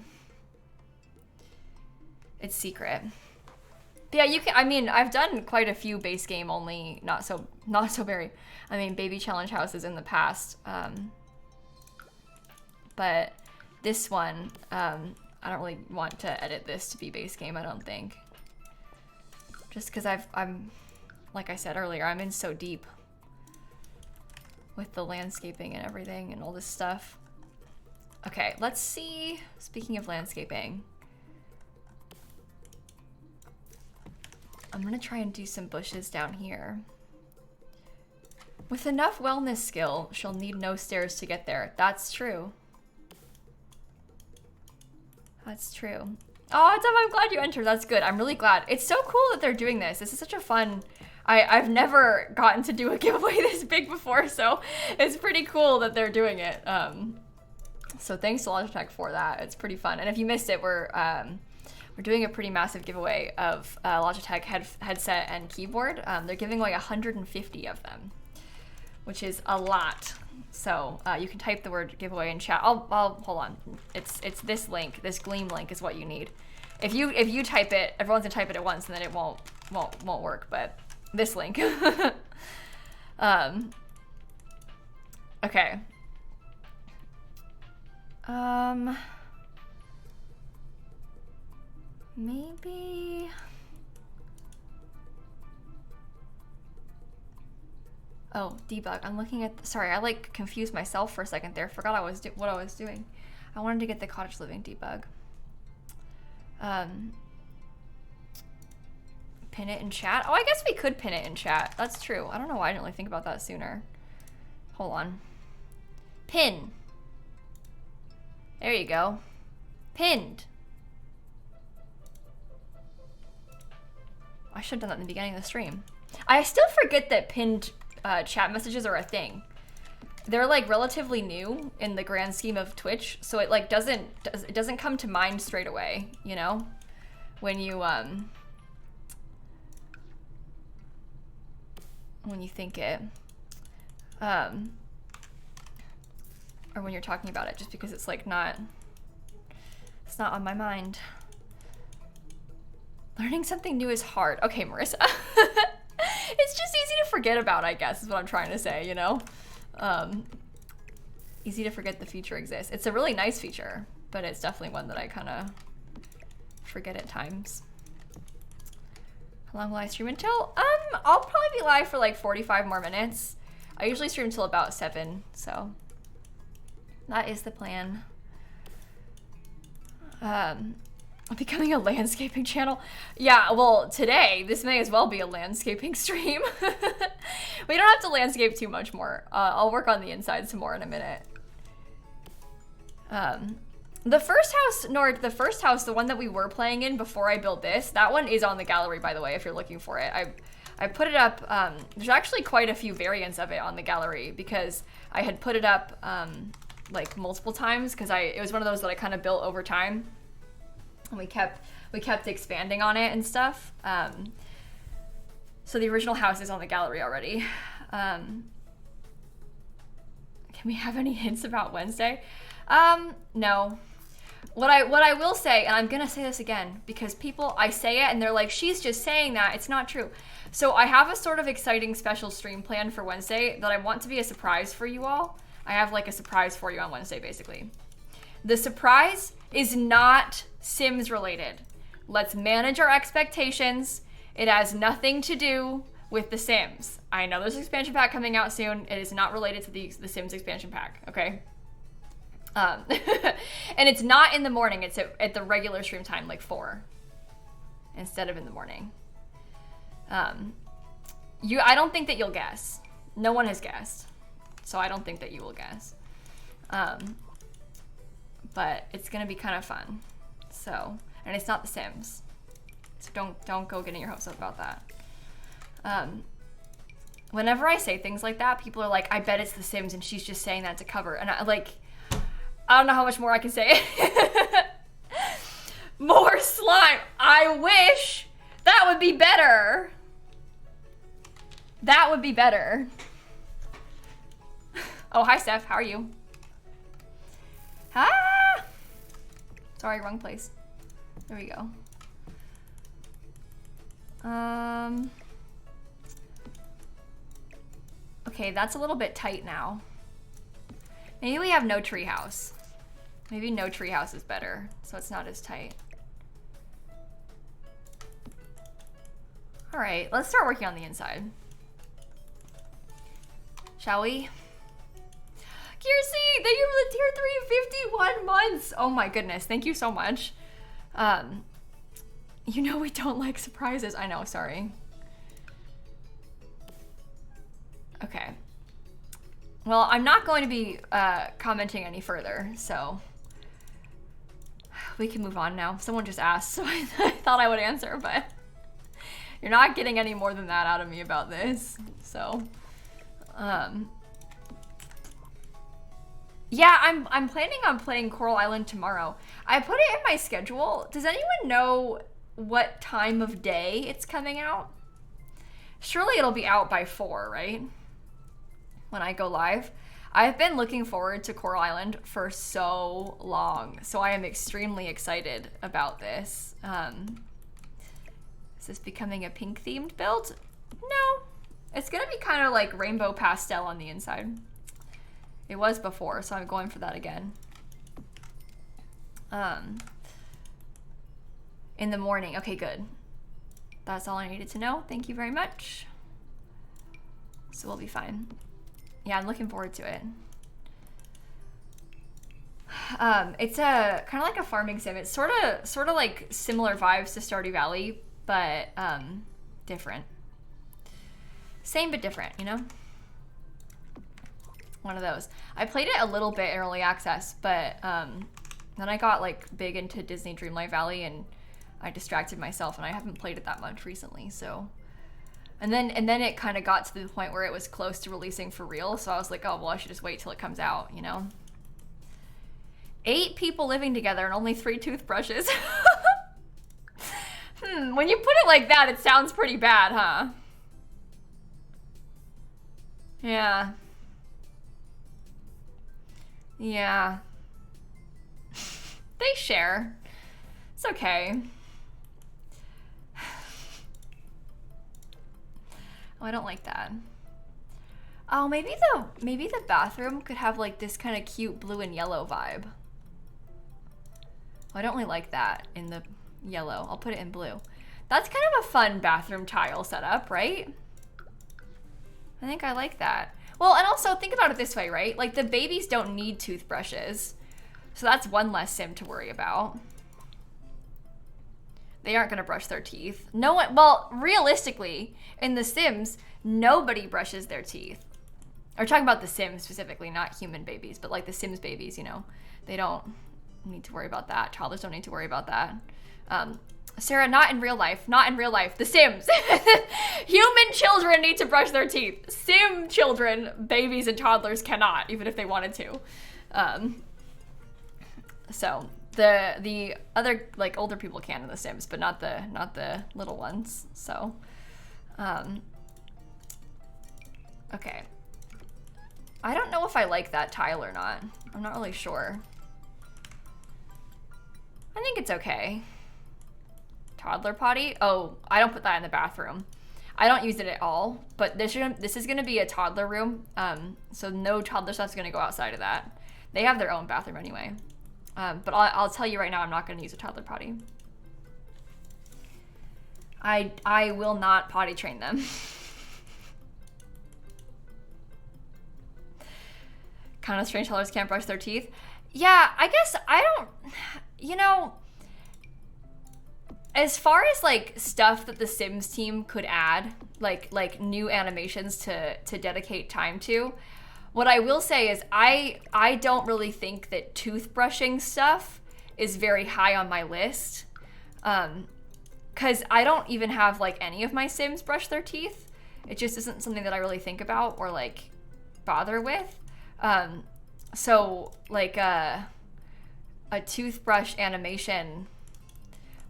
Speaker 1: It's secret. But yeah, you can, I mean, I've done quite a few base game only, not so very, I mean, baby challenge houses in the past. But this one, I don't really want to edit this to be base game, I don't think. Just because I'm, like I said earlier, I'm in so deep with the landscaping and everything and all this stuff. Okay, let's see, speaking of landscaping. I'm gonna try and do some bushes down here. With enough wellness skill, she'll need no stairs to get there. That's true. That's true. Oh, Deb, I'm glad you entered. That's good. I'm really glad. It's so cool that they're doing this. This is such a fun... I've never gotten to do a giveaway this big before, so it's pretty cool that they're doing it. So thanks to Logitech for that. It's pretty fun. And if you missed it, we're doing a pretty massive giveaway of Logitech headset and keyboard. They're giving away 150 of them, which is a lot. So you can type the word giveaway in chat. I'll hold on. It's this link. This Gleam link is what you need. If you type it, everyone's gonna type it at once, and then it won't work. But this link. Okay. Maybe. Oh, debug. I'm looking at. Sorry, I like confused myself for a second there. Forgot what I was doing. I wanted to get the cottage living debug. Pin it in chat. Oh, I guess we could pin it in chat. That's true. I don't know why I didn't really think about that sooner. Hold on. Pin. There you go. Pinned. I should have done that in the beginning of the stream. I still forget that pinned chat messages are a thing. They're like relatively new in the grand scheme of Twitch, so it like it doesn't come to mind straight away, you know? When you think it. Or when you're talking about it, just because it's like it's not on my mind. Learning something new is hard. Okay, Marissa. It's just easy to forget about, I guess, is what I'm trying to say, you know? Easy to forget the feature exists. It's a really nice feature, but it's definitely one that I kind of forget at times. How long will I stream until? I'll probably be live for like 45 more minutes. I usually stream until about 7, so that is the plan. Becoming a landscaping channel. Yeah, well, today, this may as well be a landscaping stream. We don't have to landscape too much more. I'll work on the inside some more in a minute. The first house, Nord, the one that we were playing in before I built this, that one is on the gallery, by the way, if you're looking for it. I put it up, there's actually quite a few variants of it on the gallery because I had put it up like multiple times because it was one of those that I kind of built over time. And we kept expanding on it and stuff. So the original house is on the gallery already. Can we have any hints about Wednesday? No. What I will say, and I'm gonna say this again, because I say it and they're like, she's just saying that, it's not true. So I have a sort of exciting special stream plan for Wednesday that I want to be a surprise for you all. I have like a surprise for you on Wednesday, basically. The surprise is not Sims related. Let's manage our expectations. It has nothing to do with The Sims. I know there's an expansion pack coming out soon. It is not related to the Sims expansion pack, okay? And it's not in the morning. It's at the regular stream time, like 4. instead of in the morning. I don't think that you'll guess. No one has guessed. So I don't think that you will guess. But it's gonna be kind of fun. So, and it's not The Sims. So don't go getting your hopes up about that. Whenever I say things like that, people are like, I bet it's The Sims and she's just saying that to cover. And I don't know how much more I can say. More slime. I wish that would be better. That would be better. Oh, hi, Steph. How are you? Ah! Sorry, wrong place. There we go. Okay, that's a little bit tight now. Maybe we have no treehouse. Maybe no treehouse is better, so it's not as tight. All right, let's start working on the inside. Shall we? Kiersey, thank you for the tier 3, 51 months. Oh my goodness, thank you so much. You know we don't like surprises. I know, sorry. Okay. Well, I'm not going to be commenting any further, so we can move on now. Someone just asked, so I thought I would answer, but you're not getting any more than that out of me about this, so. Yeah, I'm planning on playing Coral Island tomorrow. I put it in my schedule. Does anyone know what time of day it's coming out? Surely it'll be out by 4, right? When I go live. I've been looking forward to Coral Island for so long, so I am extremely excited about this. Is this becoming a pink themed build? No, it's gonna be kind of like rainbow pastel on the inside. It was before, so I'm going for that again. In the morning, okay, good. That's all I needed to know. Thank you very much. So we'll be fine. Yeah, I'm looking forward to it. It's a kind of like a farming sim. It's sort of like similar vibes to Stardew Valley, but different. Same but different, you know? One of those. I played it a little bit in early access, but then I got like big into Disney Dreamlight Valley and I distracted myself and I haven't played it that much recently, so. And then it kind of got to the point where it was close to releasing for real, so I was like, oh, well, I should just wait till it comes out, you know? 8 people living together and only 3 toothbrushes. When you put it like that, it sounds pretty bad, huh? Yeah. Yeah. They share. It's okay. Oh, I don't like that. Oh, maybe the bathroom could have like this kind of cute blue and yellow vibe. Oh, I don't really like that in the yellow. I'll put it in blue. That's kind of a fun bathroom tile setup, right? I think I like that. Well, and also think about it this way, right? Like the babies don't need toothbrushes. So that's one less sim to worry about. They aren't gonna brush their teeth. No one, well, realistically, in The Sims, nobody brushes their teeth. We're talking about The Sims specifically, not human babies, but like the Sims babies, you know, they don't need to worry about that. Toddlers don't need to worry about that. Sarah, not in real life, not in real life. The Sims. Human children need to brush their teeth. Sim children, babies and toddlers cannot, even if they wanted to. So the other like older people can in The Sims, but not the little ones. So, okay. I don't know if I like that tile or not. I'm not really sure. I think it's okay. Toddler potty? Oh, I don't put that in the bathroom. I don't use it at all, but this is gonna be a toddler room, so no toddler stuff's gonna go outside of that. They have their own bathroom anyway. But I'll tell you right now, I'm not gonna use a toddler potty. I will not potty train them. Kind of strange toddlers can't brush their teeth. Yeah, I guess I don't, you know, As far as like stuff that the Sims team could add, like new animations to dedicate time to, what I will say is I don't really think that toothbrushing stuff is very high on my list. Cause I don't even have like any of my Sims brush their teeth. It just isn't something that I really think about or like bother with. So like a toothbrush animation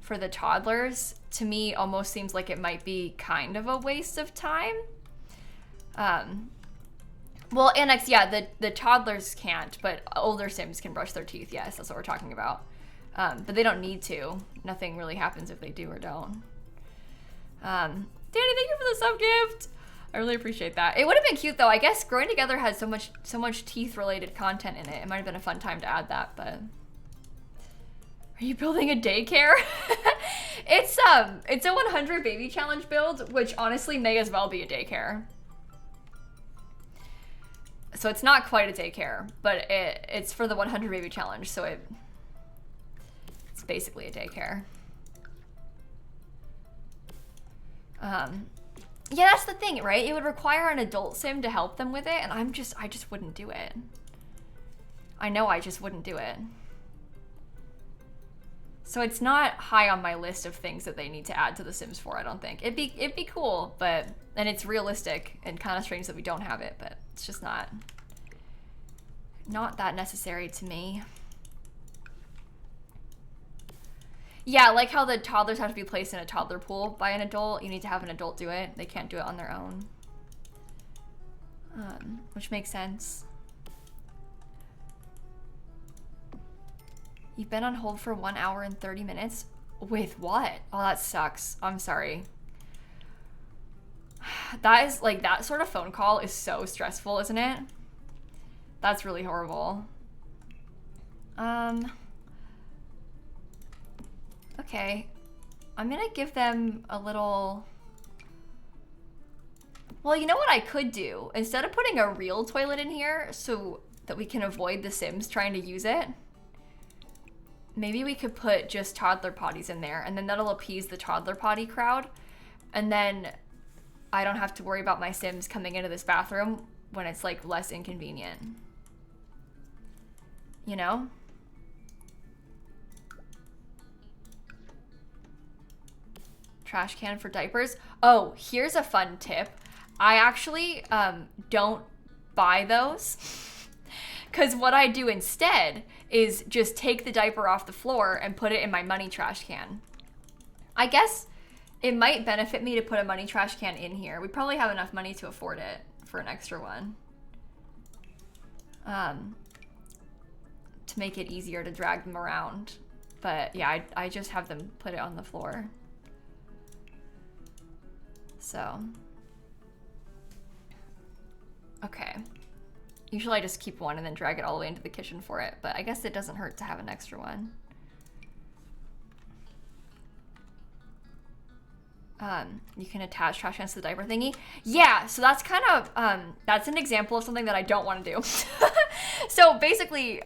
Speaker 1: for the toddlers to me almost seems like it might be kind of a waste of time. Well, Annex, yeah, the toddlers can't, but older Sims can brush their teeth. Yes, that's what we're talking about. But they don't need to. Nothing really happens if they do or don't. Danny, thank you for the sub gift. I really appreciate that. It would have been cute though. I guess Growing Together has so much teeth related content in it. It might have been a fun time to add that, but are you building a daycare? It's a 100 baby challenge build, which honestly may as well be a daycare. So it's not quite a daycare, but it's for the 100 baby challenge, so it's basically a daycare. Yeah, that's the thing, right? It would require an adult sim to help them with it, and I just wouldn't do it. I know I just wouldn't do it. So it's not high on my list of things that they need to add to The Sims 4, I don't think. It'd be cool, and it's realistic and kind of strange that we don't have it, but it's just not that necessary to me. Yeah, like how the toddlers have to be placed in a toddler pool by an adult. You need to have an adult do it. They can't do it on their own. Which makes sense. You've been on hold for 1 hour and 30 minutes? With what? Oh, that sucks. I'm sorry. That is, like, that sort of phone call is so stressful, isn't it? That's really horrible. Okay. I'm gonna give them a little... Well, you know what I could do? Instead of putting a real toilet in here so that we can avoid the Sims trying to use it, maybe we could put just toddler potties in there, and then that'll appease the toddler potty crowd. And then I don't have to worry about my Sims coming into this bathroom when it's like less inconvenient. You know? Trash can for diapers. Oh, here's a fun tip. I actually don't buy those. Because what I do instead is just take the diaper off the floor and put it in my money trash can. I guess it might benefit me to put a money trash can in here. We probably have enough money to afford it for an extra one. To make it easier to drag them around. But yeah, I just have them put it on the floor. So. Okay. Usually I just keep one and then drag it all the way into the kitchen for it, but I guess it doesn't hurt to have an extra one. You can attach trash cans to the diaper thingy. Yeah, so that's kind of, that's an example of something that I don't want to do. So basically,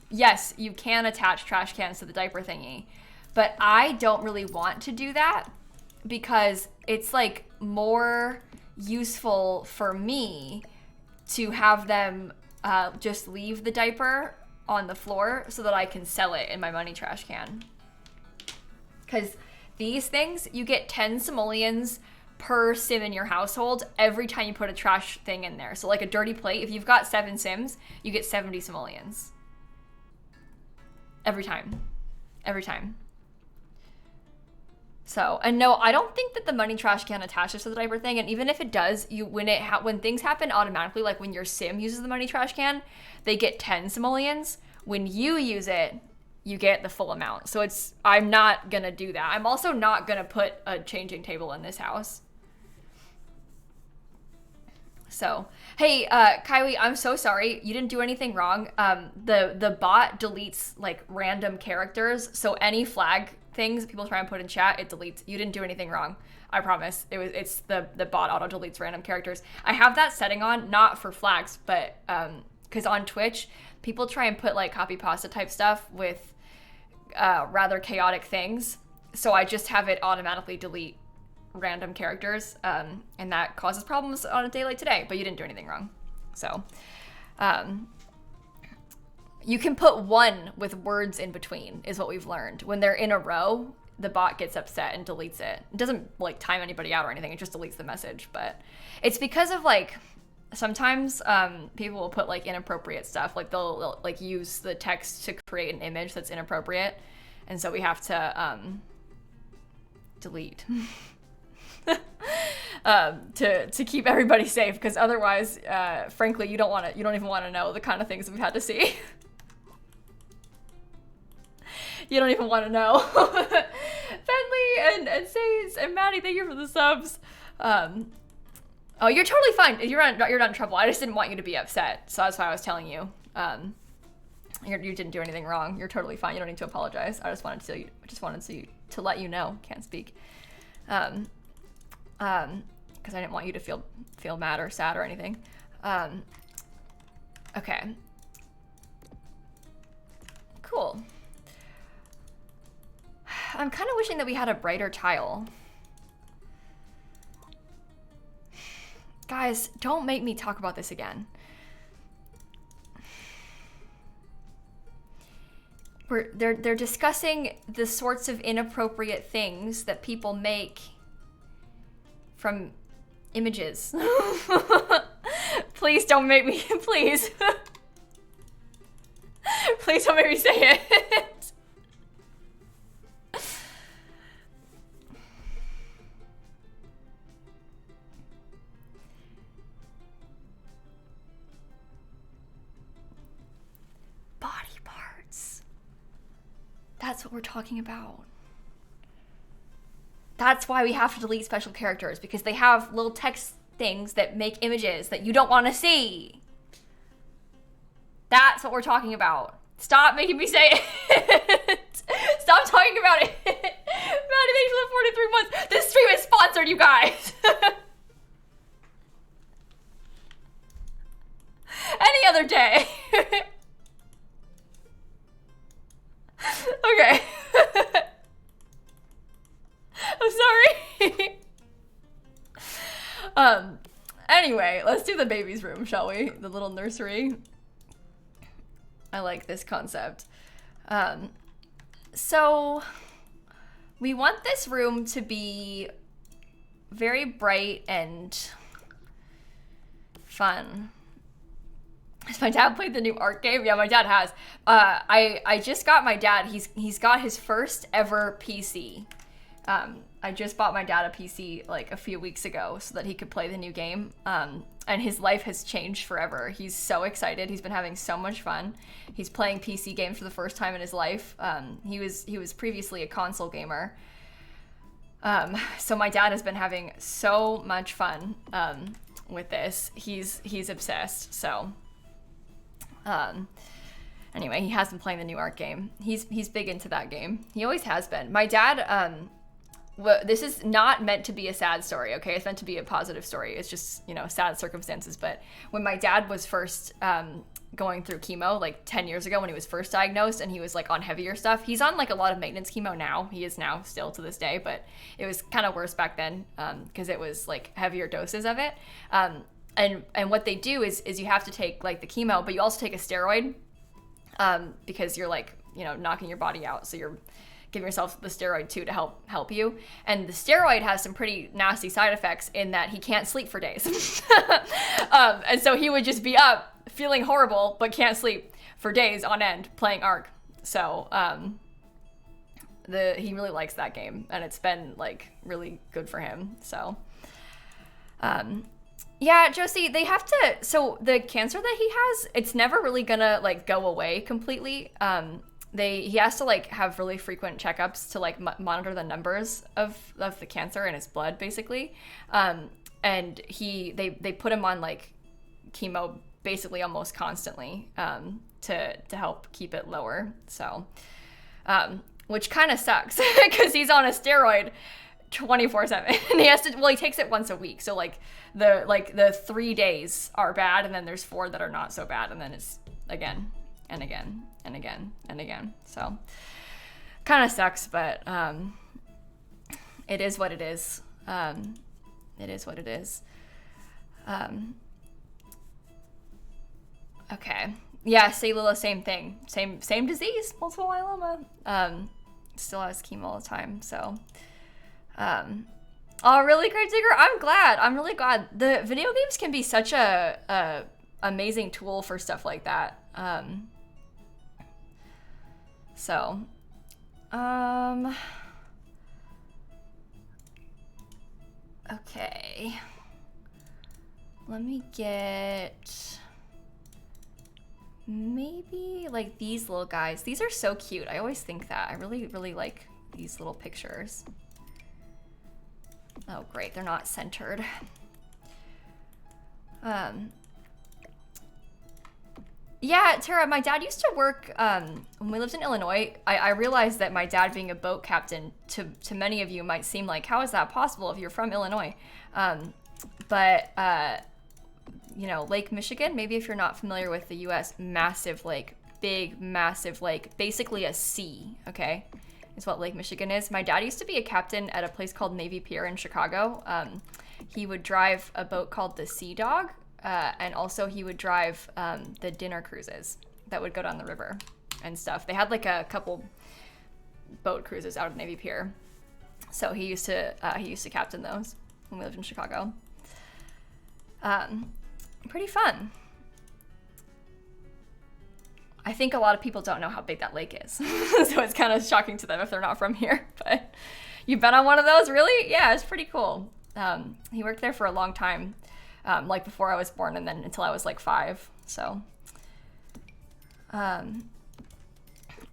Speaker 1: yes, you can attach trash cans to the diaper thingy, but I don't really want to do that because it's like more useful for me to have them just leave the diaper on the floor so that I can sell it in my money trash can. Because these things, you get 10 simoleons per sim in your household every time you put a trash thing in there. So like a dirty plate, if you've got 7 sims, you get 70 simoleons. Every time. Every time. So, and no, I don't think that the money trash can attaches to the diaper thing, and even if it does, when things happen automatically, like when your sim uses the money trash can, they get 10 simoleons. When you use it, you get the full amount. So I'm not gonna do that. I'm also not gonna put a changing table in this house. So, hey, Kylie, I'm so sorry. You didn't do anything wrong. The bot deletes like random characters, so any flag things people try and put in chat, it deletes. You didn't do anything wrong. I promise. It's the bot auto deletes random characters. I have that setting on, not for flags, but because on Twitch, people try and put like copy pasta type stuff with rather chaotic things. So I just have it automatically delete random characters, and that causes problems on a day like today, but you didn't do anything wrong. So you can put one with words in between is what we've learned. When they're in a row, the bot gets upset and deletes it. It doesn't like time anybody out or anything. It just deletes the message. But it's because of like, sometimes people will put like inappropriate stuff. Like they'll like use the text to create an image that's inappropriate. And so we have to delete to keep everybody safe. Because otherwise, frankly, you don't even want to know the kind of things we've had to see. You don't even want to know. Bentley and Says and Maddie, thank you for the subs. Oh, you're totally fine. You're not in trouble. I just didn't want you to be upset, so that's why I was telling you. You didn't do anything wrong. You're totally fine. You don't need to apologize. I just wanted to let you know. Can't speak. Because I didn't want you to feel mad or sad or anything. Okay. Cool. I'm kind of wishing that we had a brighter tile. Guys, don't make me talk about this again. They're discussing the sorts of inappropriate things that people make from images. Please don't make me, please. Please don't make me say it. That's what we're talking about. That's why we have to delete special characters, because they have little text things that make images that you don't want to see. That's what we're talking about. Stop making me say it. Stop talking about it. Maddie, thanks for the 43 months. This stream is sponsored, you guys. Any other day. Okay. I'm sorry. Anyway, let's do the baby's room, shall we? The little nursery. I like this concept. So we want this room to be very bright and fun. Has my dad played the new art game? Yeah, my dad has. I just got my dad, he's got his first ever PC. I just bought my dad a PC like a few weeks ago so that he could play the new game. And his life has changed forever. He's so excited. He's been having so much fun. He's playing PC games for the first time in his life. He was previously a console gamer. So my dad has been having so much fun with this. He's obsessed. So anyway, he has been playing the new art game. He's big into that game. He always has been. My dad, this is not meant to be a sad story, okay? It's meant to be a positive story. It's just, sad circumstances. But when my dad was first going through chemo, like 10 years ago when he was first diagnosed and he was like on heavier stuff, he's on like a lot of maintenance chemo now. He is now still to this day, but it was kind of worse back then because it was like heavier doses of it. And what they do is you have to take like the chemo, but you also take a steroid because you're like, knocking your body out. So you're giving yourself the steroid too to help you. And the steroid has some pretty nasty side effects in that he can't sleep for days. And so he would just be up feeling horrible, but can't sleep for days on end playing Ark. So he really likes that game and it's been like really good for him. So yeah, Josie, they have to, so the cancer that he has, it's never really gonna like go away completely. He has to like have really frequent checkups to like monitor the numbers of the cancer in his blood, basically. And they put him on like chemo basically almost constantly to help keep it lower. So, which kind of sucks because he's on a steroid 24/7. He takes it once a week. So like the 3 days are bad and then there's 4 that are not so bad. And then it's again and again and again and again. So kind of sucks, but It is what it is. It is what it is. Okay. Yeah, Lila, same thing. Same disease, multiple myeloma. Still has chemo all the time, so. Oh, really, Grave Digger? I'm glad. I'm really glad. The video games can be such a amazing tool for stuff like that. Okay. Let me get maybe like these little guys. These are so cute. I always think that. I really, really like these little pictures. Oh, great. They're not centered. Yeah, Tara, my dad used to work, when we lived in Illinois, I realized that my dad being a boat captain, to many of you might seem like, how is that possible if you're from Illinois? You know, Lake Michigan, maybe if you're not familiar with the US, massive lake, big, massive lake, basically a sea, okay? Is what Lake Michigan is. My dad used to be a captain at a place called Navy Pier in Chicago. He would drive a boat called the Sea Dog, and also he would drive the dinner cruises that would go down the river and stuff. They had like a couple boat cruises out of Navy Pier, so he used to captain those when we lived in Chicago. Pretty fun. I think a lot of people don't know how big that lake is. So it's kind of shocking to them if they're not from here. But you've been on one of those, really? Yeah, it's pretty cool. He worked there for a long time, like before I was born and then until I was like 5. So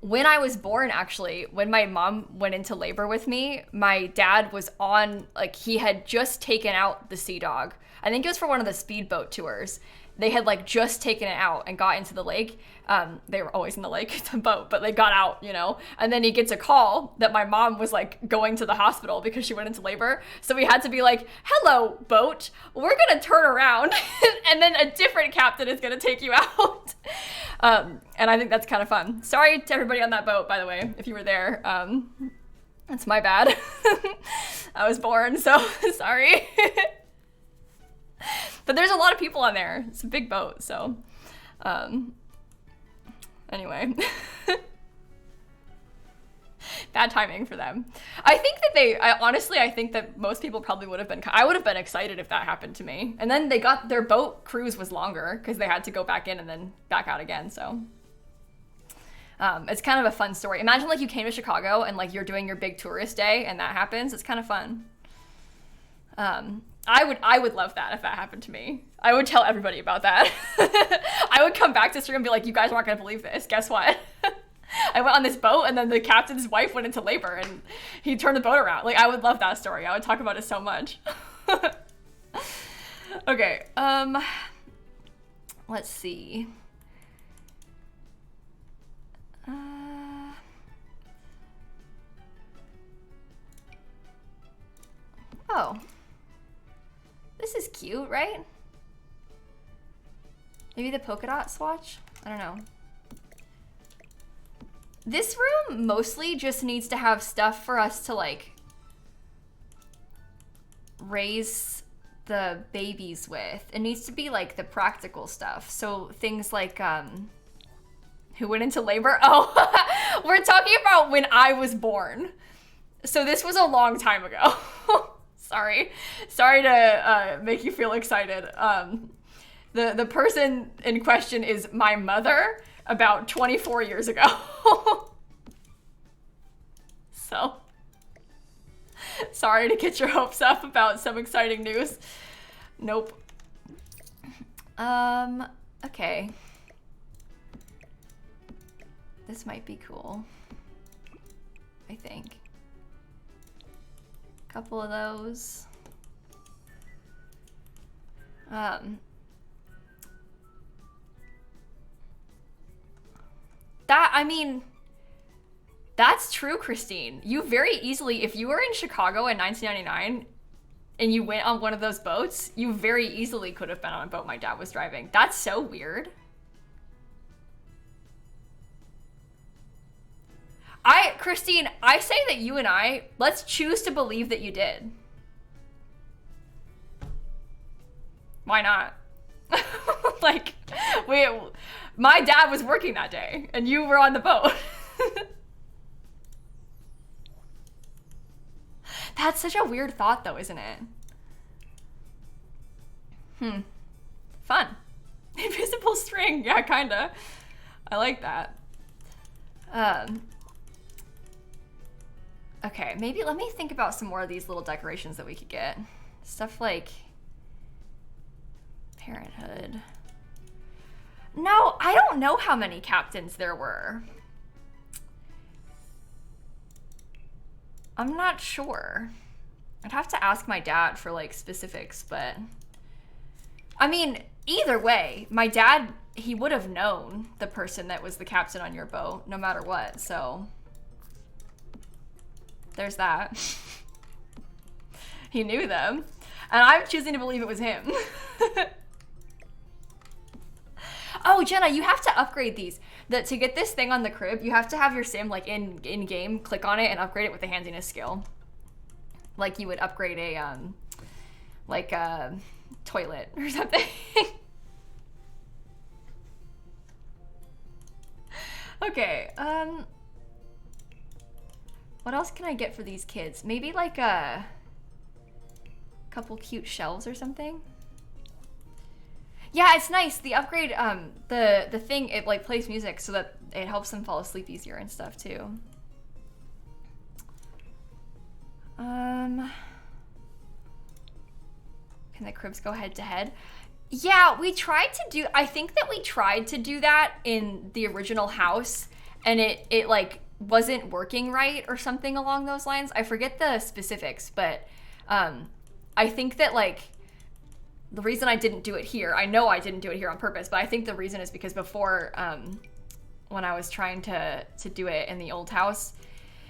Speaker 1: when I was born, actually, when my mom went into labor with me, my dad was on, like, he had just taken out the Sea Dog. I think it was for one of the speedboat tours. They had like just taken it out and got into the lake. They were always in the lake, it's a boat, but they got out, you know? And then he gets a call that my mom was like going to the hospital because she went into labor. So we had to be like, hello, boat, we're gonna turn around and then a different captain is gonna take you out. And I think that's kind of fun. Sorry to everybody on that boat, by the way, if you were there. That's my bad. I was born, so sorry. But there's a lot of people on there. It's a big boat, so anyway. Bad timing for them. I think that honestly, I think that most people probably would have been, I would have been excited if that happened to me. And then their boat cruise was longer because they had to go back in and then back out again, so. It's kind of a fun story. Imagine like you came to Chicago and like you're doing your big tourist day and that happens. It's kind of fun. I would love that if that happened to me. I would tell everybody about that. I would come back to stream and be like, you guys aren't gonna believe this. Guess what? I went on this boat and then the captain's wife went into labor and he turned the boat around. Like, I would love that story. I would talk about it so much. Okay, let's see. Oh. This is cute, right? Maybe the polka dot swatch? I don't know. This room mostly just needs to have stuff for us to like raise the babies with. It needs to be like the practical stuff. So things like, who went into labor? Oh, we're talking about when I was born. So this was a long time ago. Sorry to make you feel excited. The person in question is my mother about 24 years ago. So, sorry to get your hopes up about some exciting news. Nope. Okay. This might be cool, I think. Couple of those. I mean, that's true, Christine. You very easily, if you were in Chicago in 1999 and you went on one of those boats, you very easily could have been on a boat my dad was driving. That's so weird. Christine, I say that you and I, let's choose to believe that you did. Why not? Like, my dad was working that day and you were on the boat. That's such a weird thought though, isn't it? Fun. Invisible string, yeah, kinda. I like that. Okay, maybe let me think about some more of these little decorations that we could get. Stuff like Parenthood. No, I don't know how many captains there were. I'm not sure. I'd have to ask my dad for like specifics, but I mean, either way, my dad, he would have known the person that was the captain on your boat no matter what, so there's that. He knew them, and I'm choosing to believe it was him. Oh, Jenna, you have to upgrade these. To get this thing on the crib, you have to have your sim like in game, click on it and upgrade it with the handiness skill. Like you would upgrade a like a toilet or something. Okay, what else can I get for these kids? Maybe like a couple cute shelves or something. Yeah, it's nice. The upgrade, the thing, it like plays music so that it helps them fall asleep easier and stuff too. Can the cribs go head to head? Yeah, we tried to do, I think that we tried to do that in the original house and it like wasn't working right or something along those lines. I forget the specifics, but I think that like the reason I didn't do it here, I know I didn't do it here on purpose, but I think the reason is because before, when I was trying to do it in the old house,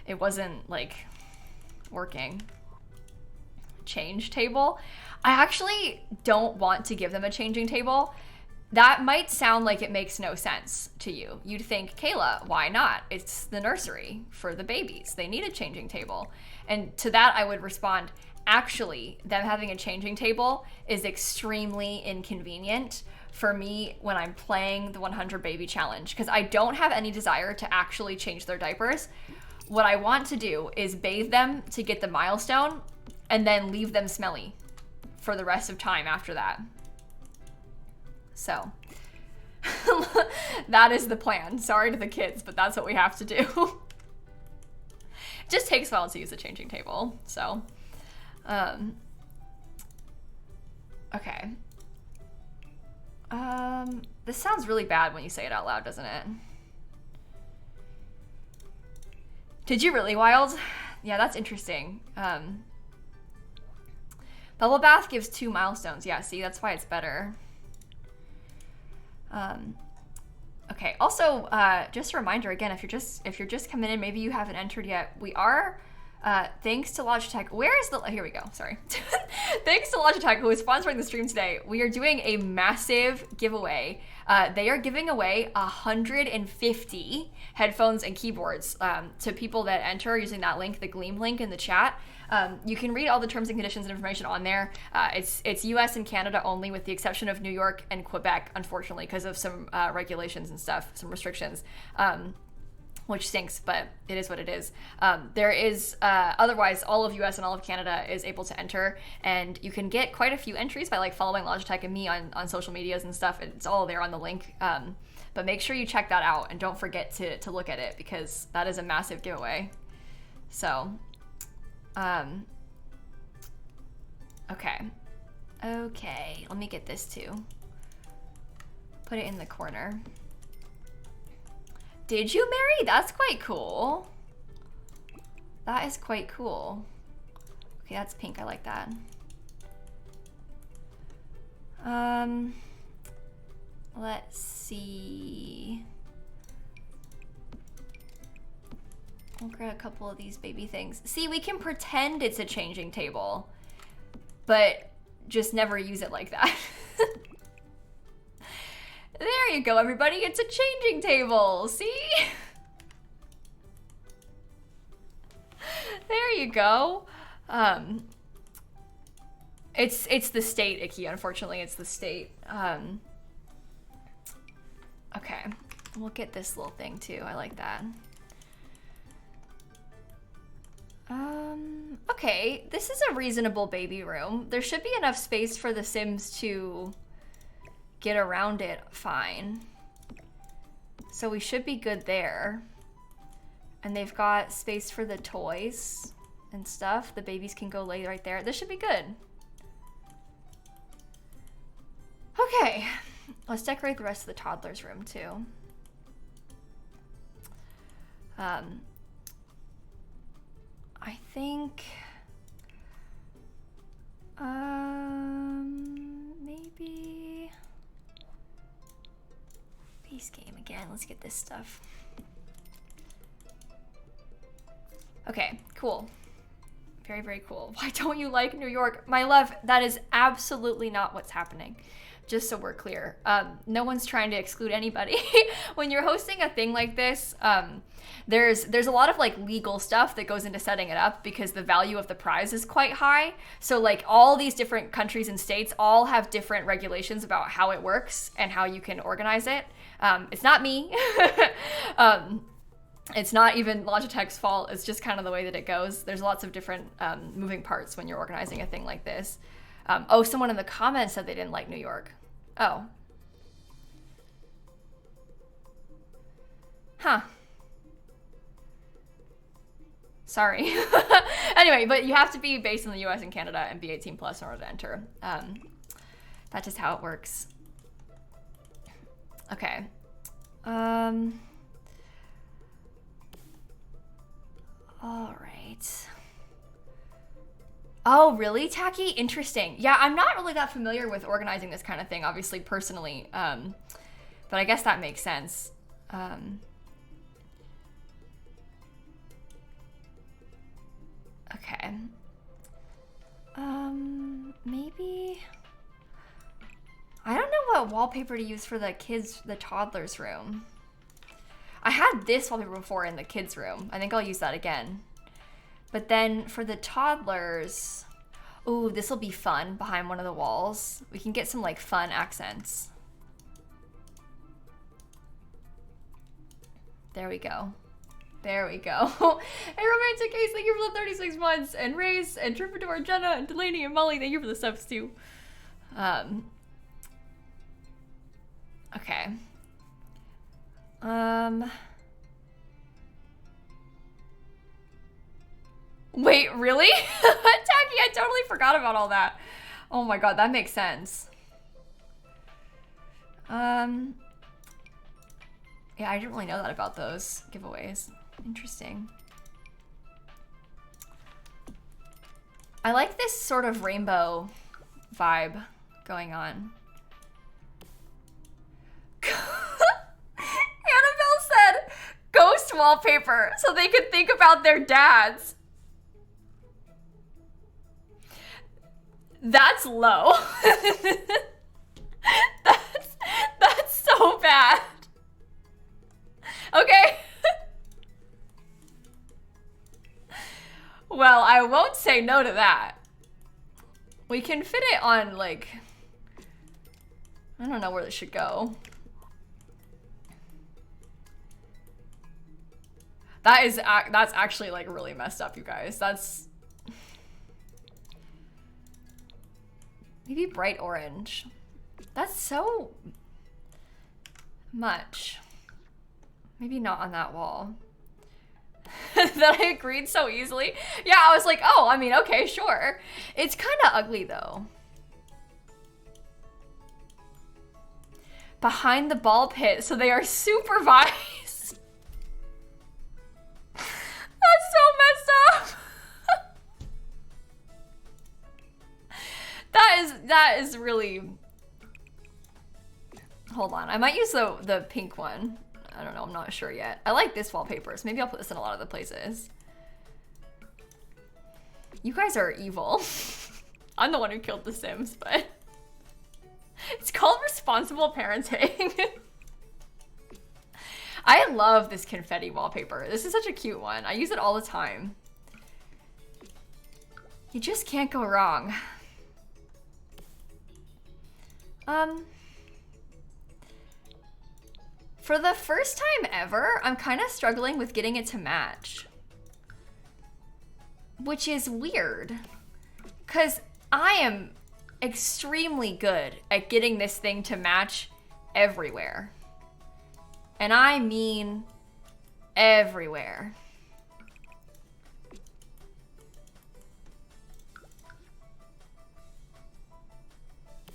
Speaker 1: it wasn't like working. Change table. I actually don't want to give them a changing table. That might sound like it makes no sense to you. You'd think, Kayla, why not? It's the nursery for the babies. They need a changing table. And to that I would respond, actually, them having a changing table is extremely inconvenient for me when I'm playing the 100 baby challenge because I don't have any desire to actually change their diapers. What I want to do is bathe them to get the milestone and then leave them smelly for the rest of time after that. So that is the plan. Sorry to the kids, but that's what we have to do. It just takes a while to use a changing table, so okay. This sounds really bad when you say it out loud, doesn't it? Did you really, Wild? Yeah, that's interesting. Bubble bath gives 2 milestones. Yeah, see, that's why it's better. Okay. Also, just a reminder again, if you're just coming in, maybe you haven't entered yet. We are, thanks to Logitech. Where is the? Here we go. Sorry. Thanks to Logitech, who is sponsoring the stream today. We are doing a massive giveaway. They are giving away 150 headphones and keyboards to people that enter using that link, the Gleam link in the chat. You can read all the terms and conditions and information on there. It's US and Canada only, with the exception of New York and Quebec, unfortunately, because of some regulations and stuff, some restrictions, which stinks, but it is what it is. There is, otherwise, all of US and all of Canada is able to enter, and you can get quite a few entries by like following Logitech and me on social medias and stuff. It's all there on the link. But make sure you check that out and don't forget to look at it because that is a massive giveaway. So, okay, let me get this too. Put it in the corner. Did you, Mary? That's quite cool. That is quite cool. Okay, that's pink. I like that. Let's see. We'll grab a couple of these baby things. See, we can pretend it's a changing table, but just never use it like that. There you go, everybody. It's a changing table. See? There you go. It's the state, Icky. Unfortunately, it's the state. Okay, we'll get this little thing too. I like that. Okay, this is a reasonable baby room. There should be enough space for the Sims to get around it fine. So we should be good there. And they've got space for the toys and stuff. The babies can go lay right there. This should be good. Okay, let's decorate the rest of the toddler's room too. I think, maybe base game again. Let's get this stuff. Okay, cool. Very, very cool. Why don't you like New York? My love, that is absolutely not what's happening. Just so we're clear. No one's trying to exclude anybody. When you're hosting a thing like this, there's a lot of like legal stuff that goes into setting it up because the value of the prize is quite high. So like all these different countries and states all have different regulations about how it works and how you can organize it. It's not me. It's not even Logitech's fault. It's just kind of the way that it goes. There's lots of different moving parts when you're organizing a thing like this. Oh, someone in the comments said they didn't like New York. Oh. Huh. Sorry. Anyway, but you have to be based in the US and Canada and be 18 plus in order to enter. That's just how it works. Okay. All right. Oh, really, Tacky? Interesting. Yeah, I'm not really that familiar with organizing this kind of thing, obviously, personally. But I guess that makes sense. Okay. Maybe... I don't know what wallpaper to use for the toddler's room. I had this wallpaper before in the kids' room. I think I'll use that again. But then for the toddlers, ooh, this will be fun behind one of the walls. We can get some like fun accents. There we go. There we go. Hey, Romantic Ace, thank you for the 36 months. And Race, and Troubadour, Jenna, and Delaney, and Molly, thank you for the subs too. Okay. Wait, really? Tacky, I totally forgot about all that. Oh my god, that makes sense. Yeah, I didn't really know that about those giveaways. Interesting. I like this sort of rainbow vibe going on. Annabelle said ghost wallpaper so they could think about their dads. That's low. That's so bad. Okay. Well, I won't say no to that. We can fit it on, like, I don't know where this should go. That's actually like really messed up, you guys. That's maybe bright orange. That's so much. Maybe not on that wall. That I agreed so easily. Yeah, I was like, oh, I mean, okay, sure. It's kind of ugly though. Behind the ball pit, so they are supervised. That's so messed up. That is really. Hold on, I might use the pink one. I don't know, I'm not sure yet. I like this wallpaper, so maybe I'll put this in a lot of the places. You guys are evil. I'm the one who killed the Sims, but it's called responsible parenting. I love this confetti wallpaper. This is such a cute one. I use it all the time. You just can't go wrong. For the first time ever, I'm kind of struggling with getting it to match. Which is weird. Because I am extremely good at getting this thing to match everywhere. And I mean everywhere.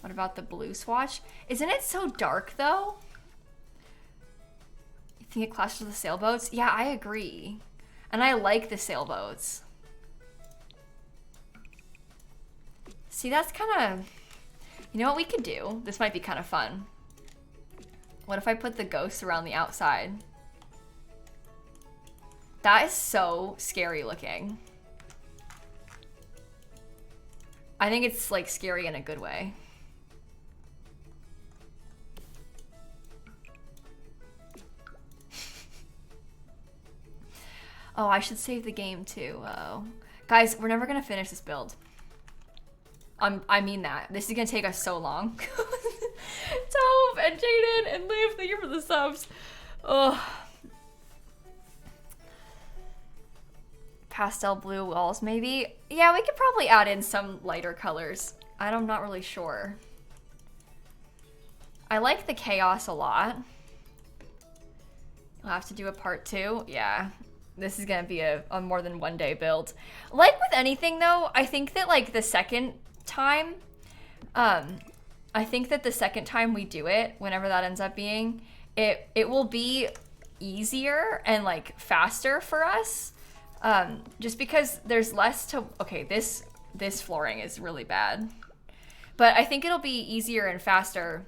Speaker 1: What about the blue swatch? Isn't it so dark though? You think it clashes with the sailboats? Yeah, I agree. And I like the sailboats. See, that's kind of... You know what we could do? This might be kind of fun. What if I put the ghosts around the outside? That is so scary looking. I think it's like scary in a good way. Oh, I should save the game too. Guys, we're never gonna finish this build. I mean that. This is gonna take us so long. Tove and Jaden and Liv, thank you for the subs. Oh. Pastel blue walls, maybe? Yeah, we could probably add in some lighter colors. I'm not really sure. I like the chaos a lot. You'll have to do a part 2. Yeah. This is gonna be a more than one day build. Like with anything though, I think that like the second time, I think that the second time we do it, whenever that ends up being, it will be easier and like faster for us. Just because there's less to, okay, this flooring is really bad. But I think it'll be easier and faster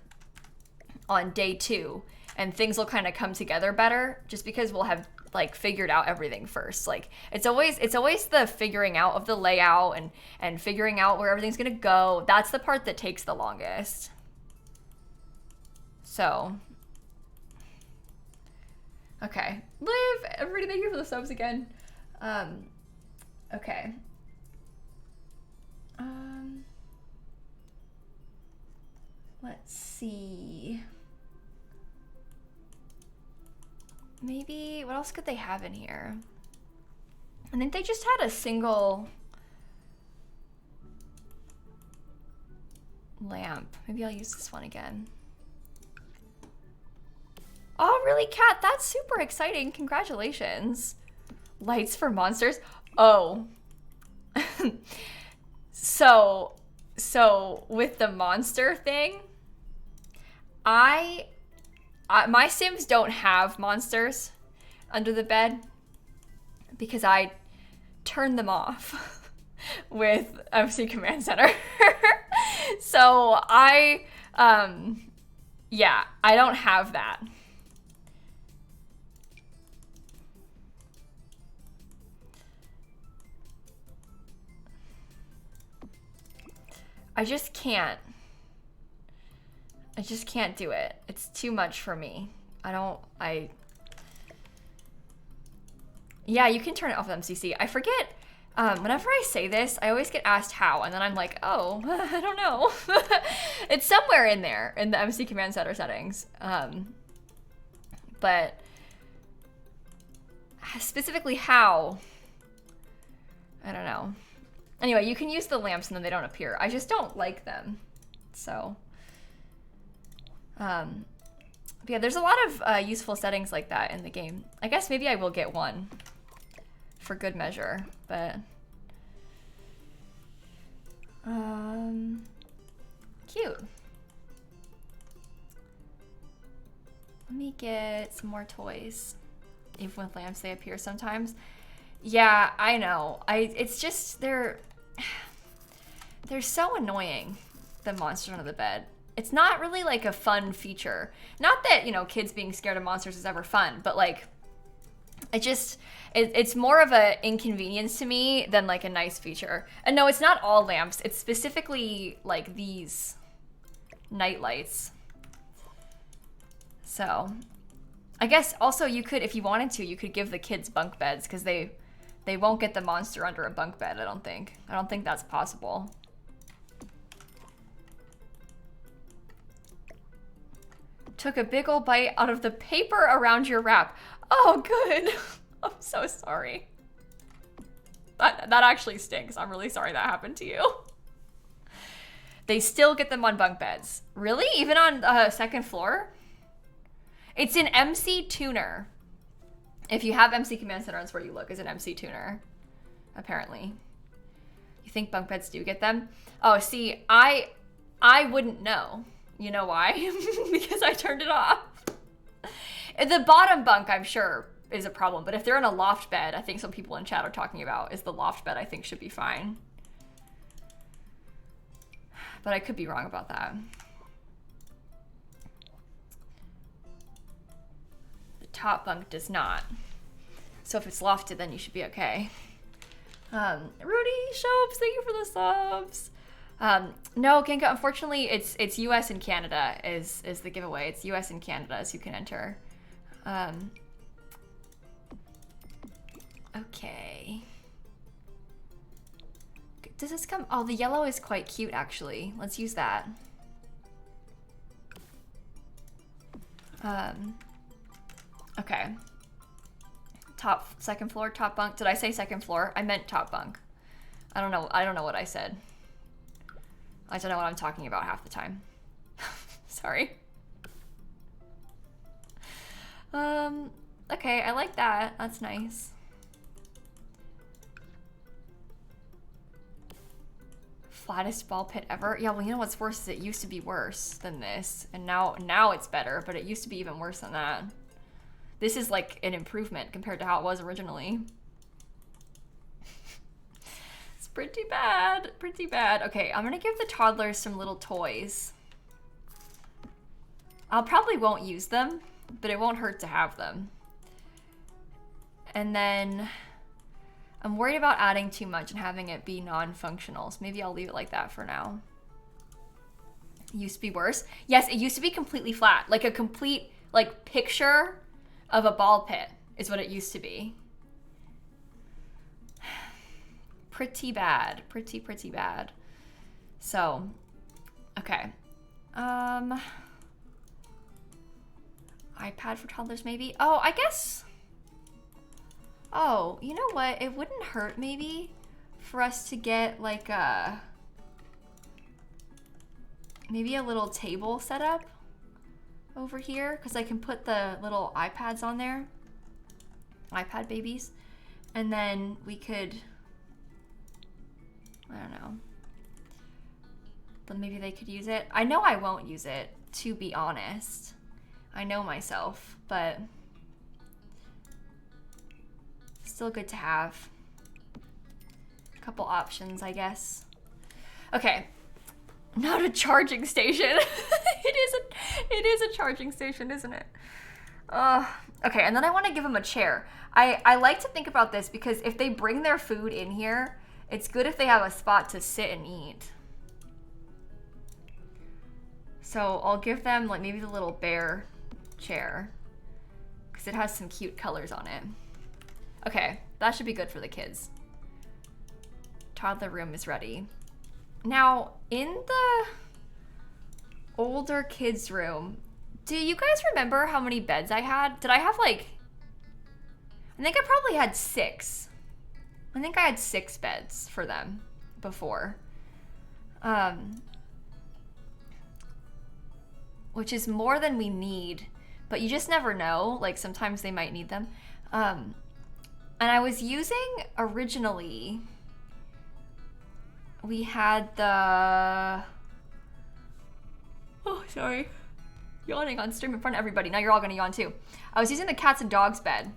Speaker 1: on day 2 and things will kind of come together better just because we'll have like figured out everything first. Like it's always the figuring out of the layout and figuring out where everything's gonna go. That's the part that takes the longest. So okay, Liv, everybody, thank you for the subs again. Okay. Let's see. Maybe, what else could they have in here? I think they just had a single lamp. Maybe I'll use this one again. Oh, really, Kat? That's super exciting. Congratulations. Lights for monsters? Oh. So with the monster thing, my Sims don't have monsters under the bed because I turned them off with MC Command Center. So yeah, I don't have that. I just can't do it. It's too much for me. Yeah, you can turn it off with MCC. I forget, whenever I say this, I always get asked how, and then I'm like, oh, I don't know. It's somewhere in there, in the MC Command Center settings. But specifically how, I don't know. Anyway, you can use the lamps and then they don't appear. I just don't like them, so. But yeah, there's a lot of useful settings like that in the game. I guess maybe I will get one for good measure, but cute. Let me get some more toys. Even with lamps, they appear sometimes. Yeah, I know. It's just they're so annoying. The monsters under the bed. It's not really like a fun feature. Not that, you know, kids being scared of monsters is ever fun, but like, it's more of an inconvenience to me than like a nice feature. And no, it's not all lamps. It's specifically like these night lights. So I guess also you could, if you wanted to, you could give the kids bunk beds because they They won't get the monster under a bunk bed, I don't think. I don't think that's possible. Took a big ol' bite out of the paper around your wrap. Oh, good. I'm so sorry. That actually stinks. I'm really sorry that happened to you. They still get them on bunk beds. Really? Even on second floor? It's an MC tuner. If you have MC Command Center, that's where you look, is an MC tuner. Apparently. You think bunk beds do get them? Oh, see, I wouldn't know. You know why? Because I turned it off. The bottom bunk, I'm sure, is a problem. But if they're in a loft bed, I think some people in chat are talking about, is the loft bed I think should be fine. But I could be wrong about that. The top bunk does not. So if it's lofted, then you should be okay. Rudy Shopes, thank you for the subs. No, Kinka, unfortunately, it's US and Canada is the giveaway. It's US and Canada as you can enter. Okay. Does this come? Oh, the yellow is quite cute, actually. Let's use that. Okay. Second floor, top bunk. Did I say second floor? I meant top bunk. I don't know what I said. I don't know what I'm talking about half the time. Sorry. Okay, I like that. That's nice. Flattest ball pit ever? Yeah, well, you know what's worse is it used to be worse than this. And now it's better, but it used to be even worse than that. This is like an improvement compared to how it was originally. It's pretty bad, pretty bad. Okay, I'm gonna give the toddlers some little toys. I'll probably won't use them, but it won't hurt to have them. And then I'm worried about adding too much and having it be non-functional, so maybe I'll leave it like that for now. It used to be worse. Yes, it used to be completely flat, like a complete like picture of a ball pit is what it used to be. Pretty bad, pretty bad. So, okay. iPad for toddlers maybe? Oh, I guess. Oh, you know what? It wouldn't hurt maybe for us to get like maybe a little table set up over here, because I can put the little iPads on there. iPad babies. And then we could, I don't know. Then maybe they could use it. I know I won't use it, to be honest. I know myself, but still good to have. A couple options, I guess. Okay. Not a charging station. It is a charging station, isn't it? Okay, and then I want to give them a chair. I like to think about this because if they bring their food in here, it's good if they have a spot to sit and eat. So I'll give them like maybe the little bear chair because it has some cute colors on it. Okay, that should be good for the kids. Toddler room is ready. Now, in the older kids' room, do you guys remember how many beds I had? Did I have like, I think I probably had 6. I think I had 6 beds for them before. Which is more than we need, but you just never know. Like sometimes they might need them. And I was using originally, we had the, oh, sorry. Yawning on stream in front of everybody. Now you're all gonna yawn too. I was using the cats and dogs bed.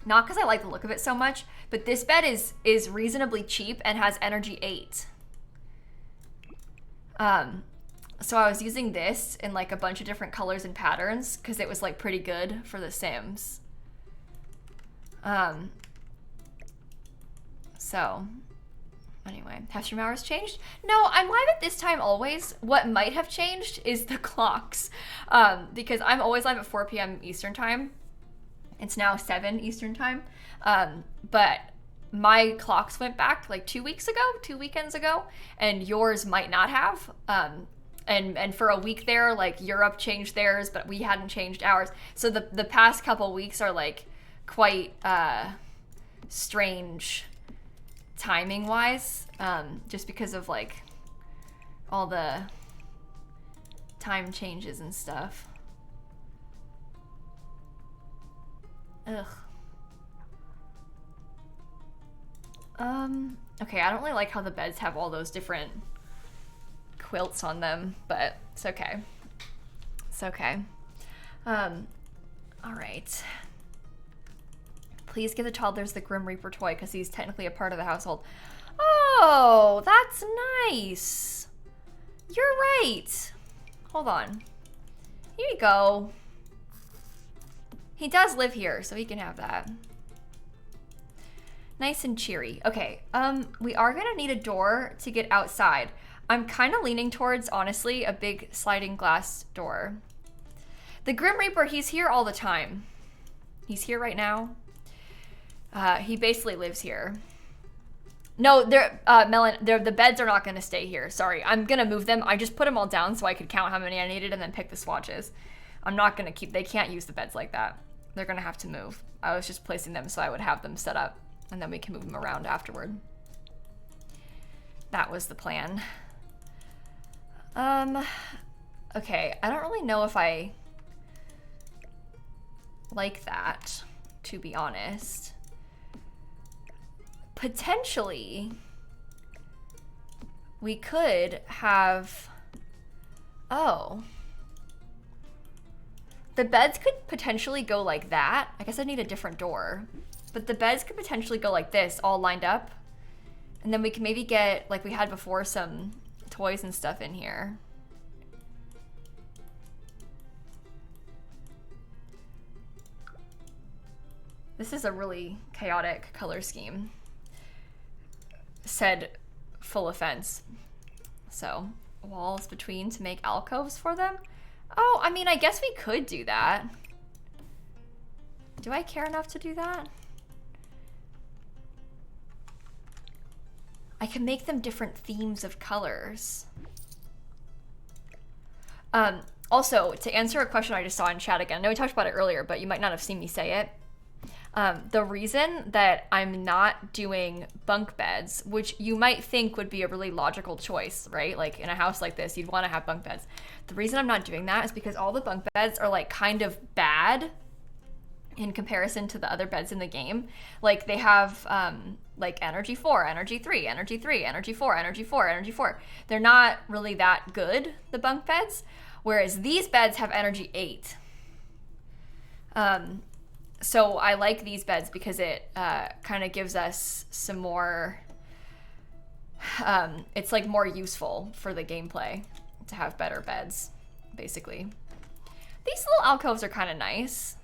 Speaker 1: Not because I like the look of it so much, but this bed is reasonably cheap and has energy 8. So I was using this in like a bunch of different colors and patterns because it was like pretty good for The Sims. So anyway, have stream hours changed? No, I'm live at this time always. What might have changed is the clocks. Because I'm always live at 4 p.m. Eastern time. It's now 7 Eastern time. But my clocks went back like 2 weeks ago, 2 weekends ago, and yours might not have. And for a week there, like Europe changed theirs, but we hadn't changed ours. So the past couple weeks are like quite strange timing wise, just because of like all the time changes and stuff. Ugh. Okay, I don't really like how the beds have all those different quilts on them, but it's okay. It's okay. All right. Please give the toddlers the Grim Reaper toy because he's technically a part of the household. Oh, that's nice. You're right. Hold on. Here you go. He does live here, so he can have that. Nice and cheery. Okay, we are gonna need a door to get outside. I'm kind of leaning towards, honestly, a big sliding glass door. The Grim Reaper, he's here all the time. He's here right now. He basically lives here. No, Melon, the beds are not gonna stay here. Sorry, I'm gonna move them. I just put them all down so I could count how many I needed and then pick the swatches. I'm not gonna keep, they can't use the beds like that. They're gonna have to move. I was just placing them so I would have them set up and then we can move them around afterward. That was the plan. Okay, I don't really know if I like that, to be honest. Potentially, we could have, oh. The beds could potentially go like that. I guess I need a different door. But the beds could potentially go like this, all lined up. And then we can maybe get, like we had before, some toys and stuff in here. This is a really chaotic color scheme. Said full offense. So, walls between to make alcoves for them? Oh, I mean, I guess we could do that. Do I care enough to do that? I can make them different themes of colors. Also, to answer a question I just saw in chat again, I know we talked about it earlier, but you might not have seen me say it. The reason that I'm not doing bunk beds, which you might think would be a really logical choice, right? Like in a house like this, you'd want to have bunk beds. The reason I'm not doing that is because all the bunk beds are like kind of bad in comparison to the other beds in the game. Like they have like energy 4, energy 3, energy 3, energy 4, energy 4, energy 4. They're not really that good, the bunk beds, whereas these beds have energy 8. So I like these beds because it kind of gives us some more, it's like more useful for the gameplay to have better beds, basically. These little alcoves are kind of nice.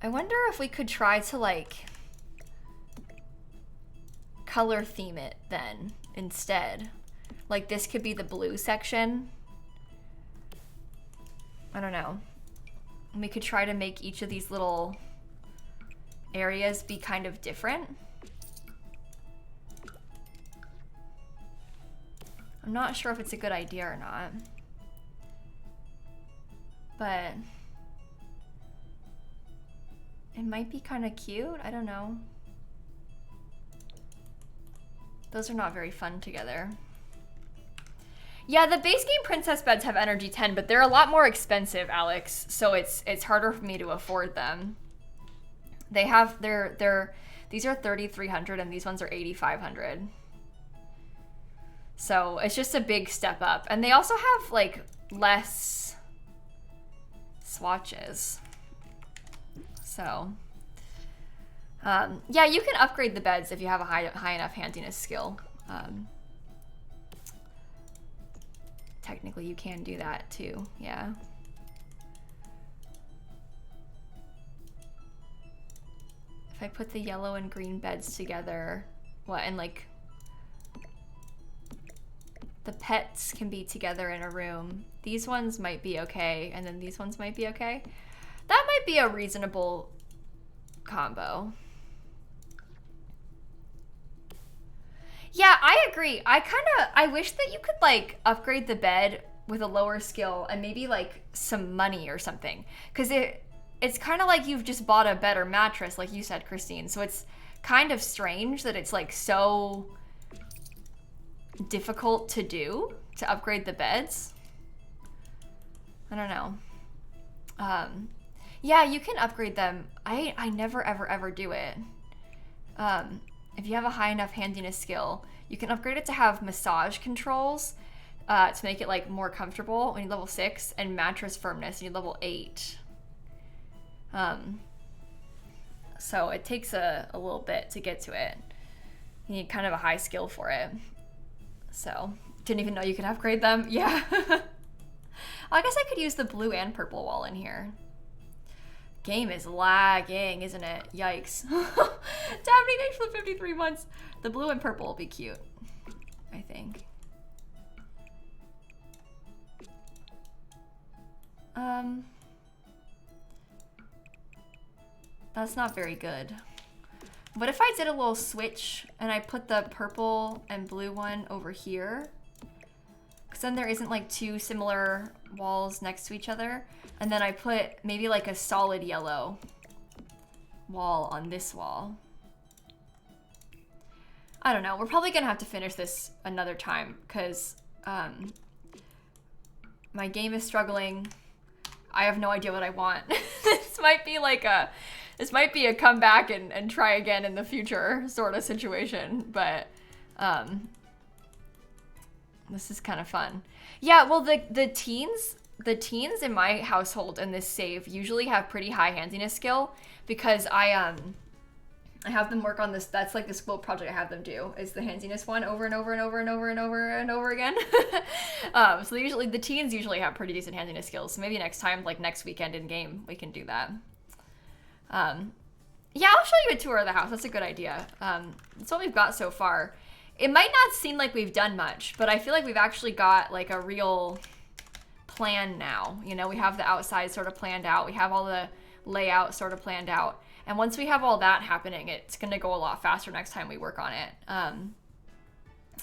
Speaker 1: I wonder if we could try to like color theme it then instead. Like this could be the blue section. I don't know. We could try to make each of these little areas be kind of different. I'm not sure if it's a good idea or not. But it might be kind of cute. I don't know. Those are not very fun together. Yeah, the base game princess beds have energy 10, but they're a lot more expensive, Alex. So it's harder for me to afford them. They have these are 3,300 and these ones are 8,500. So it's just a big step up. And they also have like less swatches. So yeah, you can upgrade the beds if you have a high enough handiness skill. Technically you can do that too, yeah. If I put the yellow and green beds together, and like the pets can be together in a room. These ones might be okay, and then these ones might be okay. That might be a reasonable combo. Yeah, I agree. I wish that you could like upgrade the bed with a lower skill and maybe like some money or something. Because it's kind of like you've just bought a better mattress, like you said, Christine. So it's kind of strange that it's like so difficult to do to upgrade the beds. I don't know. Yeah, you can upgrade them. I never ever do it. If you have a high enough handiness skill, you can upgrade it to have massage controls to make it like more comfortable when you level 6, and mattress firmness and you level 8. So it takes a little bit to get to it. You need kind of a high skill for it. So didn't even know you could upgrade them. Yeah. I guess I could use the blue and purple wall in here. Game is lagging, isn't it? Yikes. Dabney, thanks for the 53 months. The blue and purple will be cute, I think. That's not very good. What if I did a little switch and I put the purple and blue one over here? Because then there isn't like two similar walls next to each other. And then I put maybe like a solid yellow wall on this wall. I don't know. We're probably gonna have to finish this another time because my game is struggling. I have no idea what I want. This might be a comeback and try again in the future sort of situation, but this is kind of fun. Yeah, well, the teens in my household in this save usually have pretty high handiness skill because I have them work on this. That's like the school project I have them do is the handiness one over and over and over and over and over and over again. So the teens usually have pretty decent handiness skills. So maybe next time, like next weekend in game, we can do that. Yeah, I'll show you a tour of the house. That's a good idea. That's what we've got so far. It might not seem like we've done much, but I feel like we've actually got like a real plan now. You know, we have the outside sort of planned out. We have all the layout sort of planned out. And once we have all that happening, it's going to go a lot faster next time we work on it.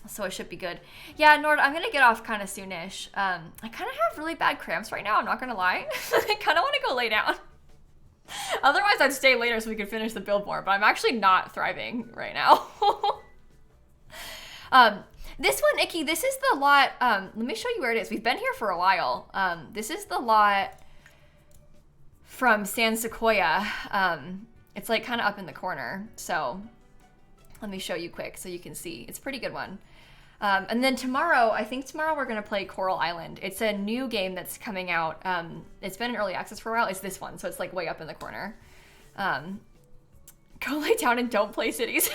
Speaker 1: So it should be good. Yeah, Nord, I'm going to get off kind of soonish. I kind of have really bad cramps right now. I'm not going to lie. I kind of want to go lay down. Otherwise, I'd stay later so we could finish the build more, but I'm actually not thriving right now. This one, Icky, this is the lot, let me show you where it is. We've been here for a while. This is the lot from San Sequoia. It's like kind of up in the corner. So let me show you quick so you can see. It's a pretty good one. And then tomorrow, I think tomorrow we're going to play Coral Island. It's a new game that's coming out. It's been in early access for a while. It's this one, so it's like way up in the corner. Go lay down and don't play cities.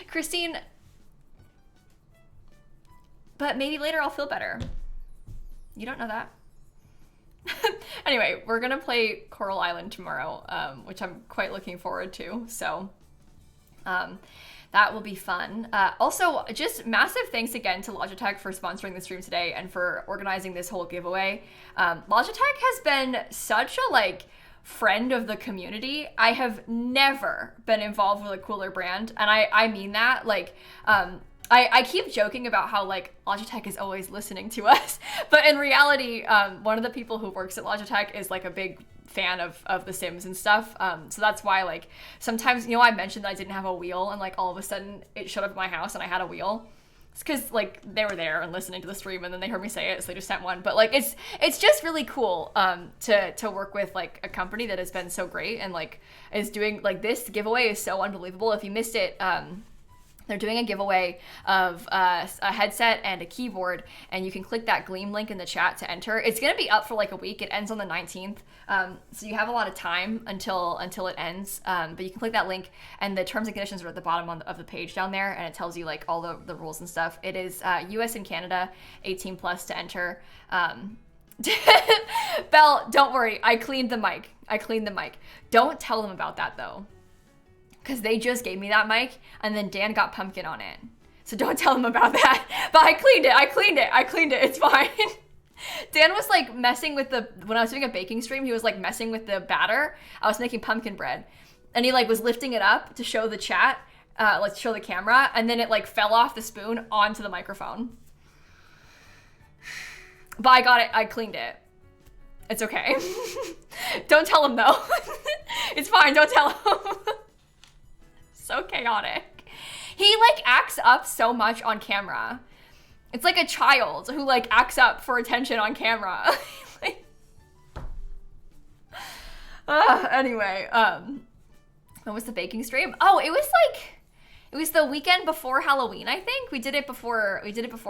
Speaker 1: Christine, but maybe later I'll feel better. You don't know that. Anyway, we're going to play Coral Island tomorrow, which I'm quite looking forward to. So that will be fun. Also, just massive thanks again to Logitech for sponsoring the stream today and for organizing this whole giveaway. Logitech has been such a friend of the community. I have never been involved with a cooler brand, and I mean that. I keep joking about how Logitech is always listening to us, but in reality, one of the people who works at Logitech is a big fan of The Sims and stuff. So that's why sometimes, I mentioned that I didn't have a wheel and all of a sudden it showed up at my house and I had a wheel. It's because they were there and listening to the stream and then they heard me say it, so they just sent one. But it's just really cool to work with a company that has been so great and is doing this giveaway is so unbelievable. If you missed it, they're doing a giveaway of a headset and a keyboard, and you can click that Gleam link in the chat to enter. It's going to be up for a week. It ends on the 19th, so you have a lot of time until it ends. But you can click that link, and the terms and conditions are at the bottom of the page down there, and it tells you all the rules and stuff. It is US and Canada, 18 plus to enter. Belle, don't worry. I cleaned the mic. Don't tell them about that though, because they just gave me that mic and then Dan got pumpkin on it. So don't tell them about that. But I cleaned it. It's fine. Dan was messing with when I was doing a baking stream, he was messing with the batter. I was making pumpkin bread. and he like was lifting it up to show the chat, like show the camera, and then it like fell off the spoon onto the microphone. But I got it, I cleaned it. It's okay. Don't tell him though. It's fine, don't tell him. So chaotic. He like acts up so much on camera. It's like a child who like acts up for attention on camera. Like, anyway, when was the baking stream? Oh, it was the weekend before Halloween, I think. We did it before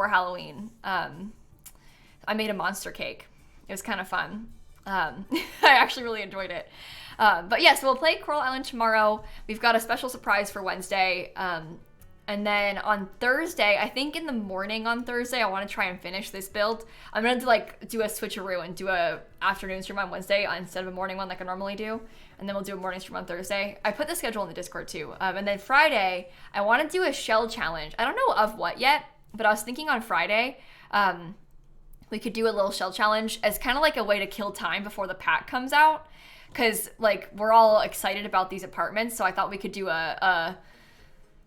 Speaker 1: Halloween. I made a monster cake. It was kind of fun. I actually really enjoyed it. But yeah, so we'll play Coral Island tomorrow. We've got a special surprise for Wednesday. And then on Thursday, I think in the morning on Thursday, I want to try and finish this build. I'm going to like do a switcheroo and do a afternoon stream on Wednesday instead of a morning one like I normally do. And then we'll do a morning stream on Thursday. I put the schedule in the Discord too. And then Friday, I want to do a shell challenge. I don't know of what yet, but I was thinking on Friday, we could do a little shell challenge as kind of like a way to kill time before the pack comes out. Because like we're all excited about these apartments, so I thought we could do a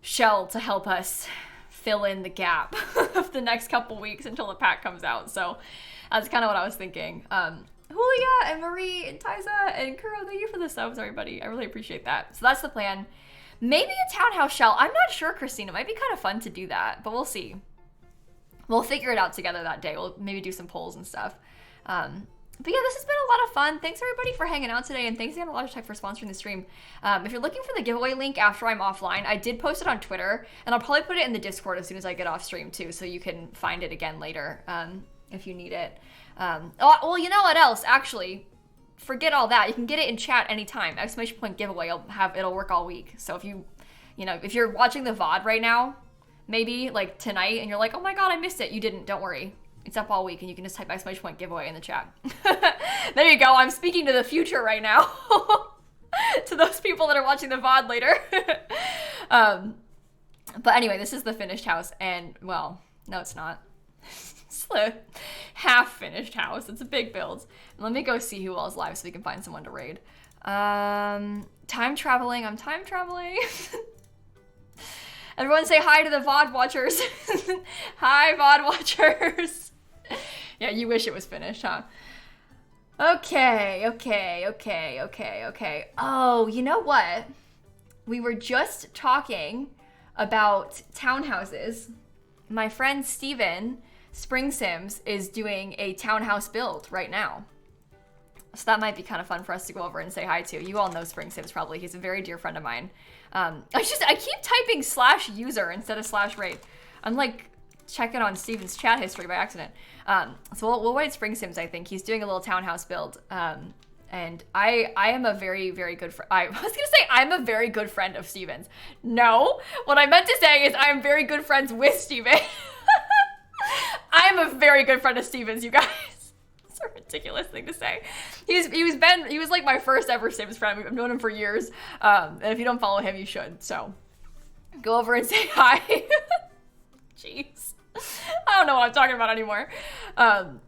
Speaker 1: shell to help us fill in the gap of the next couple weeks until the pack comes out. So that's kind of what I was thinking. Julia and Marie and Tyza and Kuro, thank you for the subs, everybody. I really appreciate that. So that's the plan. Maybe a townhouse shell. I'm not sure, Christina. It might be kind of fun to do that, but we'll see. We'll figure it out together that day. We'll maybe do some polls and stuff. But yeah, this has been a lot of fun. Thanks everybody for hanging out today, and thanks again to Logitech for sponsoring the stream. If you're looking for the giveaway link after I'm offline, I did post it on Twitter, and I'll probably put it in the Discord as soon as I get off stream too, so you can find it again later if you need it. Well, you know what else? Actually, forget all that. You can get it in chat anytime. ! Giveaway. It'll work all week. So if you're watching the VOD right now, maybe like tonight, and you're like, oh my god, I missed it. You didn't. Don't worry. It's up all week, and you can just type ! Giveaway in the chat. There you go. I'm speaking to the future right now. To those people that are watching the VOD later. But anyway, this is the finished house, and well, no, it's not. It's the half-finished house. It's a big build. And let me go see who else is live so we can find someone to raid. Time traveling. I'm time traveling. Everyone say hi to the VOD watchers. Hi, VOD watchers. Yeah, you wish it was finished, huh? Okay. Oh, you know what? We were just talking about townhouses. My friend Steven, Spring Sims, is doing a townhouse build right now. So that might be kind of fun for us to go over and say hi to. You all know Spring Sims probably. He's a very dear friend of mine. I keep typing /user instead of /raid. I'm like checking on Steven's chat history by accident. So we'll wait Spring Sims, I think. He's doing a little townhouse build. And I am a very, very good friend. I was going to say I'm a very good friend of Steven's. No, what I meant to say is I'm very good friends with Steven. I'm a very good friend of Steven's, you guys. It's a ridiculous thing to say. He was like my first ever Sims friend. I've known him for years. And if you don't follow him, you should. So go over and say hi. Jeez. I don't know what I'm talking about anymore. And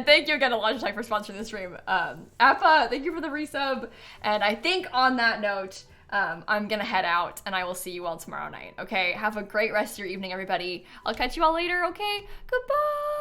Speaker 1: thank you again to Logitech for sponsoring the stream. Appa, thank you for the resub. And I think on that note, I'm gonna head out, and I will see you all tomorrow night. Okay, have a great rest of your evening, everybody. I'll catch you all later, okay? Goodbye.